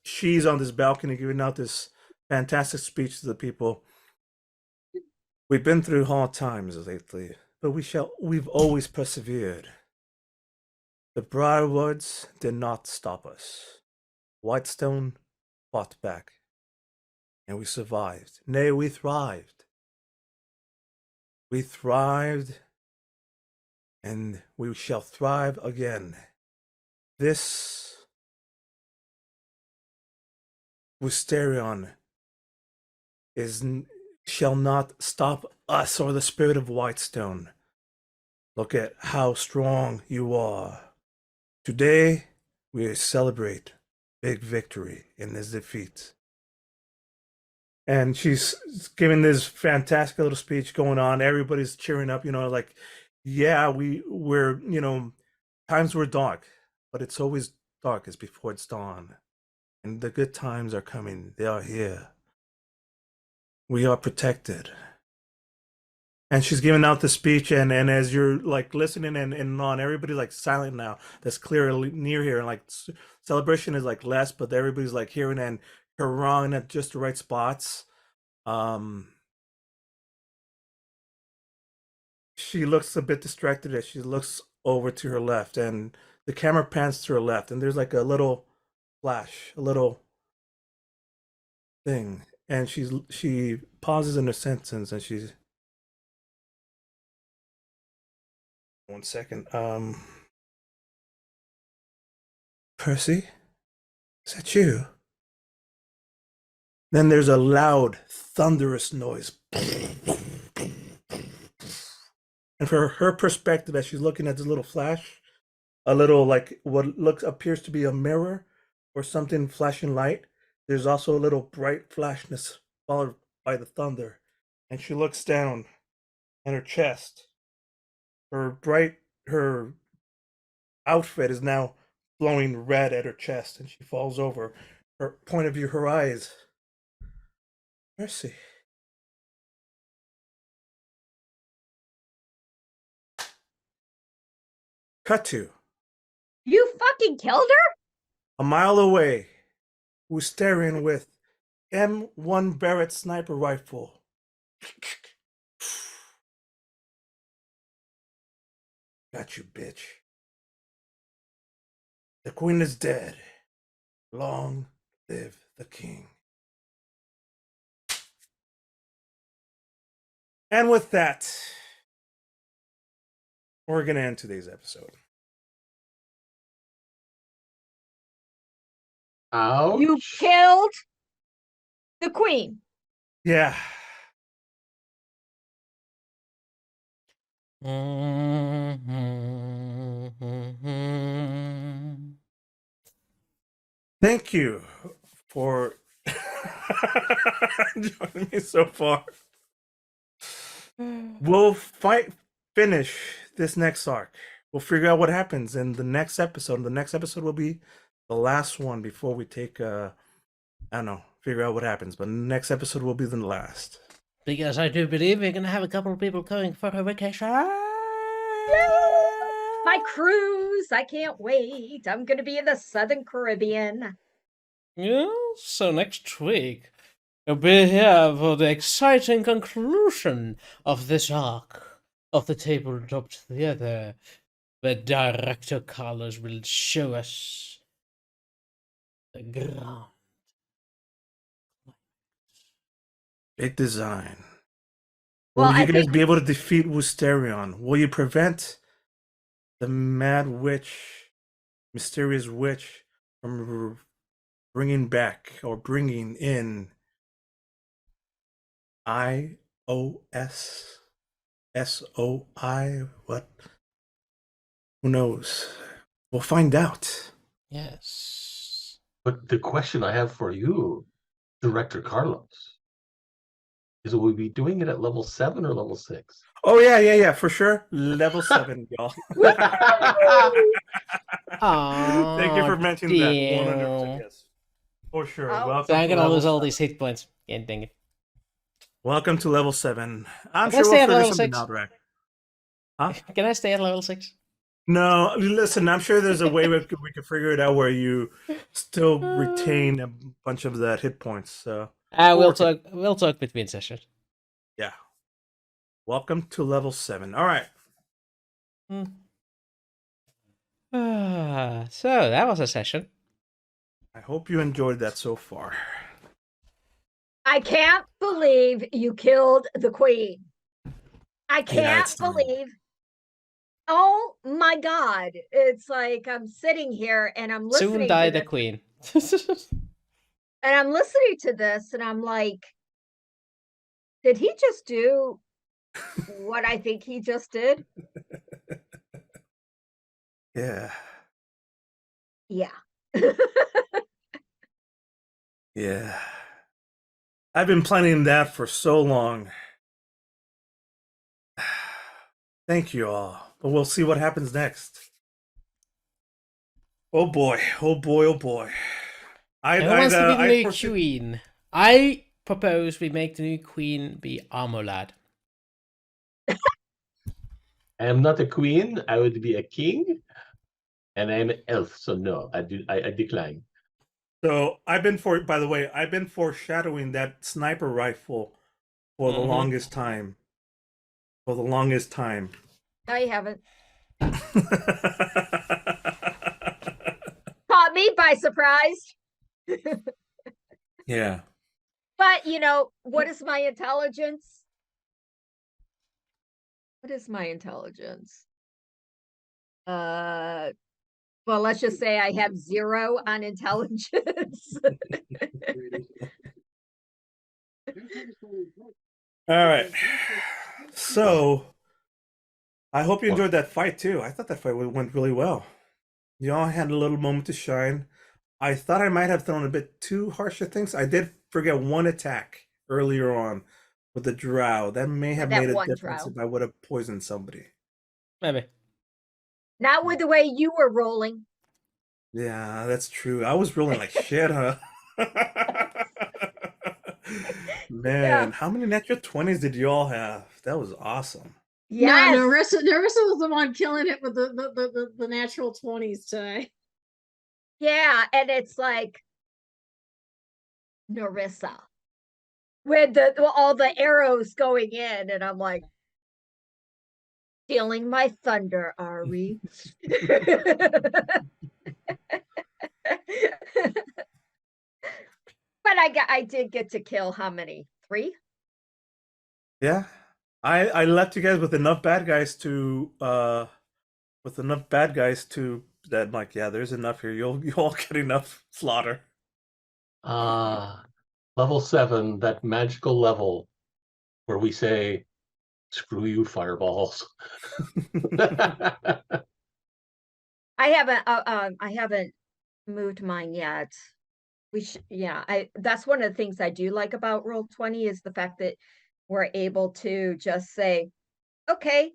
she's on this balcony giving out this fantastic speech to the people. We've been through hard times lately, but we've always persevered. The Briarwoods did not stop us. Whitestone fought back, and we survived. Nay, we thrived. We thrived, and we shall thrive again. This Woosterion shall not stop us or the spirit of Whitestone. Look at how strong you are. Today, we celebrate big victory in this defeat. And she's giving this fantastic little speech going on. Everybody's cheering up, like, yeah, we're, times were dark, but it's always darkest before it's dawn. And the good times are coming. They are here. We are protected. And she's giving out the speech, and as you're like listening and on, everybody's like silent now. That's clearly near here, and like celebration is like less, but everybody's like hearing and hurrahing at just the right spots. She looks a bit distracted as she looks over to her left, and the camera pans to her left, and there's like a little flash, a little thing, and she pauses in her sentence, and she's 1 second. Percy, is that you? Then there's a loud, thunderous noise. And from her perspective, as she's looking at this little flash, a little like what appears to be a mirror or something flashing light, there's also a little bright flashness followed by the thunder. And she looks down at her chest. Her outfit is now glowing red at her chest, and she falls over. Her point of view, her eyes. Mercy. Cut to
You fucking killed her?
a mile away, who's staring with M1 Barrett sniper rifle. Got you, bitch. The queen is dead. Long live the king. And with that, we're going to end today's episode.
Ouch.
You killed the queen.
Yeah. Thank you for joining me so far. We'll finish this next arc. We'll figure out what happens in the next episode. The next episode will be the last one before we take I don't know, figure out what happens. But the next episode will be the last.
Because I do believe we're gonna have a couple of people going for a vacation.
My cruise, I can't wait. I'm gonna be in the Southern Caribbean.
Yeah, so next week we'll be here for the exciting conclusion of this arc of the Tabletop Theater, where Director Carlos will show us the ground.
Big design.
Well,
Will you
I
guys
think
be able to defeat Woosterion? Will you prevent the mad witch, mysterious witch, from bringing back or bringing in SOI? What? Who knows? We'll find out.
Yes.
But the question I have for you, Director Carlos, is will we be doing it at level 7 or level 6?
Oh yeah, for sure. Level 7, y'all. Thank you for mentioning that. 100%, yes. For sure.
Oh.
Welcome
So I'm
to
gonna
level
lose all
7.
these hit points. Yeah, dang it.
Welcome to level 7. I'm
Can I
sure
stay
we'll
at
figure
level
something
6?
out, Rak. Huh?
Can I stay at level 6?
No, listen, I'm sure there's a way we could figure it out where you still retain a bunch of that hit points. So
We'll
work
talk. We'll talk between sessions.
yeah. Welcome to level 7. All right.
So that was a session.
I hope you enjoyed that so far.
I can't believe you killed the queen. I can't
it's time.
believe. Oh my God. It's like I'm sitting here and I'm listening
Soon
to
die the
this,
queen.
and I'm listening to this and I'm like, did he just do what I think he just did?
Yeah.
Yeah.
Yeah. I've been planning that for so long. Thank you all. But we'll see what happens next. Oh boy. Oh boy. Oh boy.
Who wants to be the new
foresee-
queen? I propose we make the new queen be Armolad.
I am not a queen. I would be a king, and I am an elf. So no, I decline.
So by the way, I've been foreshadowing that sniper rifle for the longest time. For the longest time.
No, you haven't. Caught me by surprise.
Yeah.
But you know, what is my intelligence? What is my intelligence? Well, let's just say I have 0 on intelligence.
All right. So I hope you enjoyed that fight too. I thought that fight went really well. Y'all had a little moment to shine. I thought I might have thrown a bit too harsh at things. I did forget one attack earlier on with the drow. That may have
That
made a
one
difference
drow.
if I would have poisoned somebody.
Maybe.
Not with the way you were rolling.
Yeah, that's true. I was rolling like shit, huh? Man, how many natural 20s did you all have? That was awesome.
Yes.
No, Narissa was the one killing it with the natural 20s today.
Yeah, and it's like Narissa with all the arrows going in, and I'm like, stealing my thunder, are we? But I did get to kill how many? 3?
Yeah. I left you guys with enough bad guys to that I'm like, yeah, there's enough here. You'll all get enough slaughter.
Level 7, that magical level where we say, screw you, fireballs.
I haven't moved mine yet. That's one of the things I do like about Roll20 is the fact that we're able to just say, okay,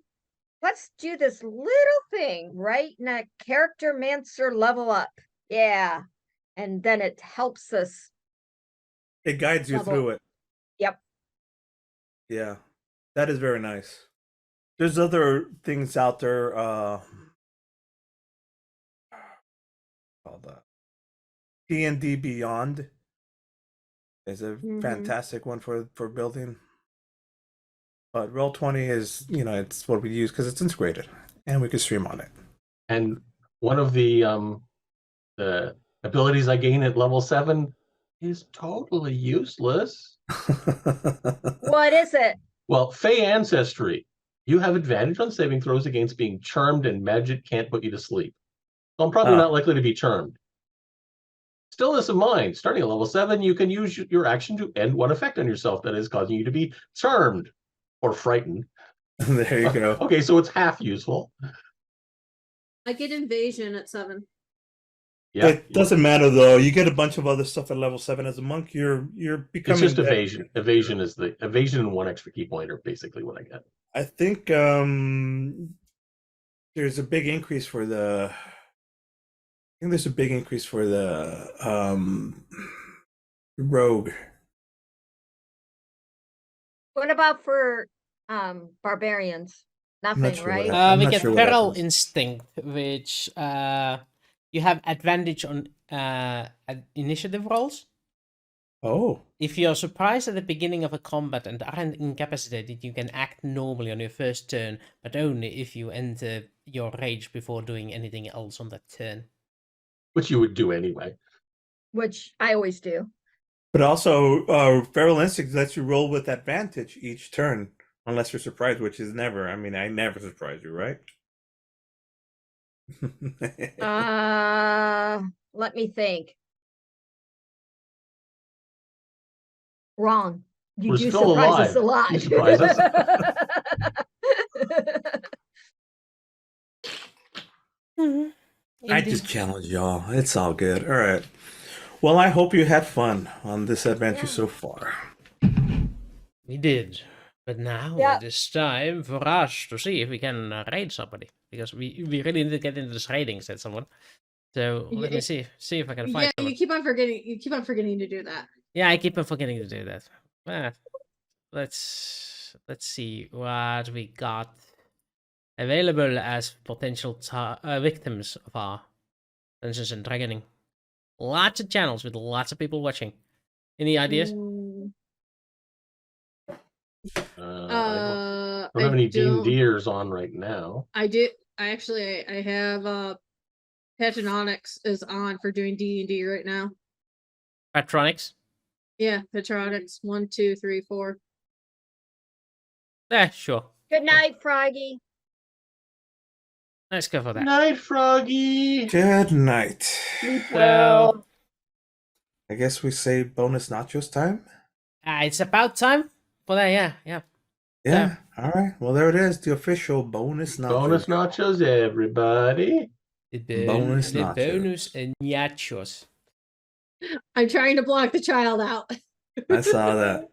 let's do this little thing right in a character mancer level up. Yeah. And then it helps us.
It guides you through it.
Yep.
Yeah, that is very nice. There's other things out there. Called D&D Beyond is a fantastic one for building. But Roll20 is, it's what we use because it's integrated and we can stream on it.
And one of the abilities I gain at level 7 is totally useless.
What is it?
Well, Fey Ancestry. You have advantage on saving throws against being charmed, and magic can't put you to sleep. So I'm probably not likely to be charmed. Stillness of mind. Starting at level 7, you can use your action to end one effect on yourself that is causing you to be charmed or frightened.
There you go.
Okay, so it's half useful.
I get invasion at 7.
Yeah,
It doesn't matter though. You get a bunch of other stuff at level 7 as a monk. You're becoming.
It's just evasion. Evasion is the evasion and 1 extra key point are basically what I get.
I think there's a big increase for the. I think there's a big increase for the rogue.
What about for barbarians? Nothing,
sure
right?
what I'm
We
not
get
sure what
Feral
happens.
Instinct, which you have advantage on initiative rolls.
Oh,
If you're surprised at the beginning of a combat and aren't incapacitated, you can act normally on your first turn, but only if you enter your rage before doing anything else on that turn.
Which you would do anyway.
Which I always do.
but also Feral Instinct lets you roll with advantage each turn, unless you're surprised, which is never. I mean, I never surprise you, right?
Let me think. Wrong. You
We're
do
still
surprise us a
alive.
lot.
You surprise us.
I just challenge y'all. It's all good. All right. Well, I hope you had fun on this adventure so far.
We did. But now
Yeah.
it is time for us to see if we can raid somebody. Because we really need to get into this raiding, said someone. So let me see if I can find
Yeah,
someone.
you keep on forgetting to do that.
Yeah, I keep on forgetting to do that. Let's see what we got available as potential victims of our Dungeons and Dragoning. Lots of channels with lots of people watching. Any ideas?
I don't have any D&Ders on right now.
I have Petronics is on for doing D&D right now.
Patronics?
Yeah, Petronics 1, 2, 3, 4.
Yeah, sure.
Good night, Froggy.
Let's go for that.
Night, Froggy.
Good night.
Sleep
So,
well.
I guess we say bonus nachos time.
it's about time for that. Yeah.
Yeah. All right. Well, there it is. The official bonus nachos.
Bonus nachos, everybody.
The
Bonus
bonus
nachos.
nachos.
I'm trying to block the child out.
I saw that.